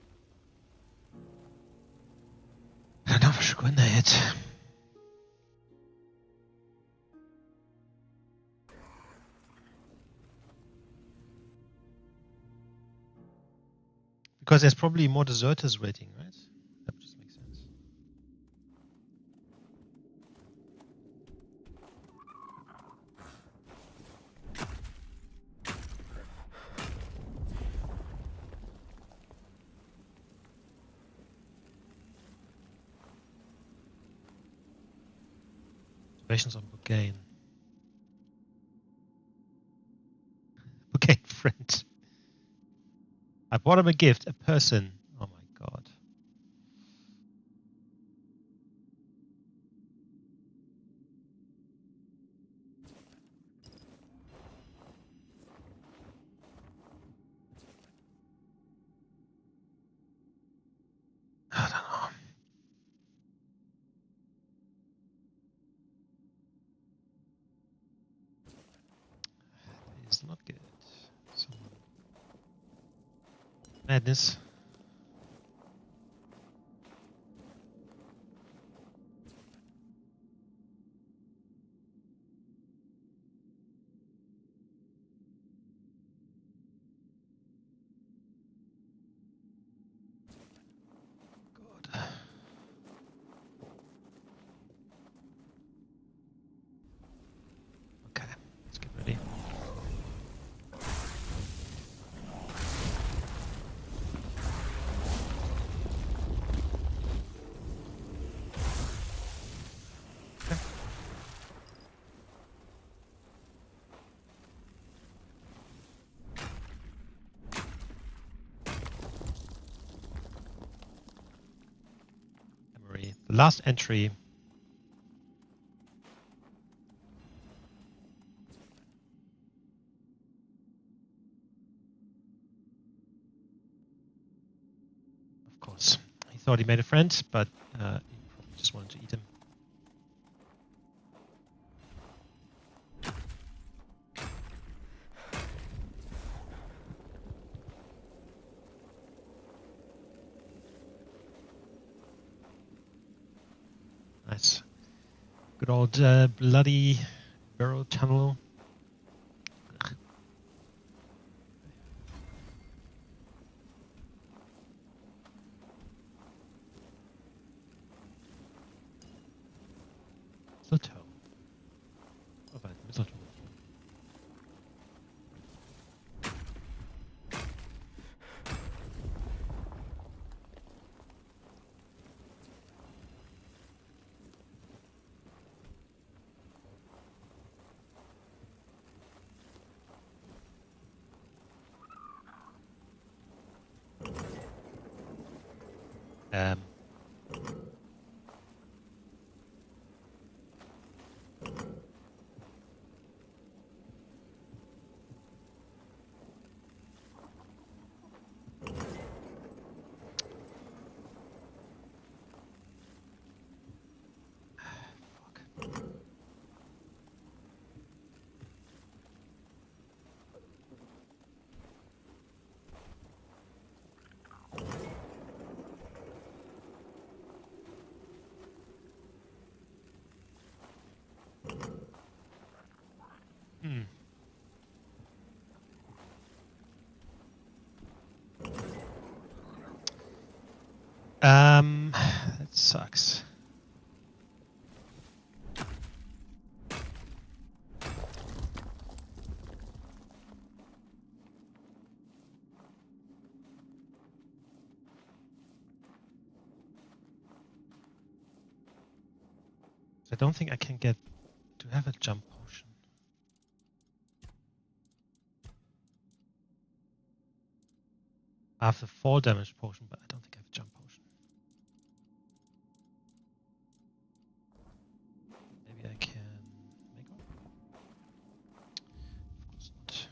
I don't know if I should go in there yet. Because there's probably more deserters waiting, right? That just makes sense. Observations on Bogane. Bogane friend. I bought him a gift, a person. Oh my god. I don't know. It's not good. Someone... Madness. God. Okay, let's get ready. The last entry. Of course, he thought he made a friend, but he probably just wanted to eat him. Nice. Good old bloody burrow tunnel. Ugh. Mistletoe. Oh, but mistletoe. Um, that sucks. I don't think I can get to have a jump potion. I have the fall damage potion, but I don't think I have a jump potion. Maybe I can make one? Of course not.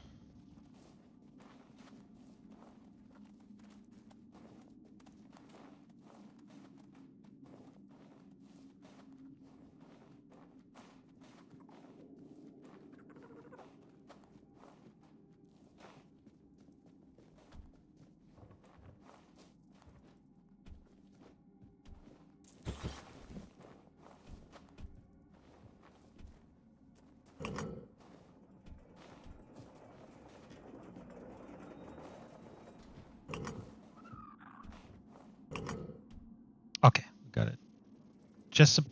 just a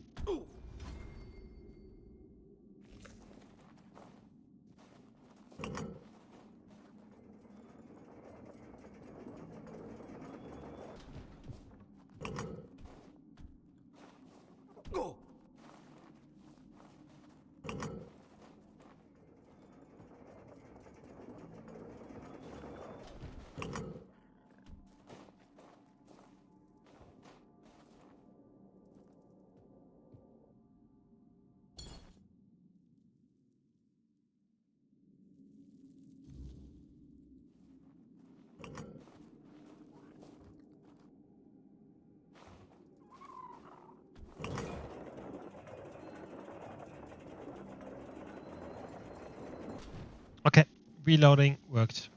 okay. Reloading worked.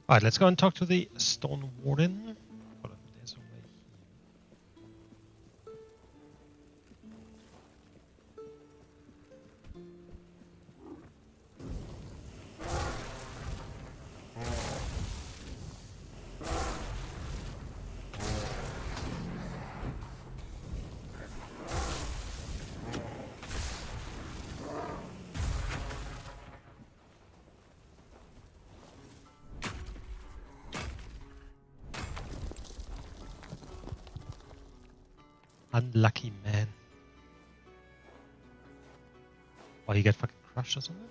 Alright, let's go and talk to the Stone Warden. Hold on, there's a way Unlucky man. Oh, you get fucking crushed or something?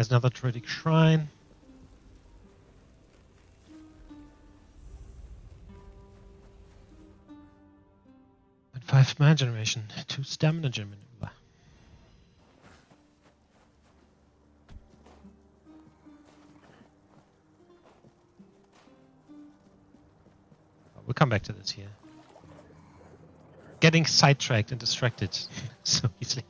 There's another druidic shrine. And 5 mana generation, 2 stamina maneuver. We'll come back to this here. Getting sidetracked and distracted so easily.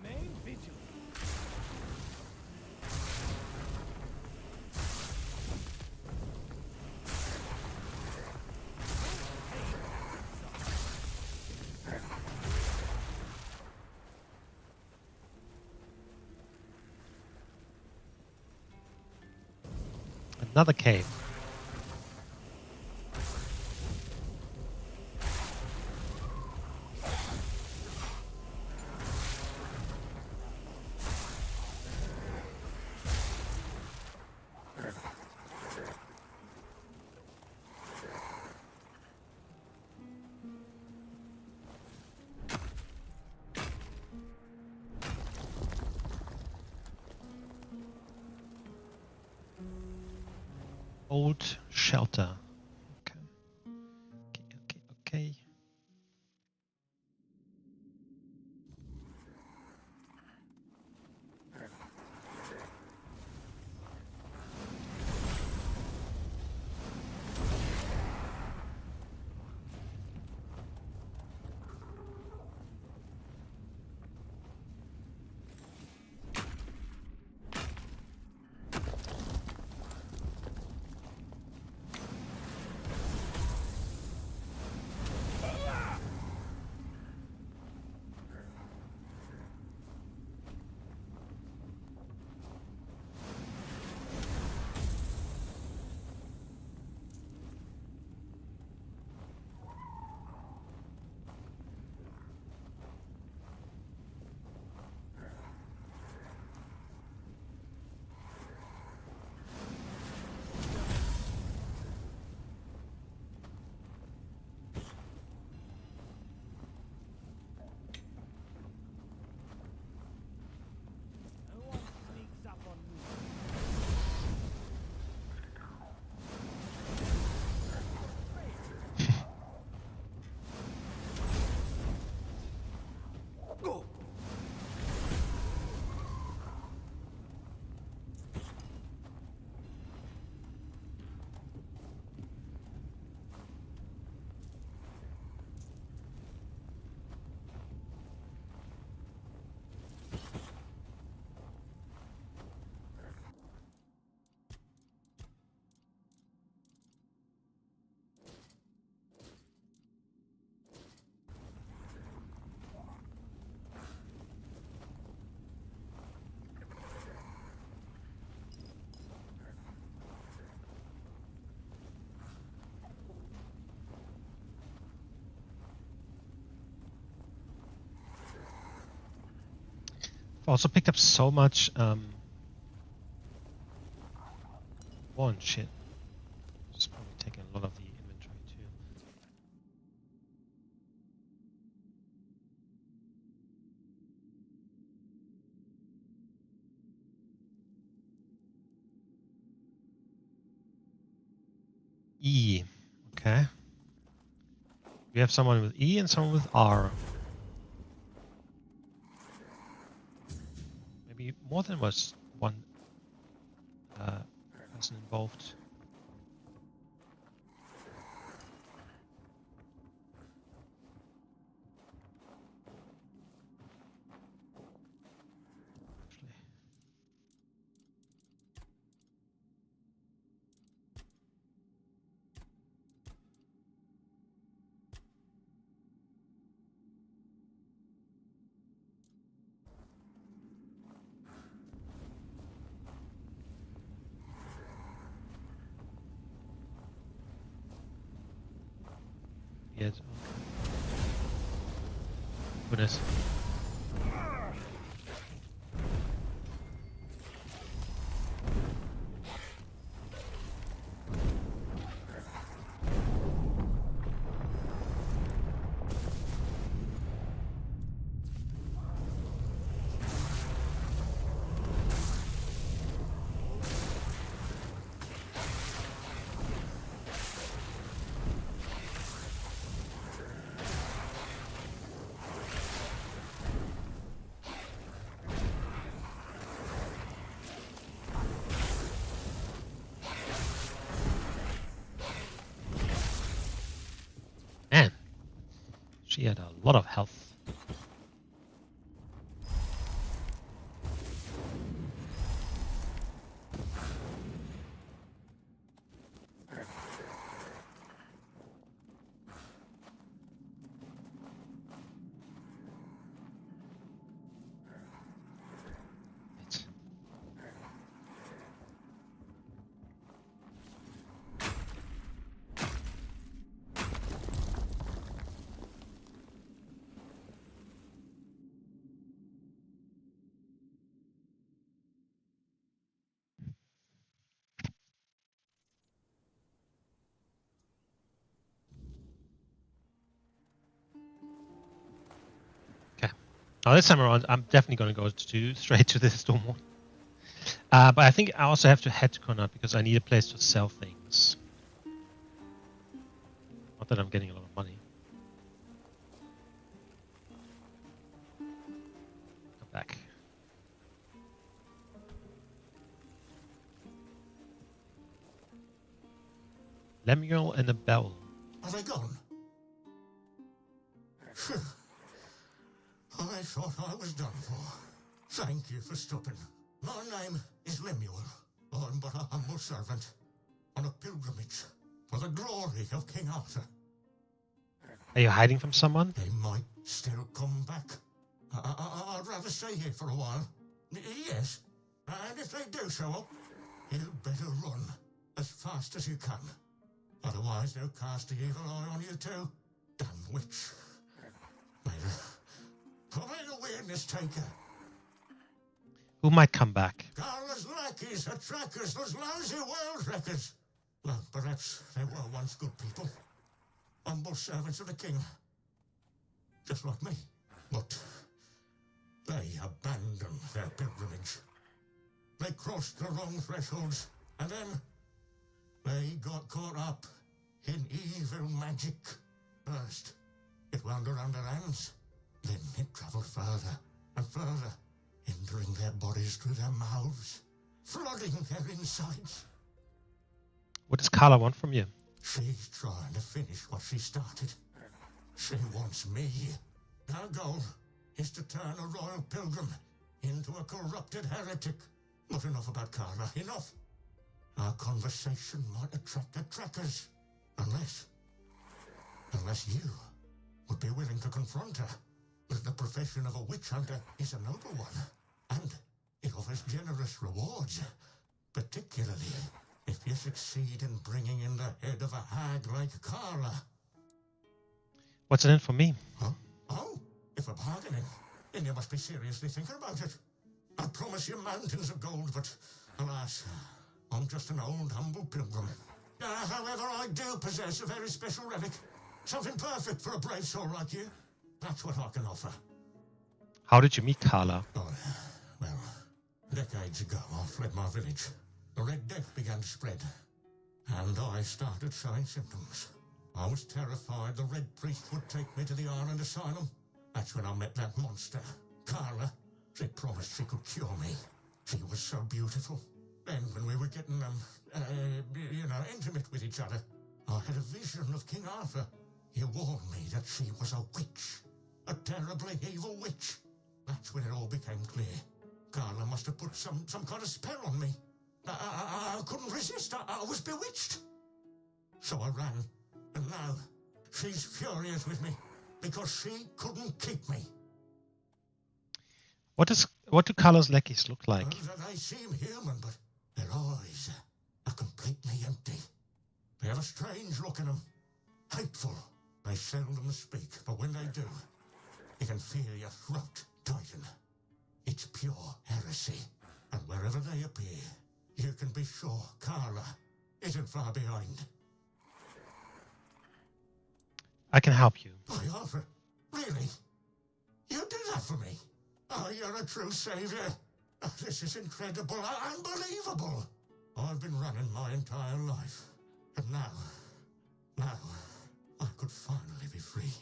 Remain vigilant. Another cave. Old shelter. Okay. Okay. also picked up so much one shit. Just probably taking a lot of the inventory too. E. Okay. We have someone with E and someone with R. Maybe more than was one person involved. Yes. Goodness. Man, she had a lot of health. Now this time around, I'm definitely going to go straight to the Stormwall. But I think I also have to head to Connaught because I need a place to sell things. Not that I'm getting a lot of money. Come back. Lemuel and a bell. Are they gone? Phew. I thought I was done for. Thank you for stopping. My name is Lemuel. I'm but a humble servant on a pilgrimage for the glory of King Arthur. Are you hiding from someone? They might still come back. I'd rather stay here for a while. Yes, and if they do show up, you'd better run as fast as you can. Otherwise they'll cast the evil eye on you too. Damn witch. Probably the weirdness taker. Who might come back? Carla's lackeys are trackers, those lousy world wreckers. Well, perhaps they were once good people. Humble servants of the king. Just like me. But they abandoned their pilgrimage. They crossed the wrong thresholds, and then they got caught up in evil magic. First, it wound around their hands. Then it travelled further and further, entering their bodies through their mouths, flooding their insides. What does Carla want from you? She's trying to finish what she started. She wants me. Our goal is to turn a royal pilgrim into a corrupted heretic. But enough about Carla, enough. Our conversation might attract the trackers. Unless you would be willing to confront her. But the profession of a witch hunter is a noble one, and it offers generous rewards, particularly if you succeed in bringing in the head of a hag like Carla. What's in it for me? Huh? Oh, if we're bargaining, then you must be seriously thinking about it. I promise you mountains of gold, but alas, I'm just an old, humble pilgrim. However, I do possess a very special relic. Something perfect for a brave soul like you. That's what I can offer. How did you meet Carla? Oh, well, decades ago, I fled my village. The Red Death began to spread, and I started showing symptoms. I was terrified the Red Priest would take me to the island asylum. That's when I met that monster, Carla. She promised she could cure me. She was so beautiful. Then, when we were getting, intimate with each other, I had a vision of King Arthur. He warned me that she was a witch. A terribly evil witch. That's when it all became clear. Carla must have put some kind of spell on me. I couldn't resist. I was bewitched. So I ran. And now, she's furious with me because she couldn't keep me. What do Carla's lackeys look like? They seem human, but their eyes are completely empty. They have a strange look in them. Hateful. They seldom speak, but when they do, you can feel your throat tighten. It's pure heresy. And wherever they appear, you can be sure Carla isn't far behind. I can help you. Why, Arthur? Really? You did that for me? Oh, you're a true savior. Oh, this is incredible, unbelievable. I've been running my entire life. And now, I could finally be free.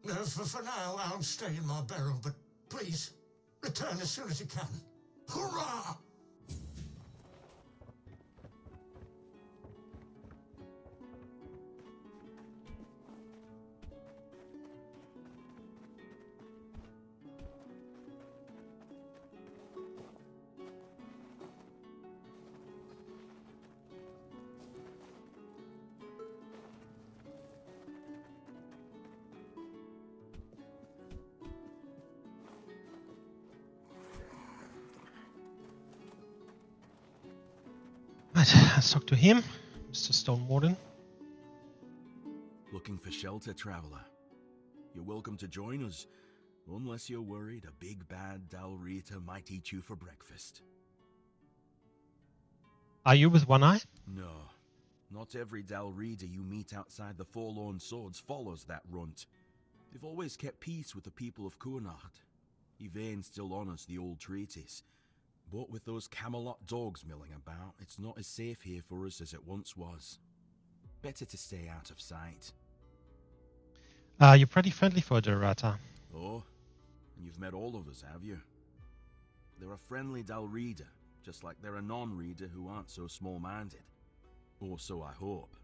For now, I'll stay in my barrel, but please, return as soon as you can. Hurrah! Right, let's talk to him, Mr. Stone Warden. Looking for shelter, traveler? You're welcome to join us, unless you're worried a big bad Dalrita might eat you for breakfast. Are you with one eye? No, not every Dalrita you meet outside the Forlorn Swords follows that runt. They've always kept peace with the people of Kunacht. Yvain still honors the old treaties. But with those Camelot dogs milling about, it's not as safe here for us as it once was. Better to stay out of sight. You're pretty friendly for a Dorata. Oh, and you've met all of us, have you? They're a friendly Dalrida, just like they're a non-reader who aren't so small-minded. Or so I hope.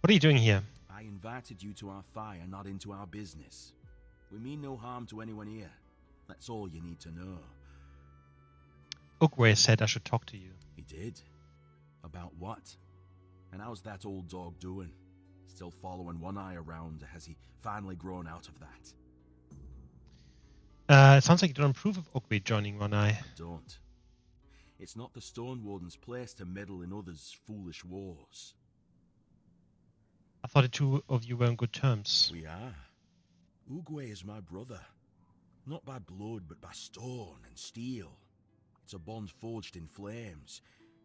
What are you doing here? I invited you to our fire, not into our business. We mean no harm to anyone here. That's all you need to know. Ugwe said I should talk to you. He did? About what? And how's that old dog doing? Still following one eye around? Has he finally grown out of that? It sounds like you don't approve of Ugwe joining one eye. I don't. It's not the Stone Warden's place to meddle in others' foolish wars. I thought the two of you were on good terms. We are. Ugwe is my brother. Not by blood, but by stone and steel. It's a bond forged in flames,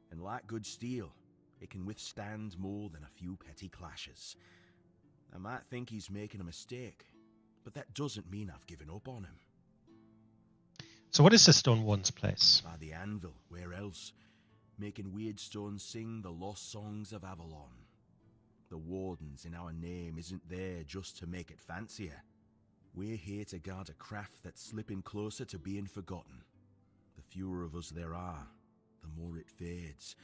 and like good steel, it can withstand more than a few petty clashes. I might think he's making a mistake, but that doesn't mean I've given up on him. So what is the Stone Warden's place? By the anvil, where else? Making weird stones sing the lost songs of Avalon. The Wardens in our name isn't there just to make it fancier. We're here to guard a craft that's slipping closer to being forgotten. The fewer of us there are, the more it fades.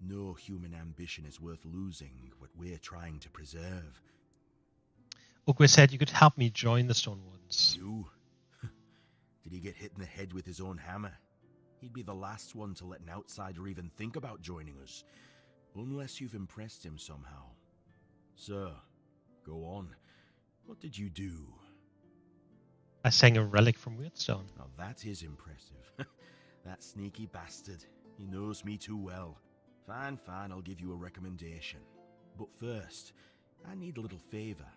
No human ambition is worth losing what we're trying to preserve. Ugwe said you could help me join the Stone Wardens. You? Did he get hit in the head with his own hammer? He'd be the last one to let an outsider even think about joining us, unless you've impressed him somehow. Sir, go on. What did you do? I sang a relic from Weirdstone. Now that is impressive. That sneaky bastard. He knows me too well. Fine, I'll give you a recommendation. But first, I need a little favor.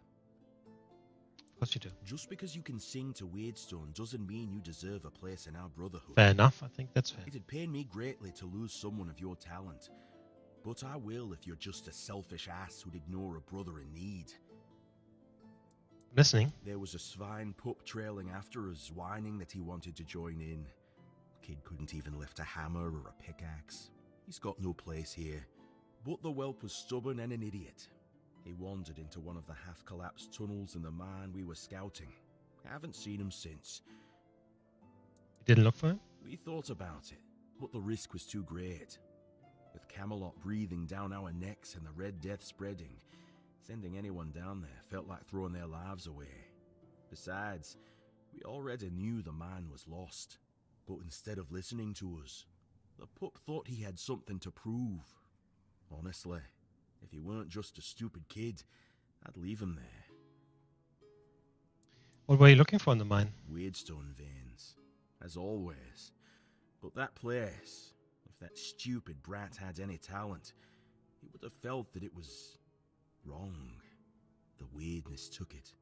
Of course you do. Just because you can sing to Weirdstone doesn't mean you deserve a place in our brotherhood. Fair enough, I think that's fair. It'd pain me greatly to lose someone of your talent, but I will if you're just a selfish ass who'd ignore a brother in need. Listening. There was a swine pup trailing after us, whining that he wanted to join in. Kid couldn't even lift a hammer or a pickaxe. He's got no place here. But the whelp was stubborn and an idiot. He wandered into one of the half-collapsed tunnels in the mine we were scouting. I haven't seen him since. You didn't look for him? We thought about it, but the risk was too great. With Camelot breathing down our necks and the Red Death spreading, sending anyone down there felt like throwing their lives away. Besides, we already knew the mine was lost. But instead of listening to us, the pup thought he had something to prove. Honestly, if he weren't just a stupid kid, I'd leave him there. What were you looking for in the mine? Weirdstone veins, as always. But that place, if that stupid brat had any talent, he would have felt that it was wrong. The weirdness took it,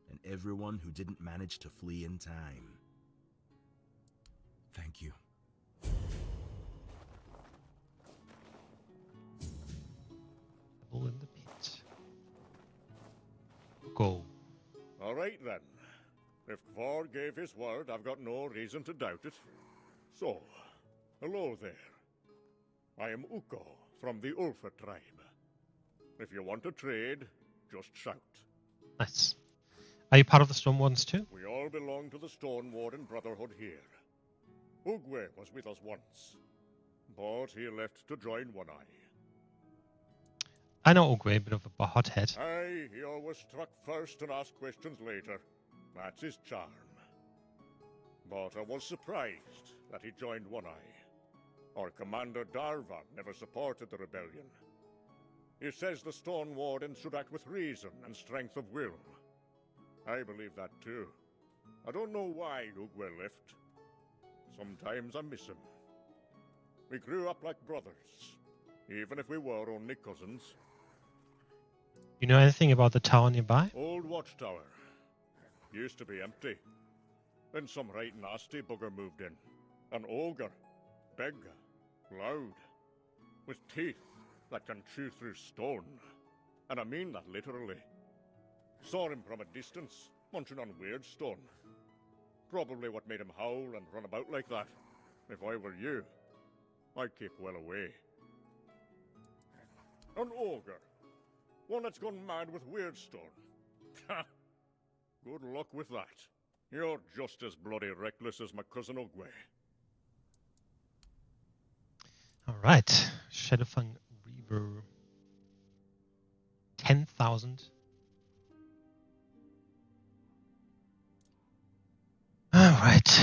and everyone who didn't manage to flee in time. Thank you. Double in the pit. Go. All right then. If Kvar gave his word, I've got no reason to doubt it. So, hello there. I am Ukko from the Ulfa tribe. If you want to trade, just shout. Nice. Are you part of the Storm Wardens too? We all belong to the Stone Warden Brotherhood here. Ugwe was with us once, but he left to join One Eye. I know Ogwe, a bit of a hothead. Aye, he always struck first and asked questions later. That's his charm. But I was surprised that he joined One Eye. Our commander Darva never supported the rebellion. He says the Stone Warden should act with reason and strength of will. I believe that too. I don't know why Ugwe left. Sometimes I miss him. We grew up like brothers, even if we were only cousins. You know anything about the tower nearby? Old watchtower. Used to be empty. Then some right nasty bugger moved in. An ogre. Big. Loud. With teeth that can chew through stone. And I mean that literally. Saw him from a distance, munching on Weirdstone. Probably what made him howl and run about like that. If I were you, I'd keep well away. An ogre. One that's gone mad with Weirdstone. Ha! Good luck with that. You're just as bloody reckless as my cousin Ogwe. Alright. Shadowfang Reaver. 10,000. Alright.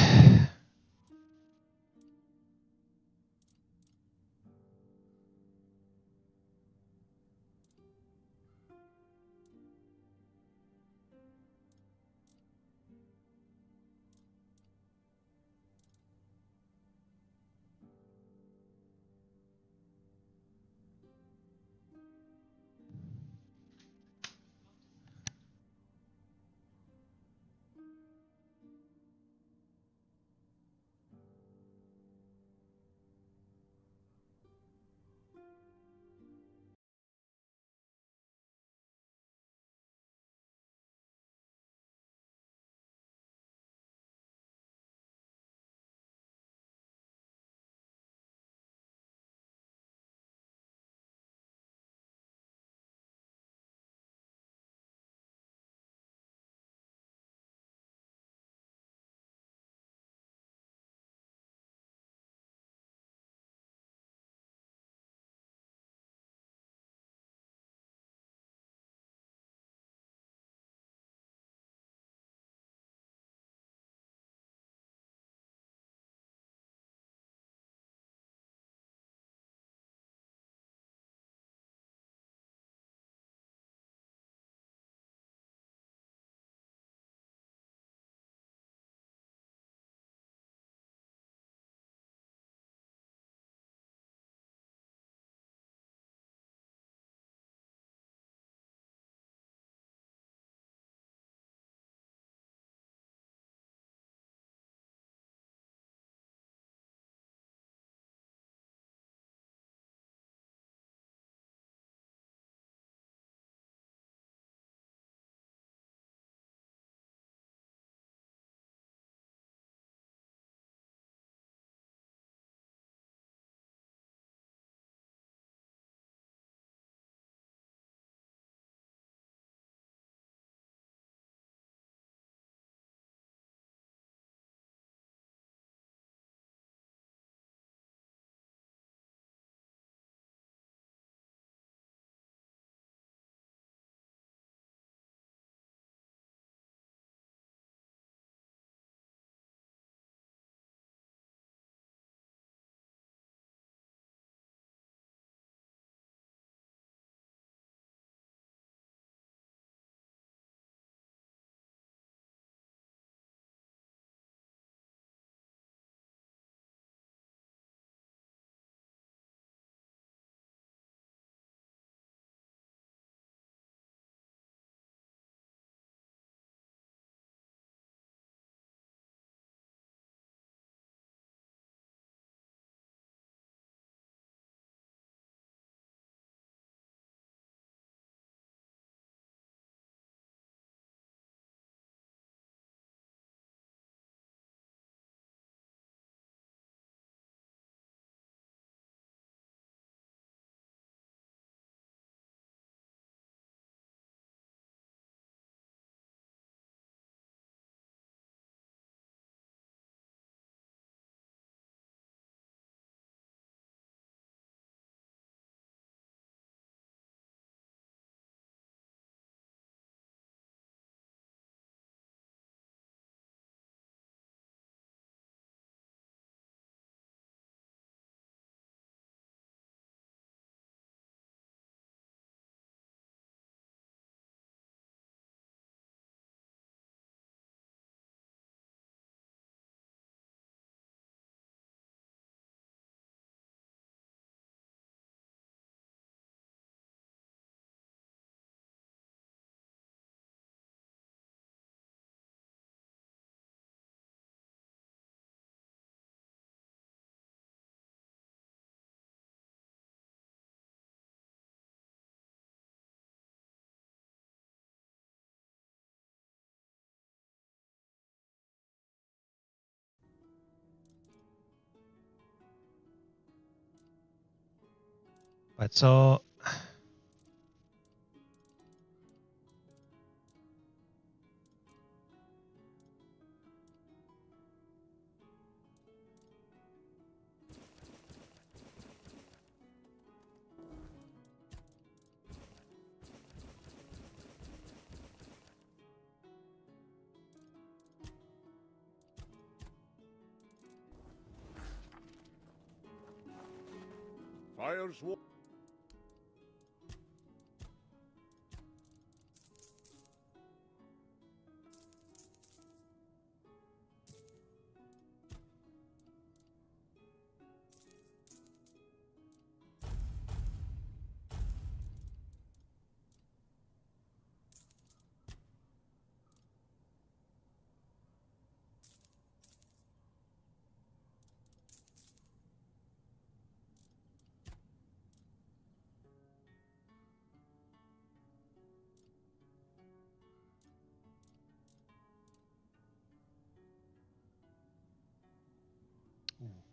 Right, so Fire's war.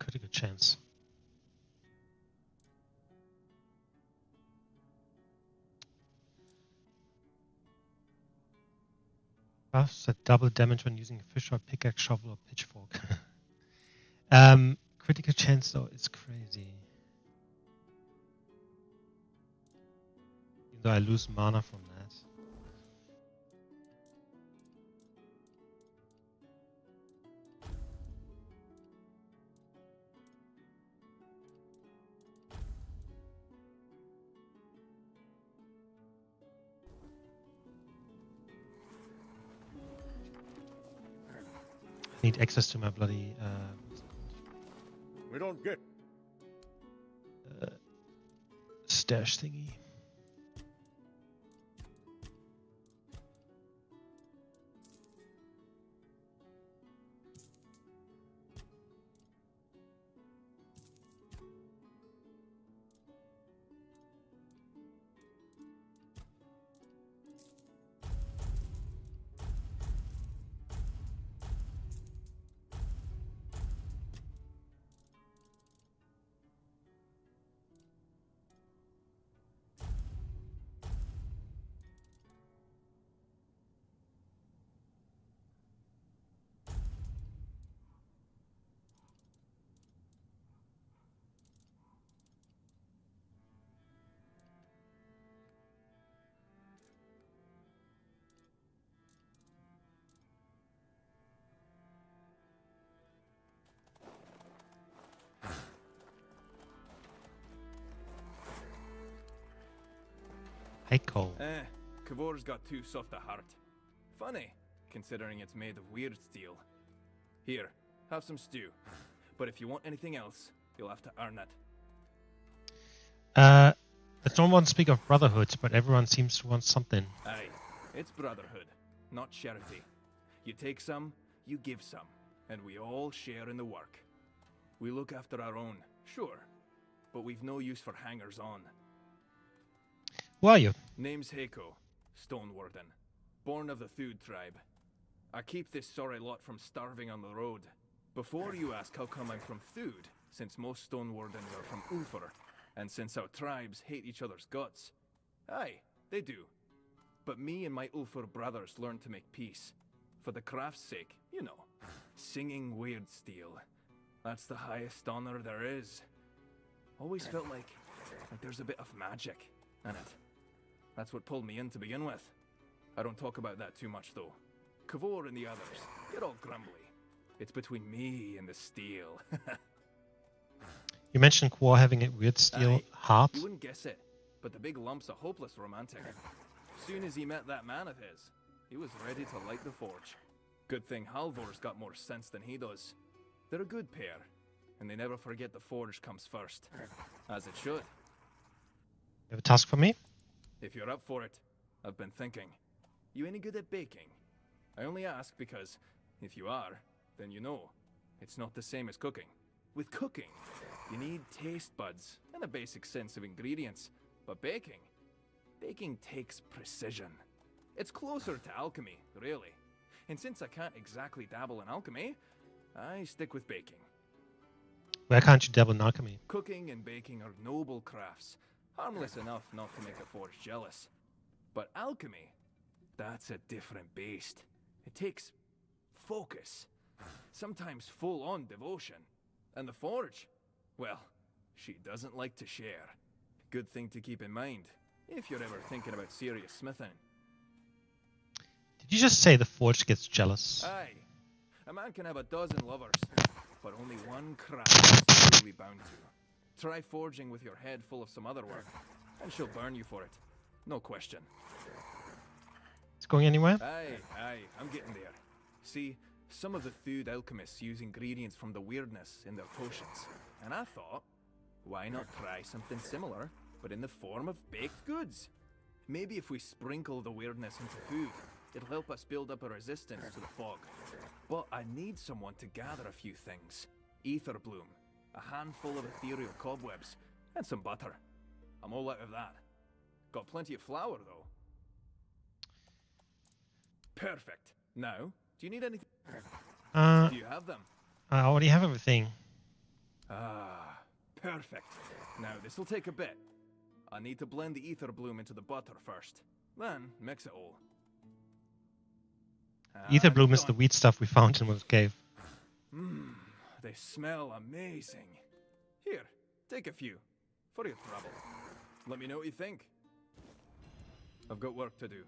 critical chance. Buffs that double damage when using a fish rod, pickaxe, shovel, or pitchfork. Critical chance though is crazy. Even though I lose mana from that. I need access to my bloody We don't get. stash thingy. Hey Cole. Kavor's got too soft a heart. Funny, considering it's made of weird steel. Here, have some stew. But if you want anything else, you'll have to earn it. I don't want to speak of brotherhood, but everyone seems to want something. Aye, it's brotherhood, not charity. You take some, you give some, and we all share in the work. We look after our own, sure, but we've no use for hangers-on. Who are you? Name's Heiko, Stone Warden, born of the Thud tribe. I keep this sorry lot from starving on the road. Before you ask how come I'm from Thud, since most Stone Wardens are from Ulfur, and since our tribes hate each other's guts. Aye, they do. But me and my Ulfur brothers learned to make peace. For the craft's sake, you know. Singing weird steel. That's the highest honor there is. Always felt like there's a bit of magic in it. That's what pulled me in to begin with. I don't talk about that too much though. Kavor and the others, they're all grumbly. It's between me and the steel. You mentioned Quor having a weird steel heart. You wouldn't guess it, but the big lump's a hopeless romantic. Soon as he met that man of his, he was ready to light the forge. Good thing Halvor's got more sense than he does. They're a good pair, and they never forget the forge comes first. As it should. You have a task for me? If you're up for it, I've been thinking. You any good at baking? I only ask because, if you are, then you know, it's not the same as cooking. With cooking, you need taste buds and a basic sense of ingredients. But baking takes precision. It's closer to alchemy, really. And since I can't exactly dabble in alchemy, I stick with baking. Where can't you dabble in alchemy? Cooking and baking are noble crafts, Harmless enough not to make the Forge jealous. But alchemy, that's a different beast. It takes focus, sometimes full-on devotion. And the Forge, well, she doesn't like to share. Good thing to keep in mind, if you're ever thinking about serious smithing. Did you just say the Forge gets jealous? Aye. A man can have a dozen lovers, but only one craft is truly bound to. Try forging with your head full of some other work, and she'll burn you for it. No question. It's going anywhere? Aye, I'm getting there. See, some of the Thud alchemists use ingredients from the weirdness in their potions, and I thought, why not try something similar, but in the form of baked goods? Maybe if we sprinkle the weirdness into food, it'll help us build up a resistance to the fog. But I need someone to gather a few things. Ether bloom, a handful of ethereal cobwebs, and some butter. I'm all out of that. Got plenty of flour, though. Perfect. Now, do you need anything? Do you have them? I already have everything. Ah, perfect. Now, this'll take a bit. I need to blend the ether bloom into the butter first. Then, mix it all. Ether bloom is the weed stuff we found in the cave. Mmm, they smell amazing. Here, take a few. For your trouble. Let me know what you think. I've got work to do.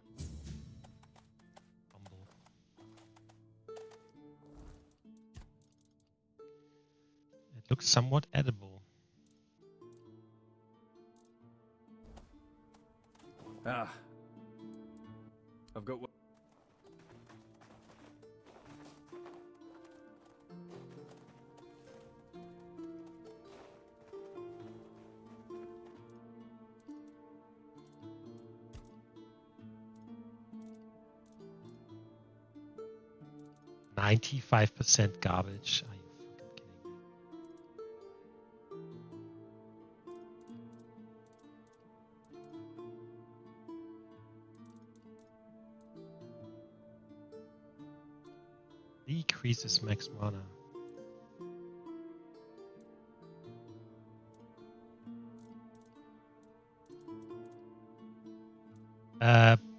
It looks somewhat edible. Ah. I've got work. %95 garbage. Are you fucking kidding me? Decreases max mana.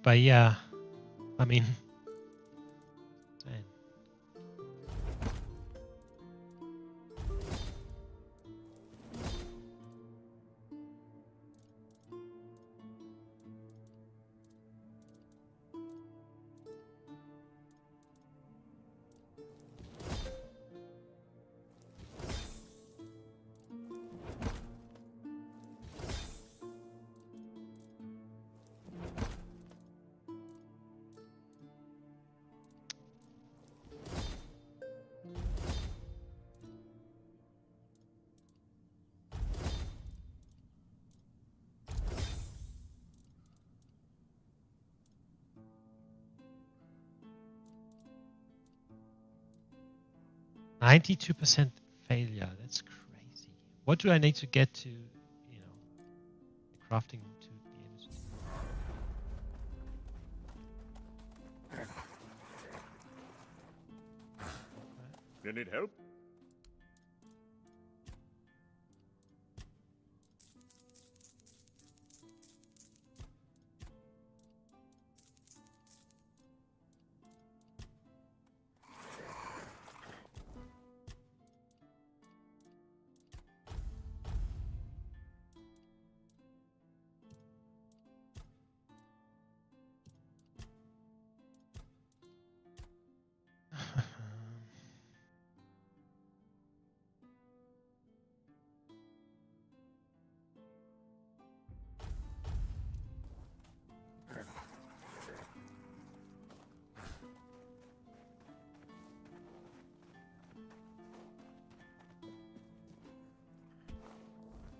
But yeah, I mean, insane. %92 failure. That's crazy. What do I need to get to, you know, crafting to be able to? You need help?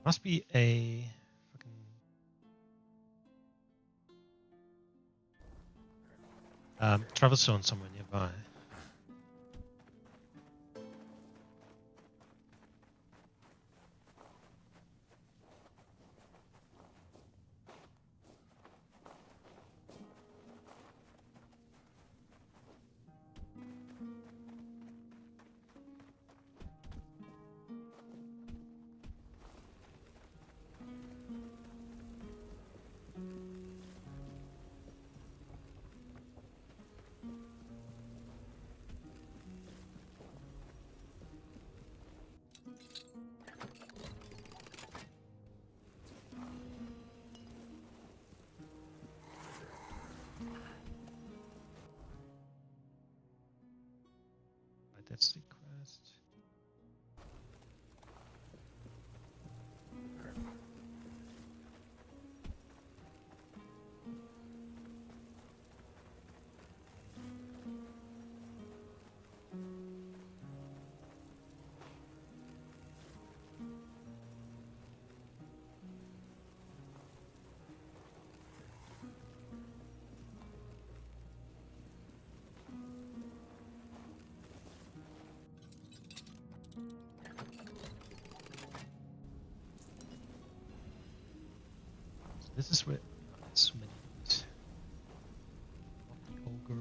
Must be a fucking travel zone somewhere nearby. That's the quest. This is where so many things. Ogre.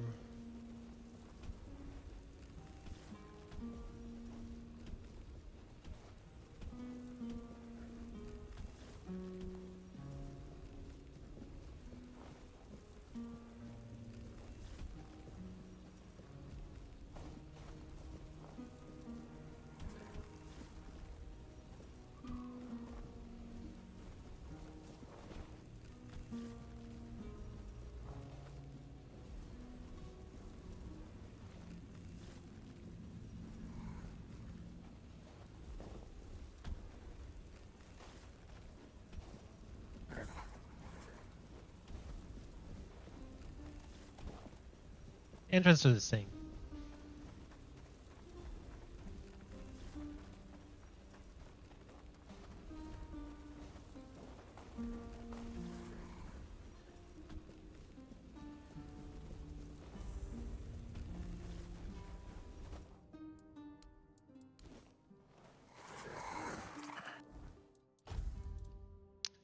Entrance to this thing.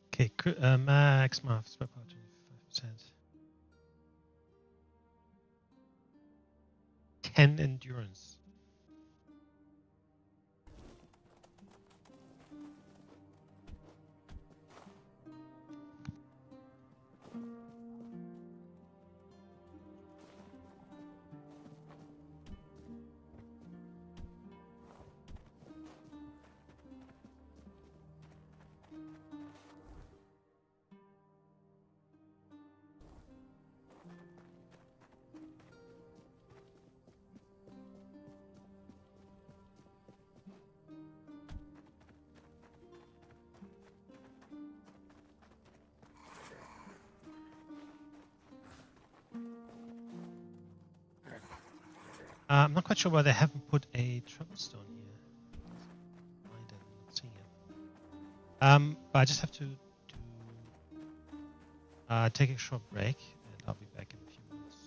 Okay, max math spare power 25%. 10 endurance. I'm not quite sure why they haven't put a travel stone here. I did not see it. But I just have to take a short break, and I'll be back in a few minutes.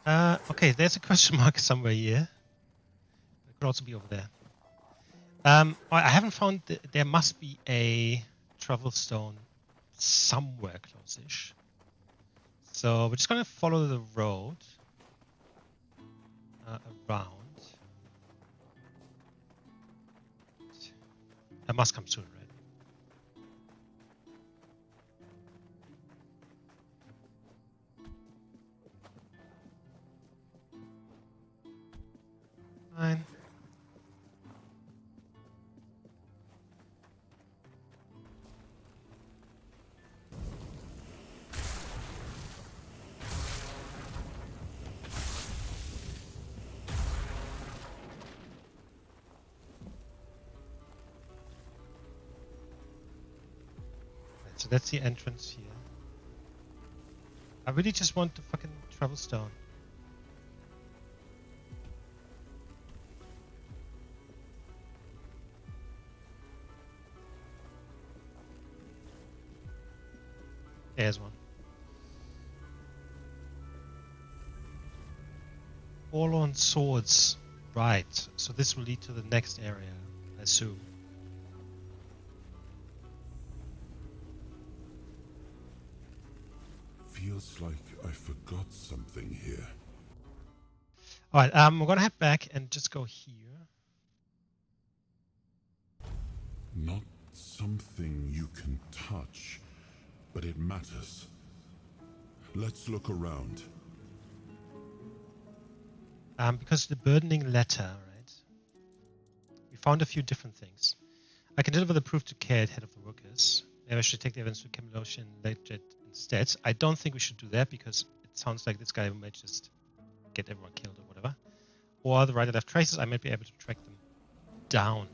Okay, there's a question mark somewhere here. It could also be over there. I haven't found. There must be a travel stone somewhere close-ish. So we're just gonna follow the road around. That must come soon, right? Fine. So that's the entrance here. I really just want the fucking travel stone. There's one. Forlorn swords. Right. So this will lead to the next area, I assume. Feels like I forgot something here. Alright, we're gonna head back and just go here. Not something you can touch, but it matters. Let's look around. Because the burdening letter, right? We found a few different things. I can deliver the proof to Kate, head of the workers. Maybe I should take the evidence to Camelot Legit instead. I don't think we should do that because it sounds like this guy might just get everyone killed or whatever. Or the right and left traces, I might be able to track them down.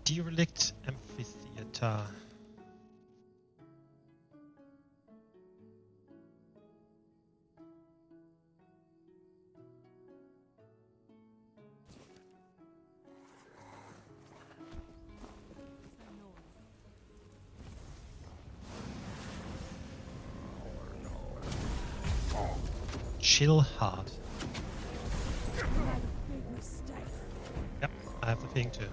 Derelict amphitheater. Chill hard. Yep, I have the thing too.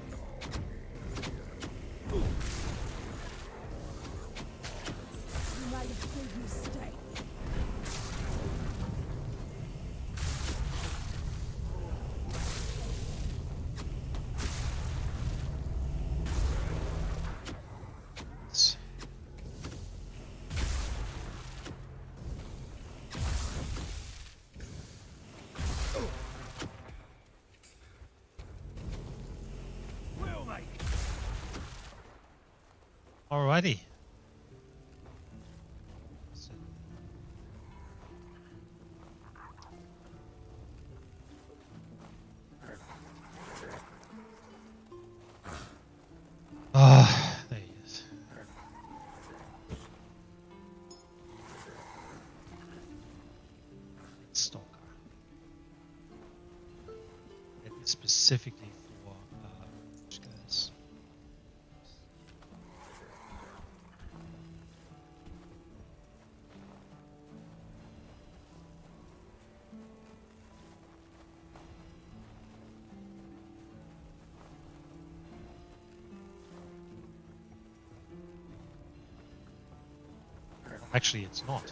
Alrighty. There he is. Stalker. It is specifically for which guys? Actually, it's not.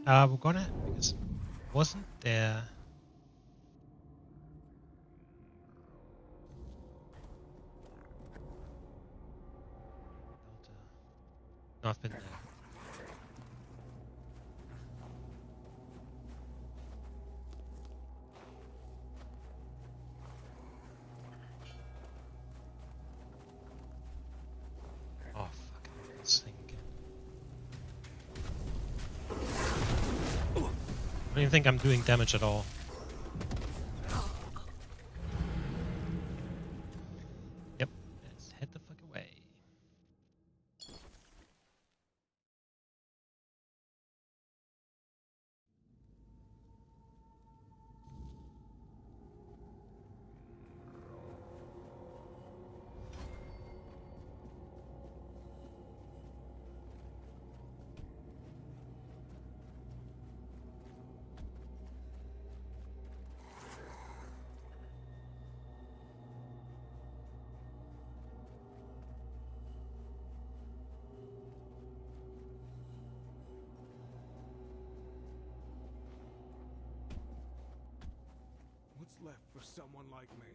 We're gonna, because wasn't there... No, I've been there. Oh, fuck, this thing again. I don't even think I'm doing damage at all. Yep, let's head the fuck away. What's left for someone like me?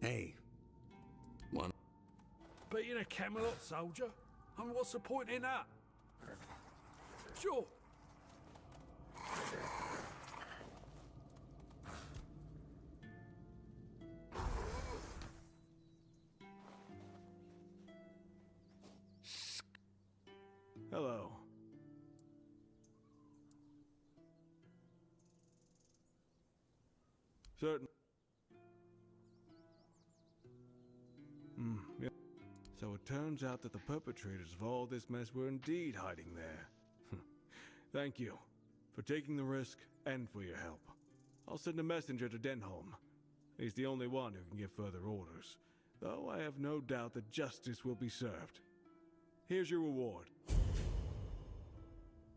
Hey. One. Being a Camelot soldier? I mean, what's the point in that? Sure. Hello. Certain. Yeah. So it turns out that the perpetrators of all this mess were indeed hiding there. Thank you for taking the risk and for your help. I'll send a messenger to Denholm. He's the only one who can give further orders, though I have no doubt that justice will be served. Here's your reward.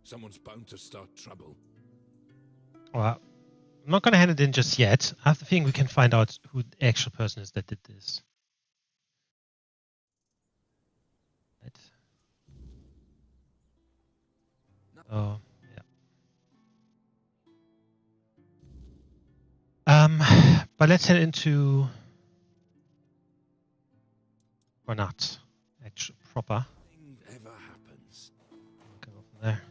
Someone's bound to start trouble. Well, I'm not gonna hand it in just yet. I have the feeling we can find out who the actual person is that did this. Right. Oh, yeah. But let's head into... Or not. Actually, proper. Nothing ever happens. Go from there.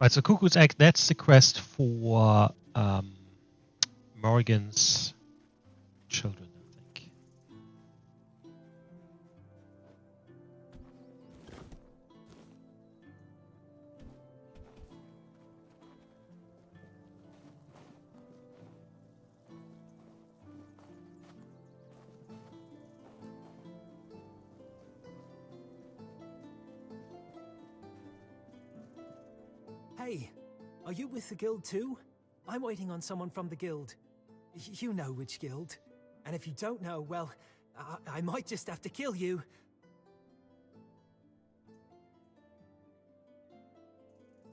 Right, so Cuckoo's Egg, that's the quest for Morrigan's children, I think. Hey, are you with the guild too? I'm waiting on someone from the guild. You know which guild. And if you don't know, well, I might just have to kill you.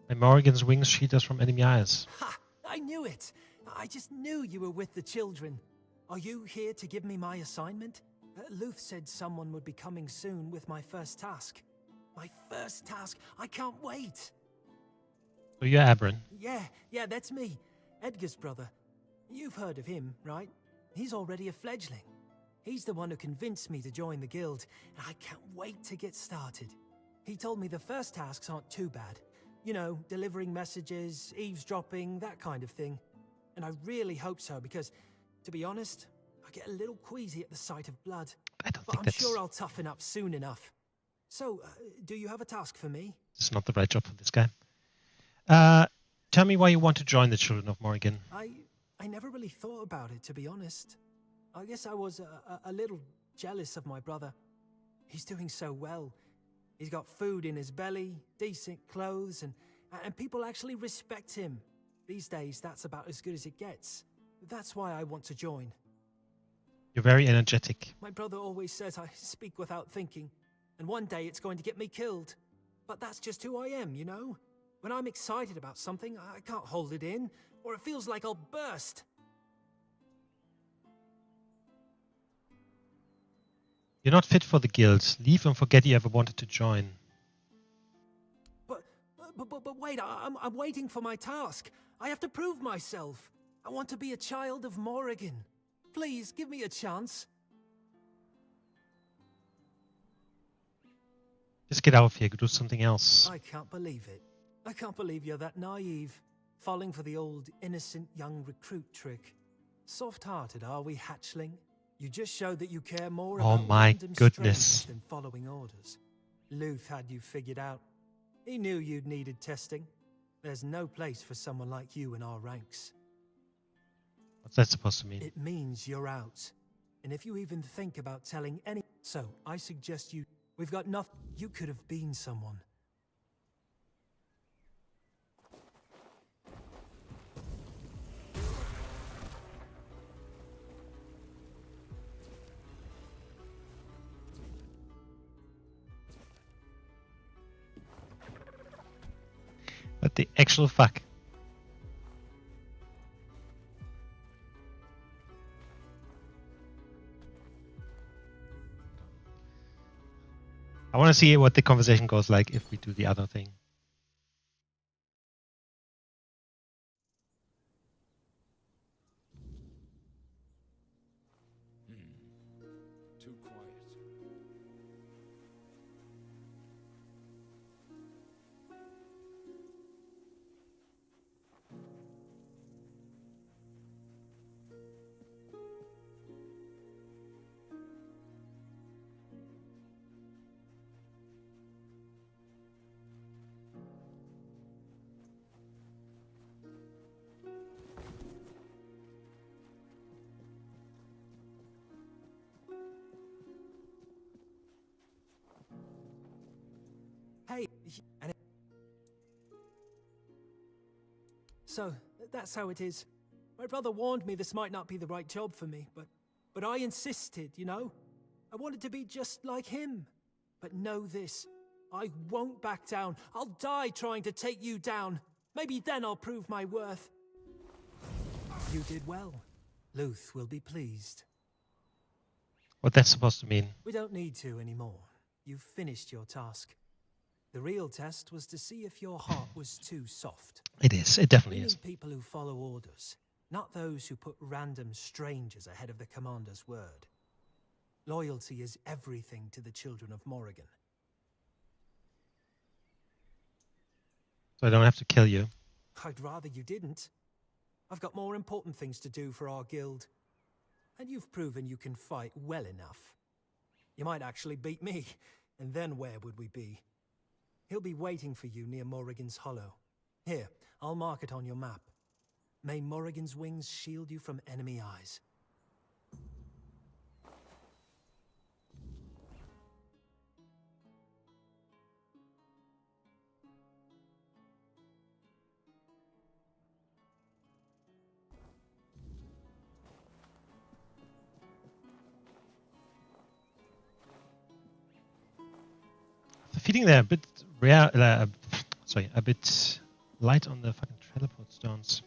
May Morrigan's wings shield us from enemy eyes. Ha! I knew it! I just knew you were with the children. Are you here to give me my assignment? Luth said someone would be coming soon with my first task. My first task! I can't wait! So you're Abrin. Yeah, that's me. Edgar's brother. You've heard of him, right? He's already a fledgling. He's the one who convinced me to join the guild, and I can't wait to get started. He told me the first tasks aren't too bad. You know, delivering messages, eavesdropping, that kind of thing. And I really hope so, because, to be honest, I get a little queasy at the sight of blood. But I'm sure I'll toughen up soon enough. So, do you have a task for me? It's not the right job for this guy. Tell me why you want to join the Children of Morrigan. I never really thought about it, to be honest. I guess I was a little jealous of my brother. He's doing so well. He's got food in his belly, decent clothes, and people actually respect him. These days, that's about as good as it gets. That's why I want to join. You're very energetic. My brother always says I speak without thinking. and one day it's going to get me killed. But that's just who I am, you know? When I'm excited about something, I can't hold it in, or it feels like I'll burst. You're not fit for the guild. Leave and forget you ever wanted to join. But wait, I'm waiting for my task. I have to prove myself. I want to be a child of Morrigan. Please, give me a chance. Just get out of here, go do something else. I can't believe it. I can't believe you're that naive. Falling for the old innocent young recruit trick. Soft-hearted, are we, hatchling? You just showed that you care more about random strangers than following orders. Luth had you figured out. He knew you'd needed testing. There's no place for someone like you in our ranks. What's that supposed to mean? It means you're out. And if you even think about telling any... So, I suggest you... We've got nothing... You could have been someone. What the actual fuck? I want to see what the conversation goes like if we do the other thing. Too quiet. Hey, so, that's how it is. My brother warned me this might not be the right job for me, but I insisted, you know? I wanted to be just like him. But know this, I won't back down. I'll die trying to take you down. Maybe then I'll prove my worth. You did well. Luth will be pleased. What that's supposed to mean? We don't need to anymore. You've finished your task. The real test was to see if your heart was too soft. It is. It definitely is. People who follow orders, not those who put random strangers ahead of the commander's word. Loyalty is everything to the children of Morrigan. So I don't have to kill you. I'd rather you didn't. I've got more important things to do for our guild. And you've proven you can fight well enough. You might actually beat me, and then where would we be? He'll be waiting for you near Morrigan's Hollow. Here, I'll mark it on your map. May Morrigan's wings shield you from enemy eyes. The feeling they're a bit rare, a bit light on the fucking teleport stones.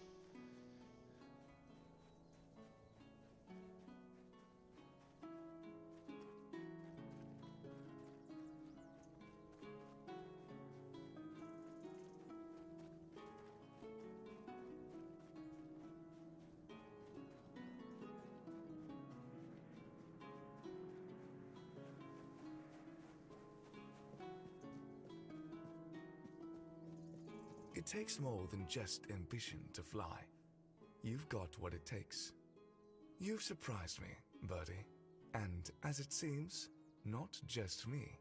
It takes more than just ambition to fly. You've got what it takes. You've surprised me, Birdie. And, as it seems, not just me.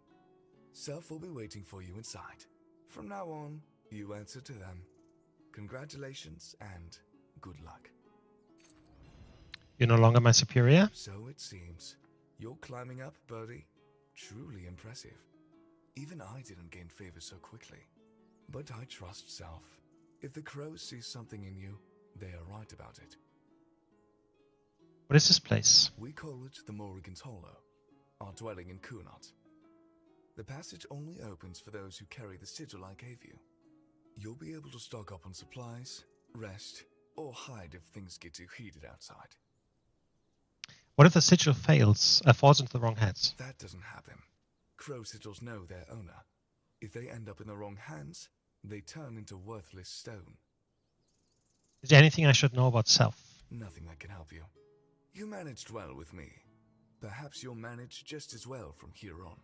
Self will be waiting for you inside. From now on, you answer to them. Congratulations and good luck. You're no longer my superior? So it seems. You're climbing up, Birdie. Truly impressive. Even I didn't gain favor so quickly. But I trust Self. If the crows see something in you, they are right about it. What is this place? We call it the Morrigan's Hollow, our dwelling in Kunat. The passage only opens for those who carry the sigil I gave you. You'll be able to stock up on supplies, rest, or hide if things get too heated outside. What if the sigil falls into the wrong hands? That doesn't happen. Crow sigils know their owner. If they end up in the wrong hands, they turn into worthless stone. Is there anything I should know about Self? Nothing that can help you. You managed well with me. Perhaps you'll manage just as well from here on.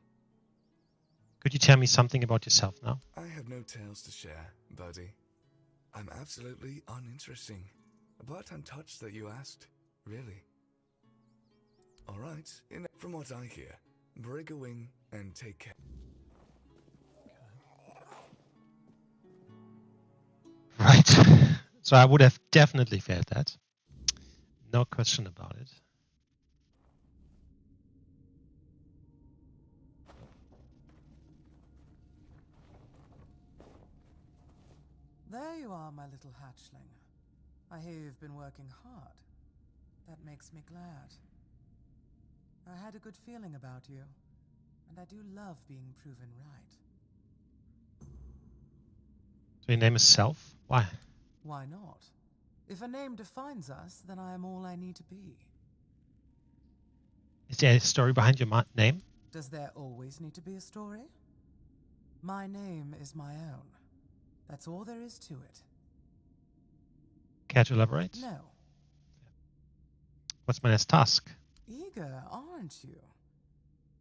Could you tell me something about yourself now? I have no tales to share, buddy. I'm absolutely uninteresting. But I'm touched that you asked. Really. Alright, from what I hear, break a wing and take care. Right. So I would have definitely failed that. No question about it. There you are, my little hatchling. I hear you've been working hard. That makes me glad. I had a good feeling about you, and I do love being proven right. So your name is Self? Why? Why not? If a name defines us, then I am all I need to be. Is there a story behind your name? Does there always need to be a story? My name is my own. That's all there is to it. Care to elaborate? No. What's my next task? Eager, aren't you?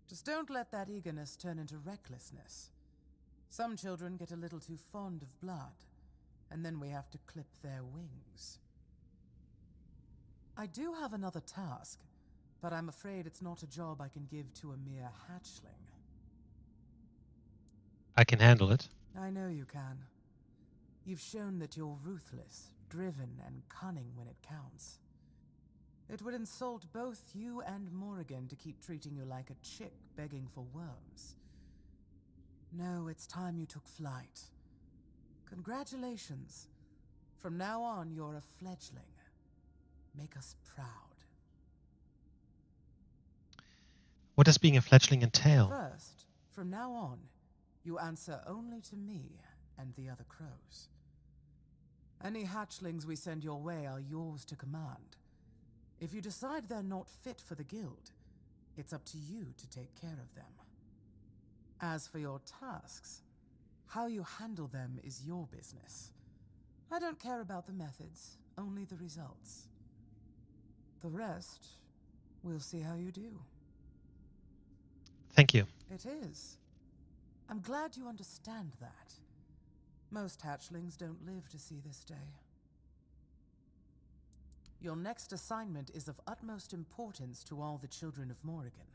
Just don't let that eagerness turn into recklessness. Some children get a little too fond of blood, and then we have to clip their wings. I do have another task, but I'm afraid it's not a job I can give to a mere hatchling. I can handle it. I know you can. You've shown that you're ruthless, driven, and cunning when it counts. It would insult both you and Morrigan to keep treating you like a chick begging for worms. No, it's time you took flight. Congratulations. From now on, you're a fledgling. Make us proud. What does being a fledgling entail? First, from now on, you answer only to me and the other crows. Any hatchlings we send your way are yours to command. If you decide they're not fit for the guild, it's up to you to take care of them. As for your tasks, how you handle them is your business. I don't care about the methods, only the results. The rest, we'll see how you do. Thank you. It is. I'm glad you understand that. Most hatchlings don't live to see this day. Your next assignment is of utmost importance to all the children of Morrigan.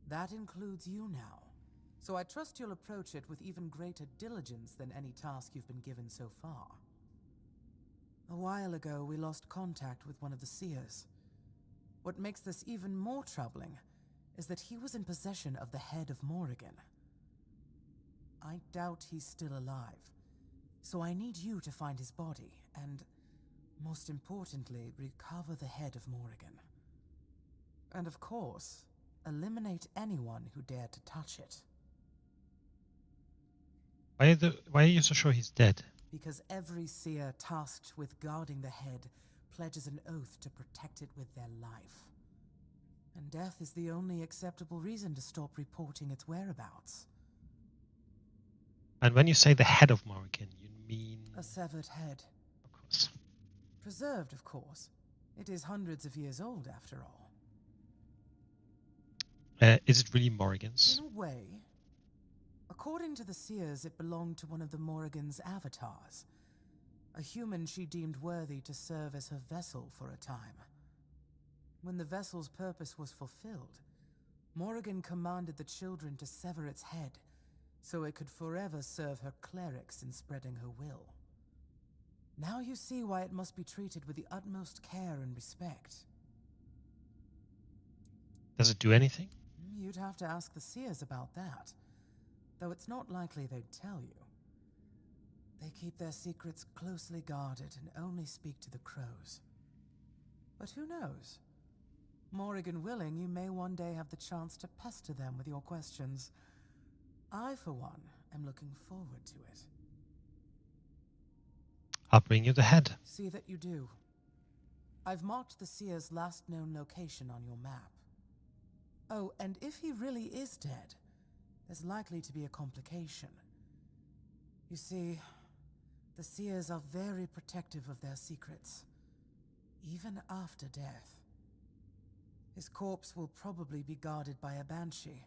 That includes you now, so I trust you'll approach it with even greater diligence than any task you've been given so far. A while ago, we lost contact with one of the seers. What makes this even more troubling is that he was in possession of the head of Morrigan. I doubt he's still alive, so I need you to find his body and, most importantly, recover the head of Morrigan. And of course, eliminate anyone who dared to touch it. Why are you so sure he's dead? Because every seer tasked with guarding the head pledges an oath to protect it with their life. And death is the only acceptable reason to stop reporting its whereabouts. And when you say the head of Morrigan, you mean... A severed head. Of course. Preserved, of course. It is hundreds of years old, after all. Is it really Morrigan's? In a way. According to the seers, it belonged to one of the Morrigan's avatars. A human she deemed worthy to serve as her vessel for a time. When the vessel's purpose was fulfilled, Morrigan commanded the children to sever its head, so it could forever serve her clerics in spreading her will. Now you see why it must be treated with the utmost care and respect. Does it do anything? You'd have to ask the seers about that, though it's not likely they'd tell you. They keep their secrets closely guarded and only speak to the crows. But who knows? Morrigan willing, you may one day have the chance to pester them with your questions. I, for one, am looking forward to it. I'll bring you the head. See that you do. I've marked the seer's last known location on your map. Oh, and if he really is dead, there's likely to be a complication. You see, the seers are very protective of their secrets, even after death. His corpse will probably be guarded by a banshee.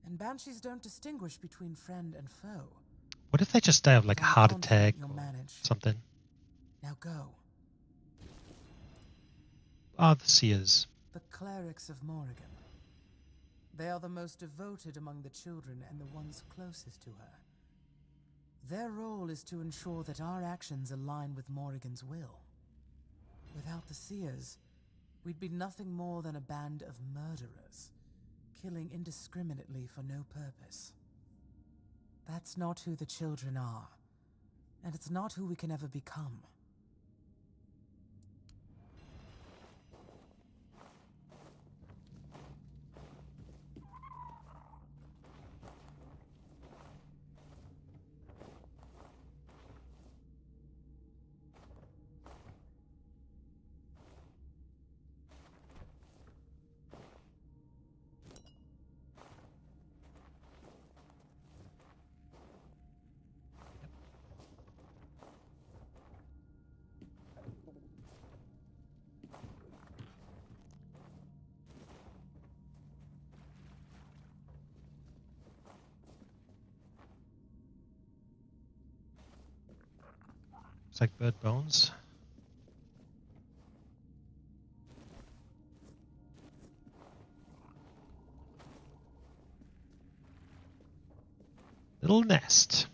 And banshees don't distinguish between friend and foe. What if they just die of like a heart attack You'll or manage. something? Now go. Ah, the seers. The clerics of Morrigan. They are the most devoted among the children and the ones closest to her. Their role is to ensure that our actions align with Morrigan's will. Without the seers, we'd be nothing more than a band of murderers, killing indiscriminately for no purpose. That's not who the children are, and it's not who we can ever become. It's like bird bones. Little nest.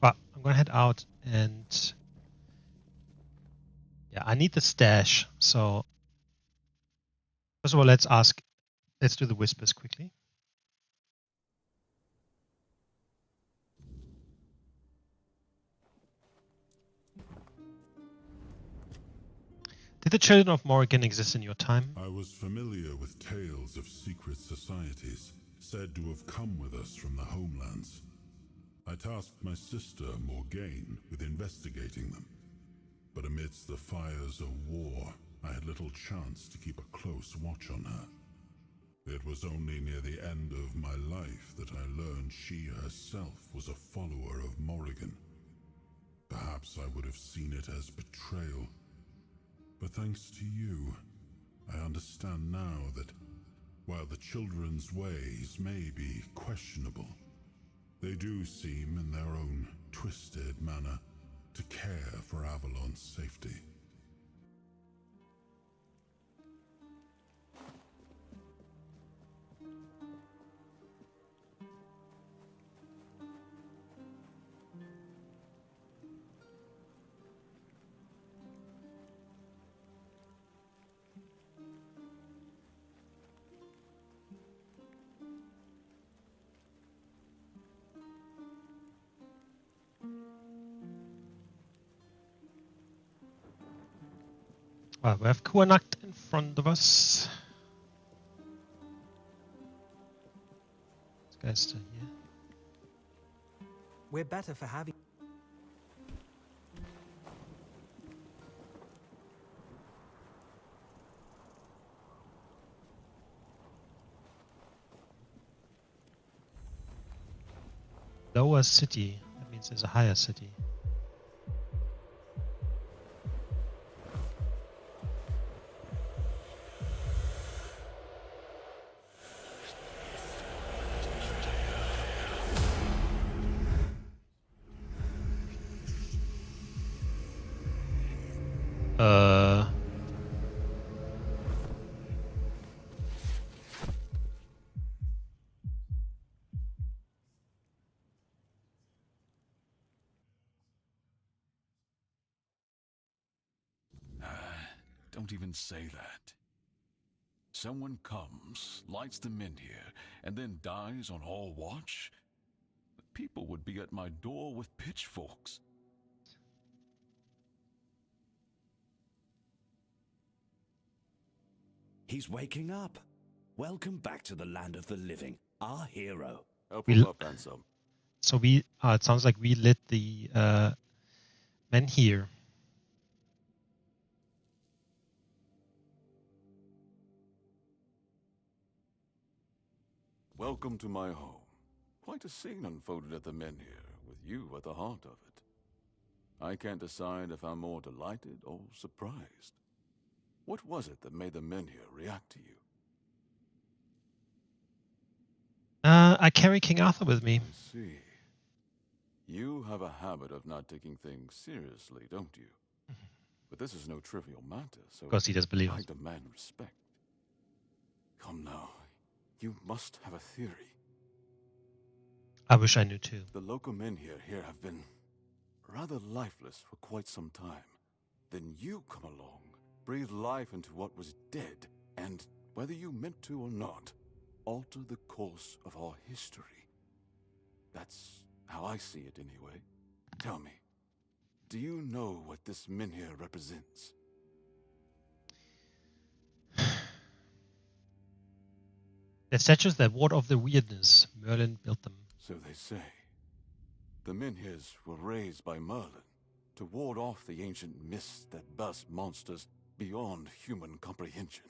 Well, I'm gonna head out and yeah, I need the stash. So first of all, let's do the whispers quickly. Did the Children of Morrigan exist in your time? I was familiar with tales of secret societies, said to have come with us from the homelands. I tasked my sister, Morgaine, with investigating them. But amidst the fires of war, I had little chance to keep a close watch on her. It was only near the end of my life that I learned she herself was a follower of Morrigan. Perhaps I would have seen it as betrayal. But thanks to you, I understand now that while the children's ways may be questionable, they do seem in their own twisted manner to care for Avalon's safety. Well, we have Kuanacht in front of us. This guy's still here. We're better for having... Lower city. That means there's a higher city. Don't even say that. Someone comes, lights them in here, and then dies on all watch? People would be at my door with pitchforks. He's waking up. Welcome back to the land of the living, our hero. Help We him l- up, Ansem. So we, it sounds like we lit the men here. Welcome to my home. Quite a scene unfolded at the Menhir, with you at the heart of it. I can't decide if I'm more delighted or surprised. What was it that made the Menhir react to you? I carry King Arthur with me. I see. You have a habit of not taking things seriously, don't you? But this is no trivial matter, so Of course he does believe I us. demand respect. Come now, you must have a theory. I wish I knew too. The local Menhir here have been rather lifeless for quite some time. Then you come along, breathe life into what was dead, and, whether you meant to or not, alter the course of our history. That's how I see it anyway. Tell me, do you know what this Menhir represents? The statues that ward off the weirdness. Merlin built them. So they say. The Menhirs were raised by Merlin to ward off the ancient mists that burst monsters beyond human comprehension.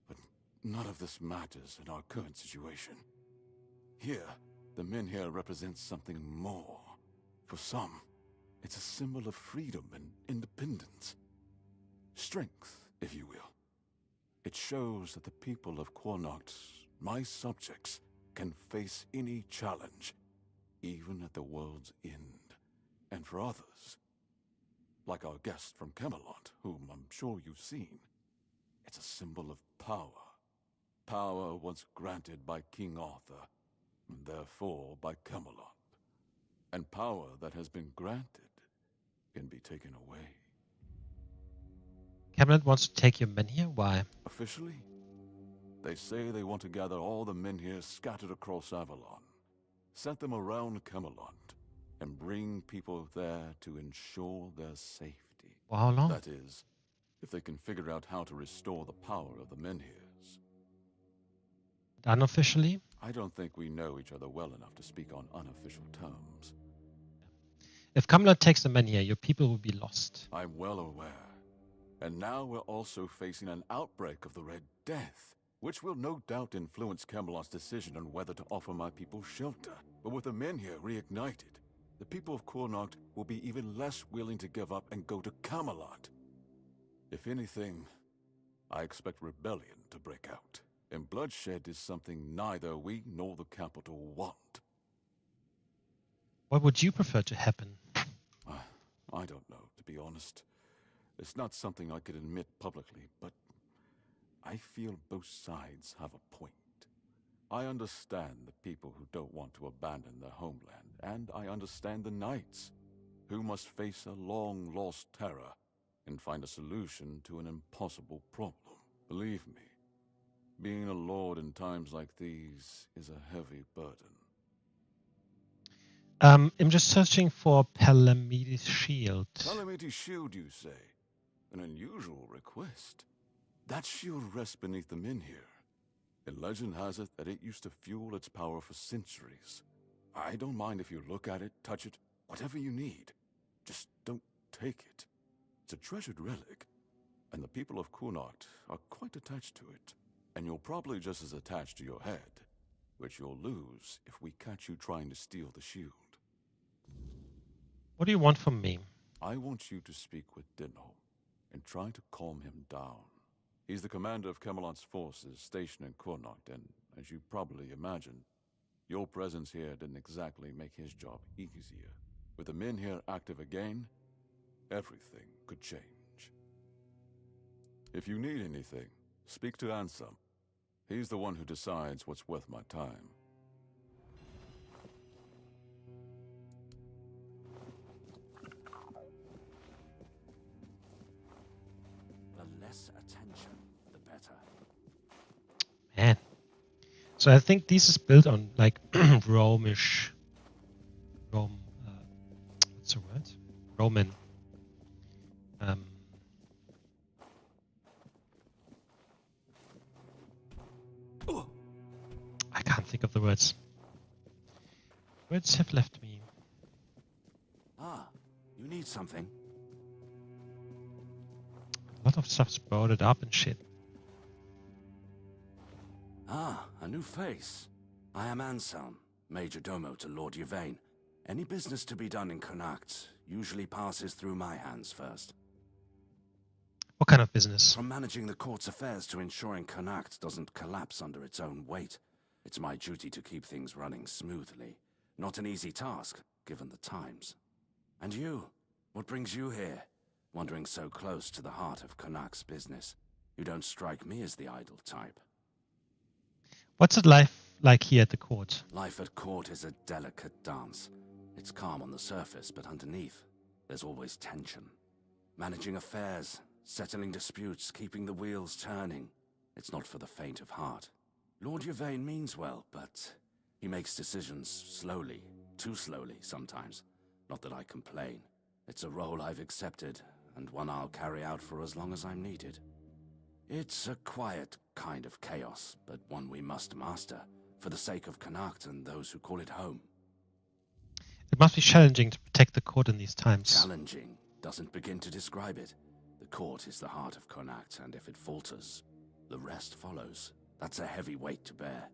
But none of this matters in our current situation. Here, the Menhir represents something more. For some, it's a symbol of freedom and independence. Strength, if you will. It shows that the people of Connacht, my subjects, can face any challenge, even at the world's end. And for others, like our guest from Camelot, whom I'm sure you've seen, it's a symbol of power. Power once granted by King Arthur, and therefore by Camelot. And power that has been granted can be taken away. Camelot wants to take your men here? Why? Officially, they say they want to gather all the men here scattered across Avalon, set them around Camelot, and bring people there to ensure their safety. For how long? That is, if they can figure out how to restore the power of the Menhirs. Unofficially? I don't think we know each other well enough to speak on unofficial terms. If Camelot takes the men here, your people will be lost. I'm well aware. And now we're also facing an outbreak of the Red Death, which will no doubt influence Camelot's decision on whether to offer my people shelter. But with the Menhir reignited, the people of Connacht will be even less willing to give up and go to Camelot. If anything, I expect rebellion to break out. And bloodshed is something neither we nor the capital want. What would you prefer to happen? I don't know, to be honest. It's not something I could admit publicly, but I feel both sides have a point. I understand the people who don't want to abandon their homeland, and I understand the knights, who must face a long-lost terror and find a solution to an impossible problem. Believe me, being a lord in times like these is a heavy burden. I'm just searching for Palamedes' shield. Palamedes' shield, you say? An unusual request. That shield rests beneath the Menhir. And legend has it that it used to fuel its power for centuries. I don't mind if you look at it, touch it, whatever you need. Just don't take it. It's a treasured relic, and the people of Connacht are quite attached to it. And you're probably just as attached to your head, which you'll lose if we catch you trying to steal the shield. What do you want from me? I want you to speak with Dinholm and try to calm him down. He's the commander of Camelot's forces stationed in Connacht, and as you probably imagined, your presence here didn't exactly make his job easier. With the men here active again, everything could change. If you need anything, speak to Ansem. He's the one who decides what's worth my time. The less attention, the better. Man. So I think this is built on like Romish. What's the word? Roman. can't think of the words. Words have left me. Ah, you need something? A lot of stuff's boarded up and shit. Ah, a new face. I am Anselm, Major Domo to Lord Yvain. Any business to be done in Connacht usually passes through my hands first. What kind of business? From managing the court's affairs to ensuring Connacht doesn't collapse under its own weight. It's my duty to keep things running smoothly. Not an easy task, given the times. And you? What brings you here? Wandering so close to the heart of Connacht's business. You don't strike me as the idle type. What's it like here at the court? Life at court is a delicate dance. It's calm on the surface, but underneath, there's always tension. Managing affairs, settling disputes, keeping the wheels turning. It's not for the faint of heart. Lord Yvain means well, but he makes decisions slowly, too slowly sometimes. Not that I complain. It's a role I've accepted, and one I'll carry out for as long as I'm needed. It's a quiet kind of chaos, but one we must master, for the sake of Connacht and those who call it home. It must be challenging to protect the court in these times. Challenging doesn't begin to describe it. The court is the heart of Connacht, and if it falters, the rest follows. That's a heavy weight to bear.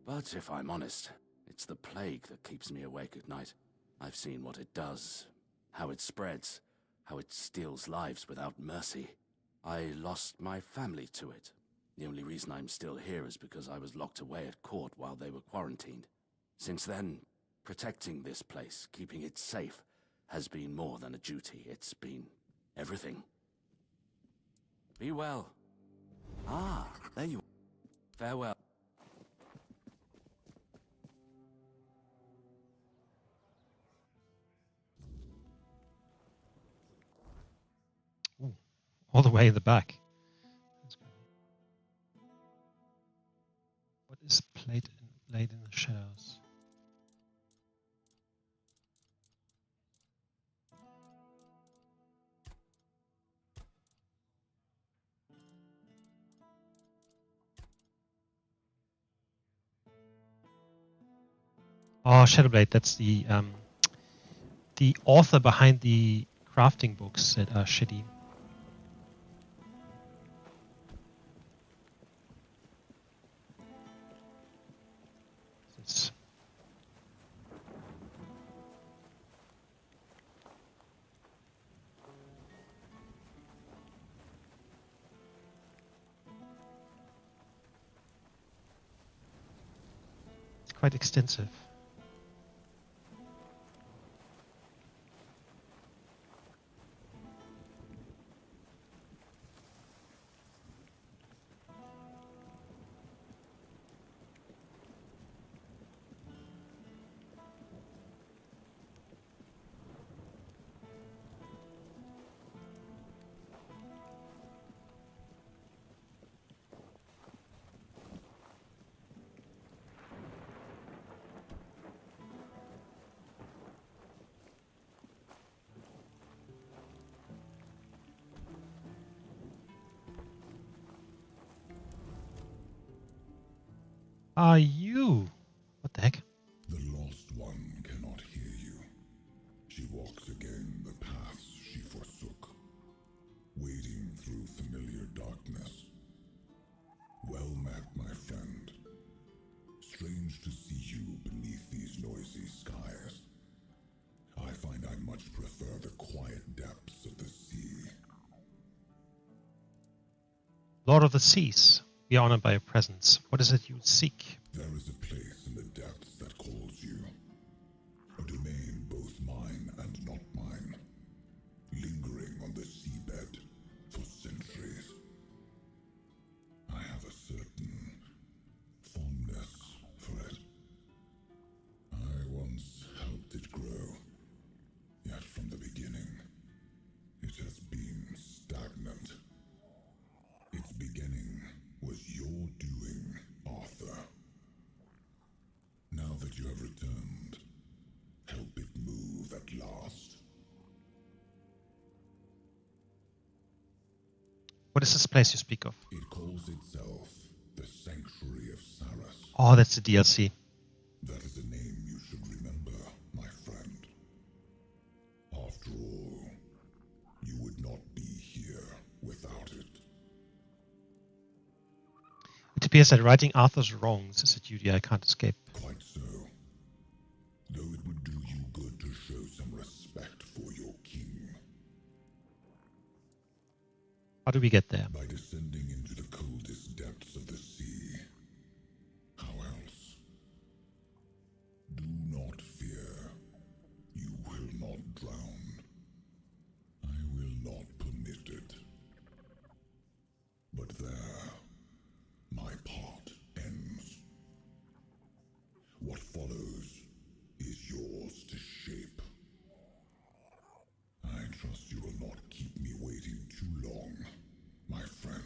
But if I'm honest, it's the plague that keeps me awake at night. I've seen what it does, how it spreads, how it steals lives without mercy. I lost my family to it. The only reason I'm still here is because I was locked away at court while they were quarantined. Since then, protecting this place, keeping it safe, has been more than a duty. It's been everything. Be well. Ah, there you are. Farewell. Ooh, all the way in the back. What is laid in the shadows? Oh, Shadowblade, that's the author behind the crafting books that are shitty. It's quite extensive. Are you? What the heck? The lost one cannot hear you. She walks again the paths she forsook, wading through familiar darkness. Well met, my friend. Strange to see you beneath these noisy skies. I find I much prefer the quiet depths of the sea. Lord of the Seas, we are honored by your presence. What is it you seek? There is a place in the depths that calls you. A domain both mine and not mine. Lingering on the seabed for centuries. I have a certain fondness for it. I once helped it grow. Yet from the beginning, it has been stagnant. Its beginning was your doing, Arthur. Now that you have returned, help it move at last. What is this place you speak of? It calls itself the Sanctuary of Sarah. Oh, that's the DLC. That is a name you should remember, my friend. After all, you would not be here without it. It appears that righting Arthur's wrongs is a duty I can't escape. Quite so. Though it would do you good to show some respect for your king. How do we get there? By descending into the coldest depths of the sea. How else? Do not fear. You will not drown. I will not permit it. But there, my part ends. What follows is yours to shape. I trust you will not keep me waiting too long, my friend.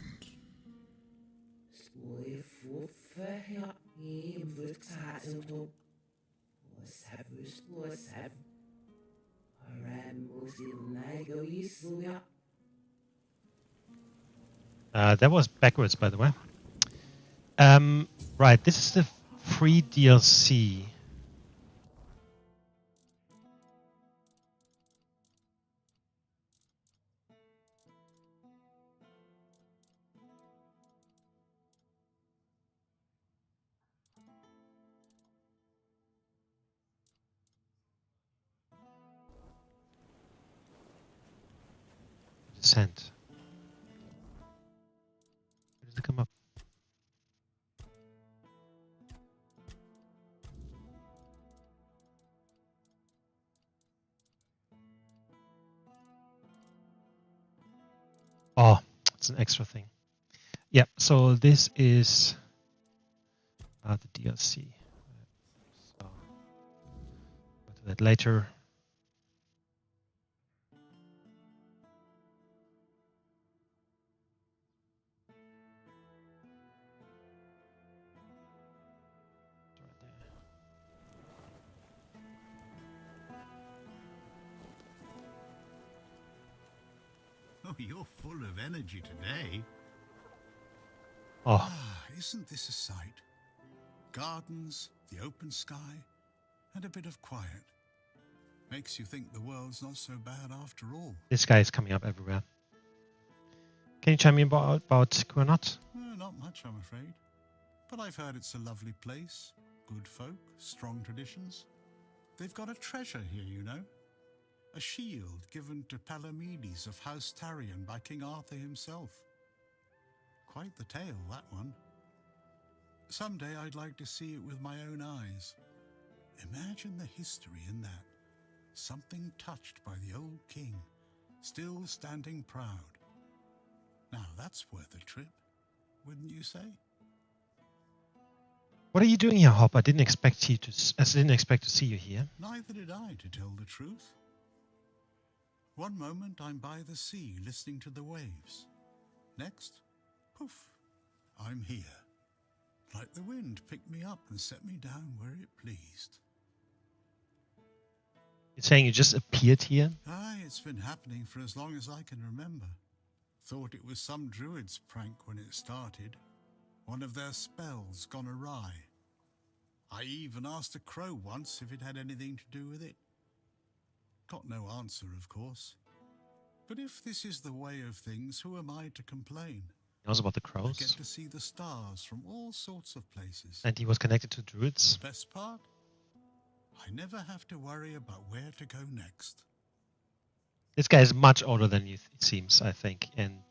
That was backwards, by the way. Right, this is the free DLC. Descent. Where does it come up? Oh, it's an extra thing. Yeah, so this is the DLC. So, go to that later. Oh, you're full of energy today. Oh. Ah, isn't this a sight? Gardens, the open sky, and a bit of quiet. Makes you think the world's not so bad after all. This guy is coming up everywhere. Can you tell me about Quernot? Not much, I'm afraid. But I've heard it's a lovely place. Good folk, strong traditions. They've got a treasure here, you know. A shield given to Palamedes of House Tarion by King Arthur himself. Quite the tale, that one. Someday I'd like to see it with my own eyes. Imagine the history in that. Something touched by the old king, still standing proud. Now that's worth a trip, wouldn't you say? What are you doing here, Hop? I didn't expect to see you here. Neither did I, to tell the truth. One moment I'm by the sea listening to the waves. Next, poof, I'm here. Like the wind picked me up and set me down where it pleased. You're saying you just appeared here? Aye, it's been happening for as long as I can remember. Thought it was some druid's prank when it started. One of their spells gone awry. I even asked a crow once if it had anything to do with it. Got no answer, of course. But if this is the way of things, who am I to complain? He knows about the crows. I get to see the stars from all sorts of places. And he was connected to druids. The best part? I never have to worry about where to go next. This guy is much older than you seems, I think, and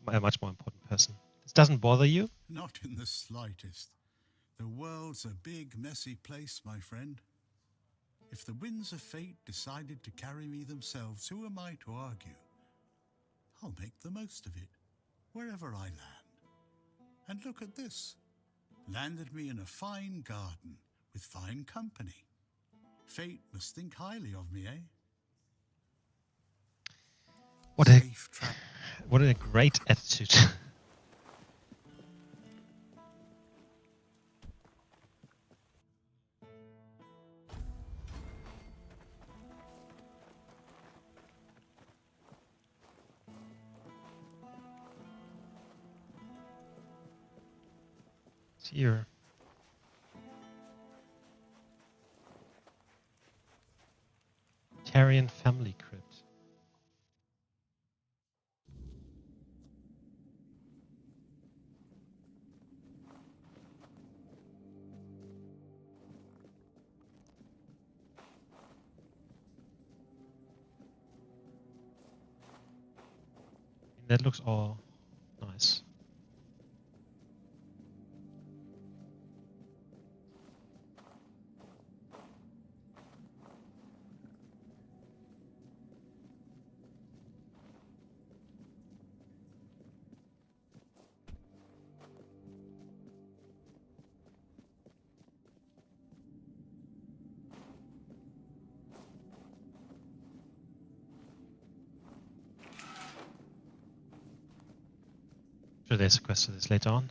a much more important person. This doesn't bother you? Not in the slightest. The world's a big, messy place, my friend. If the winds of fate decided to carry me themselves, who am I to argue? I'll make the most of it, wherever I land. And look at this. Landed me in a fine garden, with fine company. Fate must think highly of me, eh? What a great attitude. Here. Targaryen family crypt. That looks all nice. Sure, there's a quest for this later on.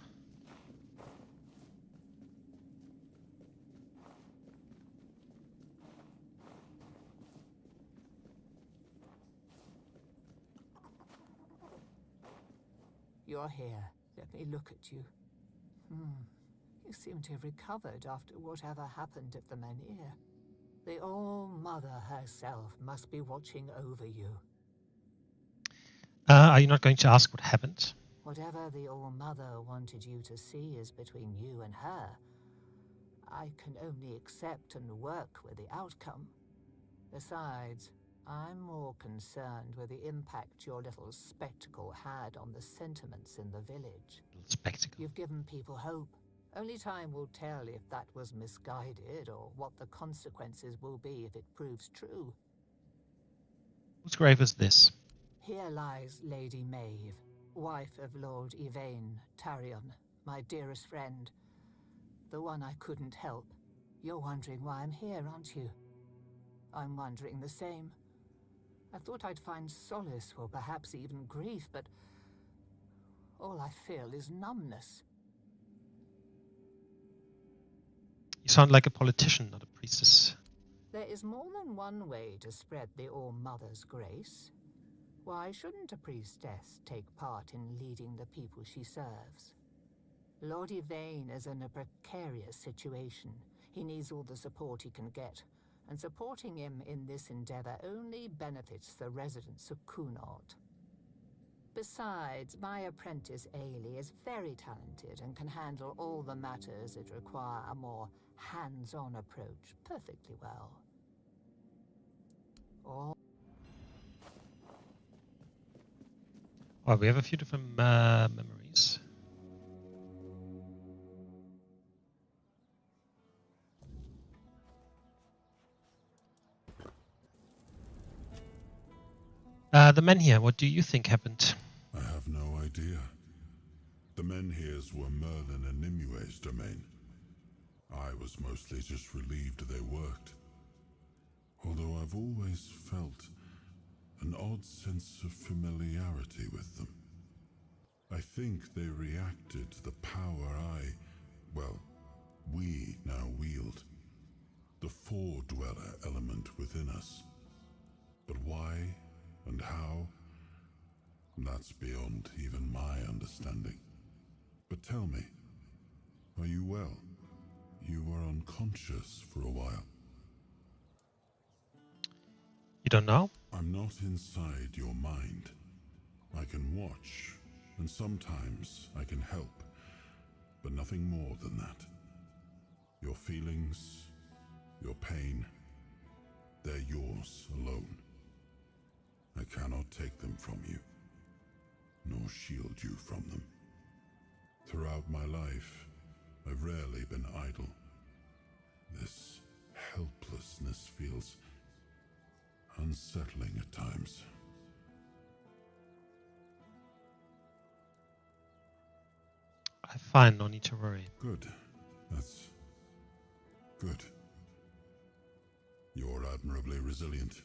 You're here. Let me look at you. You seem to have recovered after whatever happened at the Menhir. The All-Mother herself must be watching over you. Are you not going to ask what happened? Whatever the All-Mother wanted you to see is between you and her. I can only accept and work with the outcome. Besides, I'm more concerned with the impact your little spectacle had on the sentiments in the village. Spectacle. You've given people hope. Only time will tell if that was misguided or what the consequences will be if it proves true. Whose grave is this? Here lies Lady Maeve, wife of Lord Yvain Tarion, my dearest friend. The one I couldn't help. You're wondering why I'm here, aren't you? I'm wondering the same. I thought I'd find solace or perhaps even grief, but all I feel is numbness. You sound like a politician, not a priestess. There is more than one way to spread the All-Mother's grace. Why shouldn't a priestess take part in leading the people she serves? Lord Yvain is in a precarious situation. He needs all the support he can get, and supporting him in this endeavor only benefits the residents of Kunord. Besides, my apprentice Ailey is very talented and can handle all the matters that require a more hands-on approach perfectly well. Well, we have a few different memories. The men here, what do you think happened? I have no idea. The Menhirs were Merlin and Nimue's domain. I was mostly just relieved they worked. Although I've always felt an odd sense of familiarity with them. I think they reacted to the power we now wield. The Four-Dweller element within us. But why and how? That's beyond even my understanding. But tell me, are you well? You were unconscious for a while. You don't know? I'm not inside your mind. I can watch, and sometimes I can help, but nothing more than that. Your feelings, your pain, they're yours alone. I cannot take them from you, nor shield you from them. Throughout my life, I've rarely been idle. This helplessness feels unsettling at times. I'm fine, no need to worry. Good. That's good. You're admirably resilient.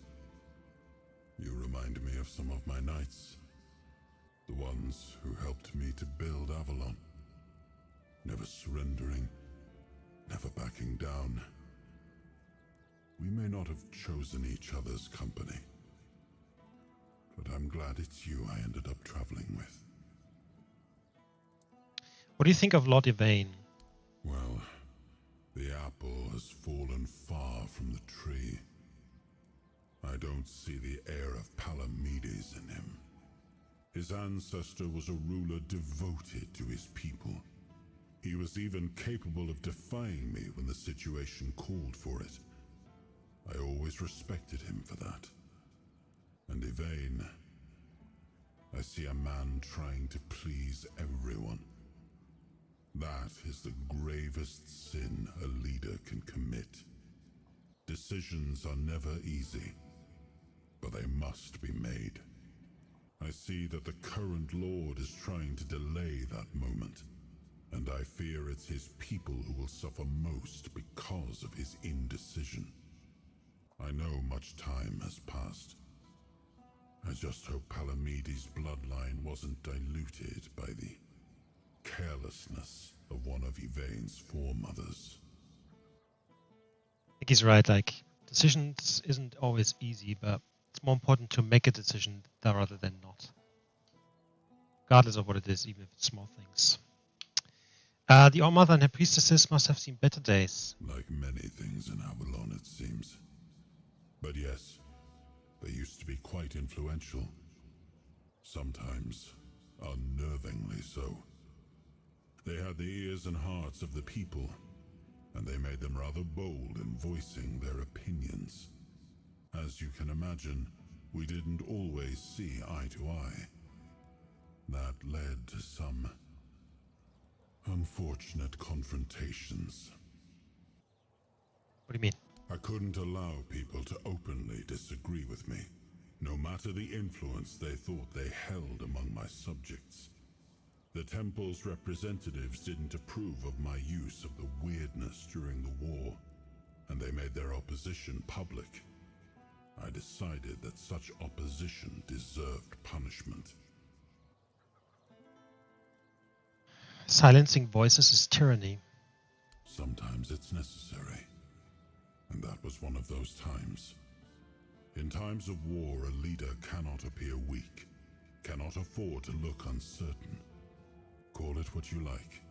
You remind me of some of my knights. The ones who helped me to build Avalon. Never surrendering, never backing down. We may not have chosen each other's company, but I'm glad it's you I ended up traveling with. What do you think of Lord Yvain? Well, the apple has fallen far from the tree. I don't see the air of Palamedes in him. His ancestor was a ruler devoted to his people. He was even capable of defying me when the situation called for it. I always respected him for that. And Yvain, I see a man trying to please everyone. That is the gravest sin a leader can commit. Decisions are never easy, but they must be made. I see that the current Lord is trying to delay that moment, and I fear it's his people who will suffer most because of his indecision. I know much time has passed. I just hope Palamedes' bloodline wasn't diluted by the carelessness of one of Yvain's foremothers. I think he's right, like, decisions isn't always easy, but it's more important to make a decision rather than not. Regardless of what it is, even if it's small things. The All-Mother and her priestesses must have seen better days. Like many things in Avalon, it seems. But yes, they used to be quite influential. Sometimes unnervingly so. They had the ears and hearts of the people, and they made them rather bold in voicing their opinions. As you can imagine, we didn't always see eye to eye. That led to some unfortunate confrontations. What do you mean? I couldn't allow people to openly disagree with me, no matter the influence they thought they held among my subjects. The temple's representatives didn't approve of my use of the weirdness during the war, and they made their opposition public. I decided that such opposition deserved punishment. Silencing voices is tyranny. Sometimes it's necessary, and that was one of those times. In times of war, a leader cannot appear weak, cannot afford to look uncertain. Call it what you like,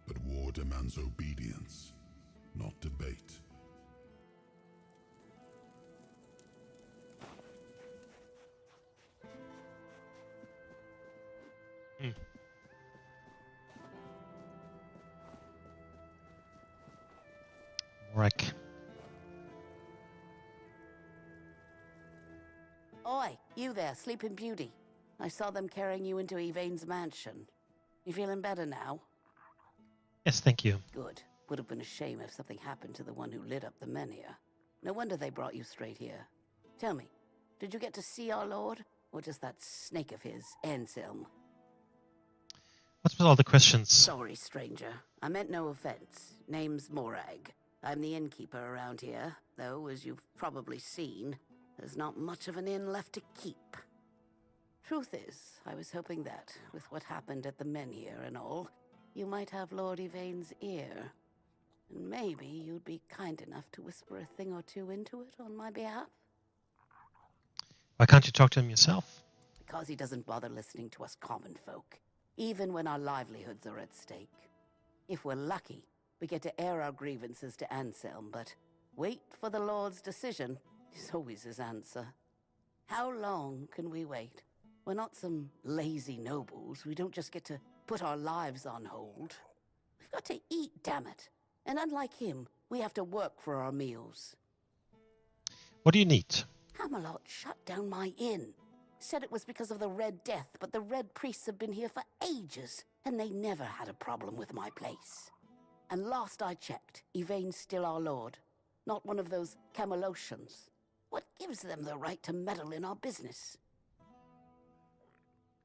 but war demands obedience, not debate. Wreck. Oi, you there, Sleeping Beauty. I saw them carrying you into Yvain's mansion. You feeling better now? Yes, thank you. Good. Would have been a shame if something happened to the one who lit up the Menhir. No wonder they brought you straight here. Tell me, did you get to see our lord? Or just that snake of his, Anselm? What's with all the questions? Sorry, stranger. I meant no offense. Name's Morag. I'm the innkeeper around here, though, as you've probably seen, there's not much of an inn left to keep. Truth is, I was hoping that, with what happened at the Menhir and all, you might have Lord Yvain's ear. And maybe you'd be kind enough to whisper a thing or two into it on my behalf? Why can't you talk to him yourself? Because he doesn't bother listening to us common folk, even when our livelihoods are at stake. If we're lucky, we get to air our grievances to Anselm, but wait for the Lord's decision is always his answer. How long can we wait? We're not some lazy nobles. We don't just get to put our lives on hold. We've got to eat, damn it. And unlike him, we have to work for our meals. What do you need? Camelot shut down my inn. Said it was because of the Red Death, but the Red Priests have been here for ages, and they never had a problem with my place. And last I checked, Yvain's still our lord, not one of those Camelocians. What gives them the right to meddle in our business?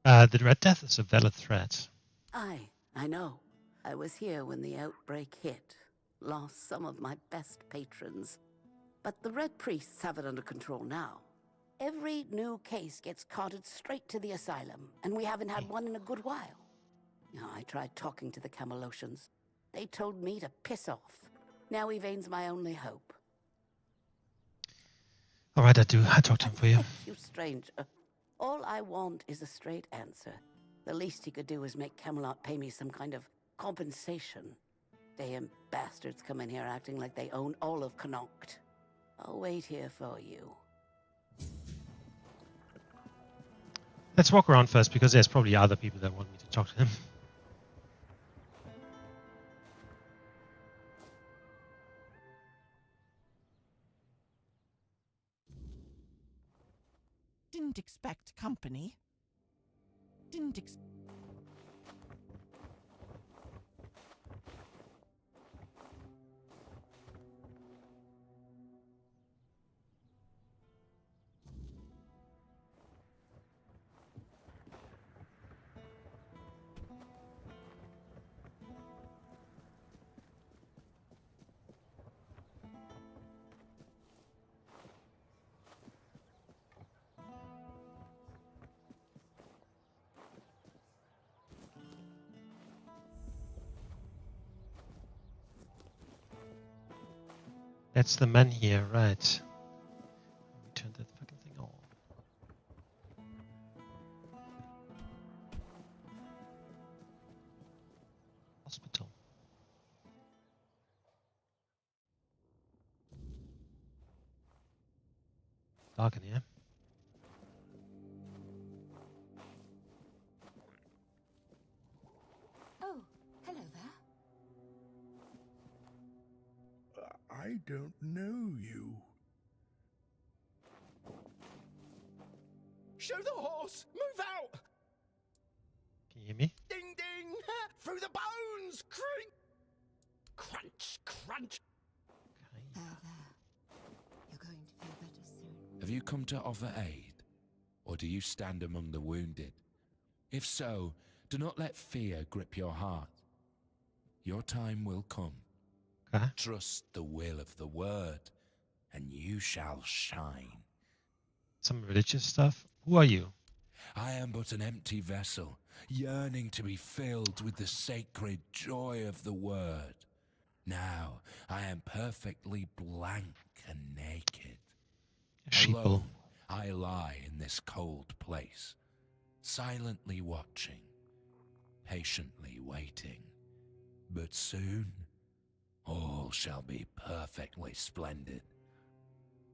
The Red Death is a valid threat. Aye, I know. I was here when the outbreak hit. Lost some of my best patrons. But the Red Priests have it under control now. Every new case gets carted straight to the asylum, and we haven't had one in a good while. I tried talking to the Camelocians. They told me to piss off. Now Yvain's my only hope. All right, I talked to him for you. You stranger. All I want is a straight answer. The least he could do is make Camelot pay me some kind of compensation. Damn bastards come in here acting like they own all of Connacht. I'll wait here for you. Let's walk around first, because there's probably other people that want me to talk to him. Didn't expect company. Didn't ex- That's the man here, right? Let me turn that fucking thing on. Hospital. Dark in here. Oh, hello there. I don't know you. Show the horse! Move out! Can you hear me? Ding ding! Through the bones! Crink! Crunch! Crunch! There. You're going to feel better soon. Have you come to offer aid? Or do you stand among the wounded? If so, do not let fear grip your heart. Your time will come. Trust the will of the word, and you shall shine. Some religious stuff? Who are you? I am but an empty vessel, yearning to be filled with the sacred joy of the word. Now I am perfectly blank and naked. Sheeple. Alone, I lie in this cold place, silently watching, patiently waiting. But soon, all shall be perfectly splendid.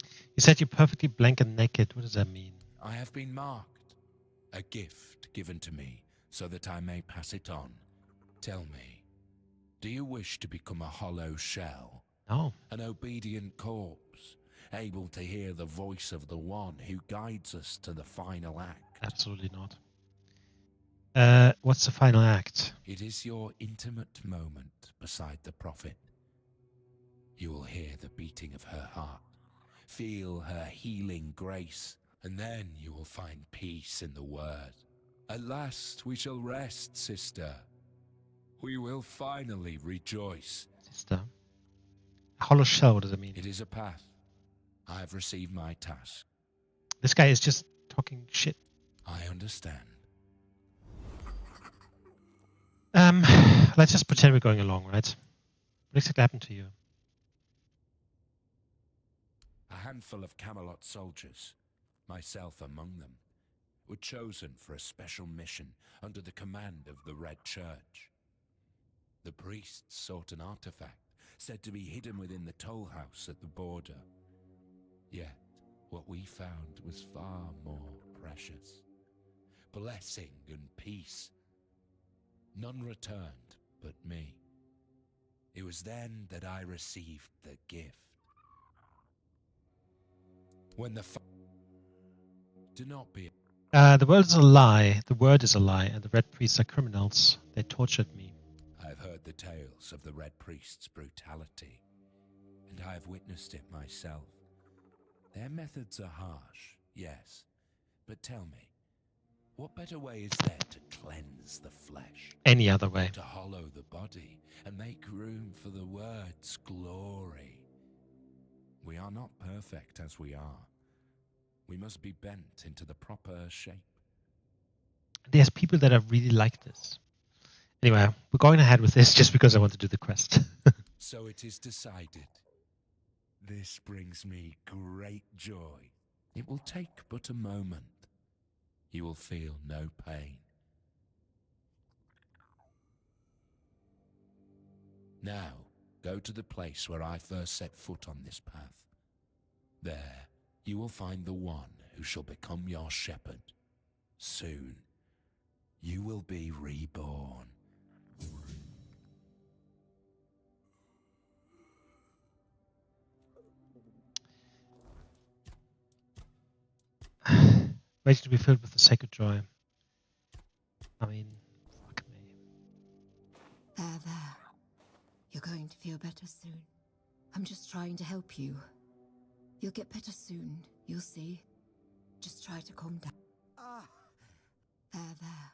You said you're perfectly blank and naked. What does that mean? I have been marked, a gift given to me so that I may pass it on. Tell me, do you wish to become a hollow shell? No. An obedient corpse, able to hear the voice of the one who guides us to the final act? Absolutely not. What's the final act? It is your intimate moment beside the prophet. You will hear the beating of her heart, feel her healing grace, and then you will find peace in the word. At last we shall rest, sister. We will finally rejoice. Sister? A hollow shell, what does it mean? It is a path. I have received my task. This guy is just talking shit. I understand. Let's just pretend we're going along, right? What exactly happened to you? A handful of Camelot soldiers, myself among them, were chosen for a special mission under the command of the Red Church. The priests sought an artifact said to be hidden within the toll house at the border. Yet, what we found was far more precious. Blessing and peace. None returned but me. It was then that I received the gift. When the do not be. The world is a lie. The word is a lie, and the Red Priests are criminals. They tortured me. I have heard the tales of the Red Priests' brutality, and I have witnessed it myself. Their methods are harsh, yes, but tell me, what better way is there to cleanse the flesh? Any other way. To hollow the body and make room for the word's glory. We are not perfect as we are. We must be bent into the proper shape. There's people that are really like this. Anyway, we're going ahead with this just because I want to do the quest. So it is decided. This brings me great joy. It will take but a moment. You will feel no pain. Now, go to the place where I first set foot on this path. There, you will find the one who shall become your shepherd. soon, you will be reborn. Waiting to be filled with the sacred joy. I mean, fuck me. There. You're going to feel better soon. I'm just trying to help you. You'll get better soon, you'll see. Just try to calm down. There.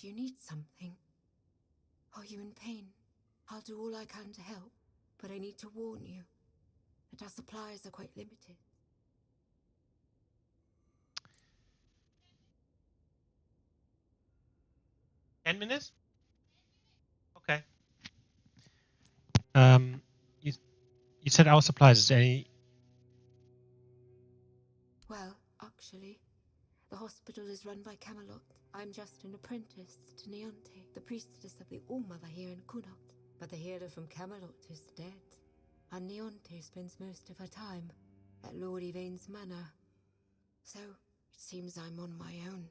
Do you need something? Are you in pain? I'll do all I can to help, but I need to warn you that our supplies are quite limited. $10? Okay. You said our supplies. Is there any? Well, actually, the hospital is run by Camelot. I'm just an apprentice to Neonte, the priestess of the All-Mother here in Kunot. But the healer from Camelot is dead, and Neonte spends most of her time at Lord Yvain's manor. So, it seems I'm on my own.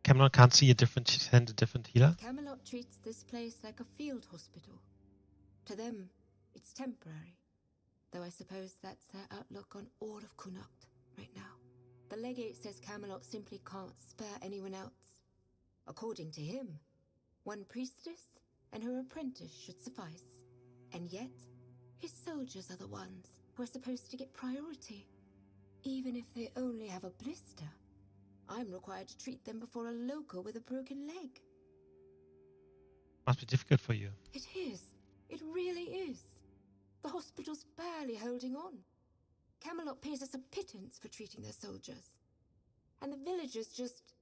Camelot can't send a different healer? Camelot treats this place like a field hospital. To them, it's temporary. Though I suppose that's their outlook on all of Kunot right now. The legate says Camelot simply can't spare anyone else. According to him, one priestess and her apprentice should suffice. And yet, his soldiers are the ones who are supposed to get priority. Even if they only have a blister, I'm required to treat them before a local with a broken leg. Must be difficult for you. It is. It really is. The hospital's barely holding on. Camelot pays us a pittance for treating their soldiers. And the villagers just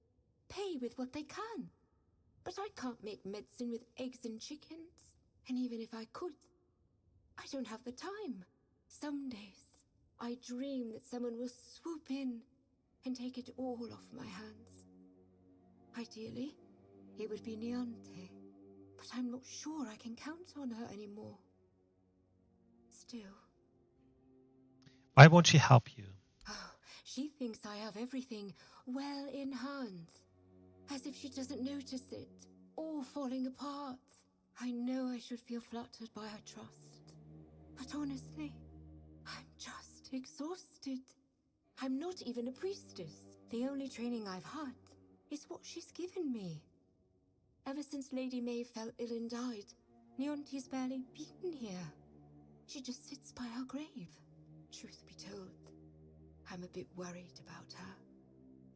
pay with what they can. But I can't make medicine with eggs and chickens. And even if I could, I don't have the time. Some days, I dream that someone will swoop in and take it all off my hands. Ideally, it would be Neonte, but I'm not sure I can count on her anymore. Still. Why won't she help you? Oh, she thinks I have everything well in hand. As if she doesn't notice it, all falling apart. I know I should feel flattered by her trust. But honestly, I'm just exhausted. I'm not even a priestess. The only training I've had is what she's given me. Ever since Lady May fell ill and died, Neonte's barely been here. She just sits by her grave. Truth be told, I'm a bit worried about her.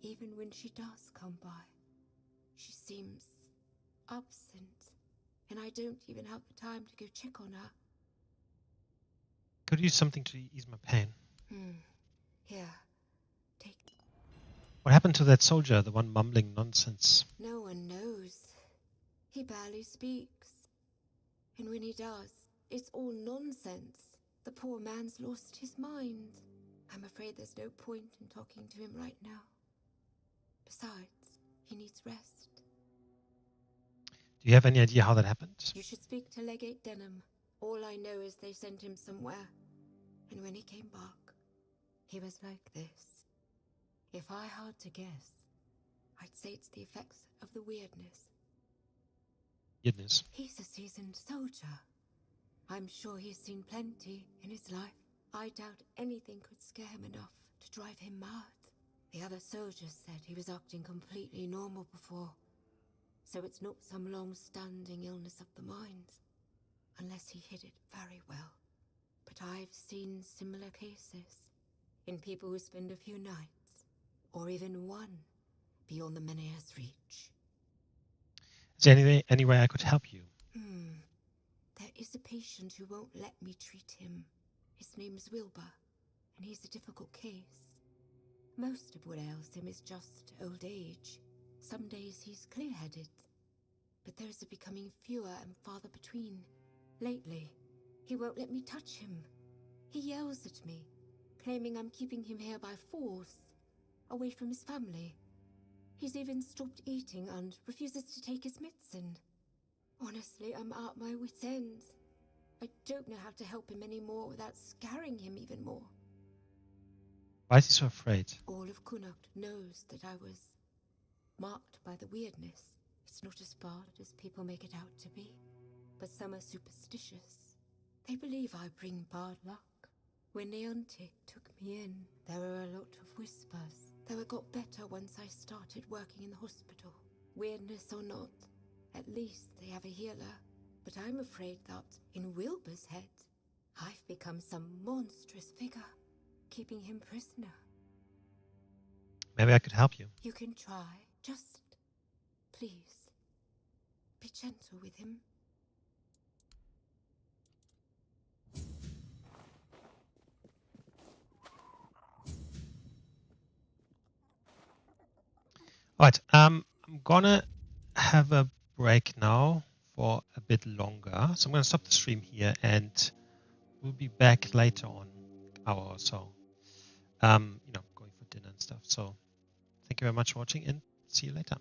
Even when she does come by, she seems absent, and I don't even have the time to go check on her. Could use something to ease my pain. Here, take. What happened to that soldier, the one mumbling nonsense? No one knows. He barely speaks. And when he does, it's all nonsense. The poor man's lost his mind. I'm afraid there's no point in talking to him right now. Besides, he needs rest. Do you have any idea how that happened? You should speak to Legate Denham. All I know is they sent him somewhere. And when he came back, he was like this. If I had to guess, I'd say it's the effects of the weirdness. Weirdness? He's a seasoned soldier. I'm sure he's seen plenty in his life. I doubt anything could scare him enough to drive him mad. The other soldiers said he was acting completely normal before. So it's not some long-standing illness of the mind, unless he hid it very well. But I've seen similar cases in people who spend a few nights, or even one, beyond the Menea's reach. Is there any way I could help you? There is a patient who won't let me treat him. His name's Wilbur, and he's a difficult case. Most of what ails him is just old age. Some days he's clear-headed, but those are becoming fewer and farther between. Lately, he won't let me touch him. He yells at me, claiming I'm keeping him here by force, away from his family. He's even stopped eating and refuses to take his medicine. Honestly, I'm at my wit's end. I don't know how to help him anymore without scaring him even more. Why is he so afraid? All of Connacht knows that I was marked by the weirdness. It's not as bad as people make it out to be, but some are superstitious. They believe I bring bad luck. When Neontic took me in, there were a lot of whispers, though it got better once I started working in the hospital. Weirdness or not, at least they have a healer. But I'm afraid that, in Wilbur's head, I've become some monstrous figure, keeping him prisoner. Maybe I could help you. You can try. Just, please, be gentle with him. Alright, I'm gonna have a break now for a bit longer. So I'm gonna stop the stream here and we'll be back later on, hour or so. Going for dinner and stuff. So thank you very much for watching and see you later.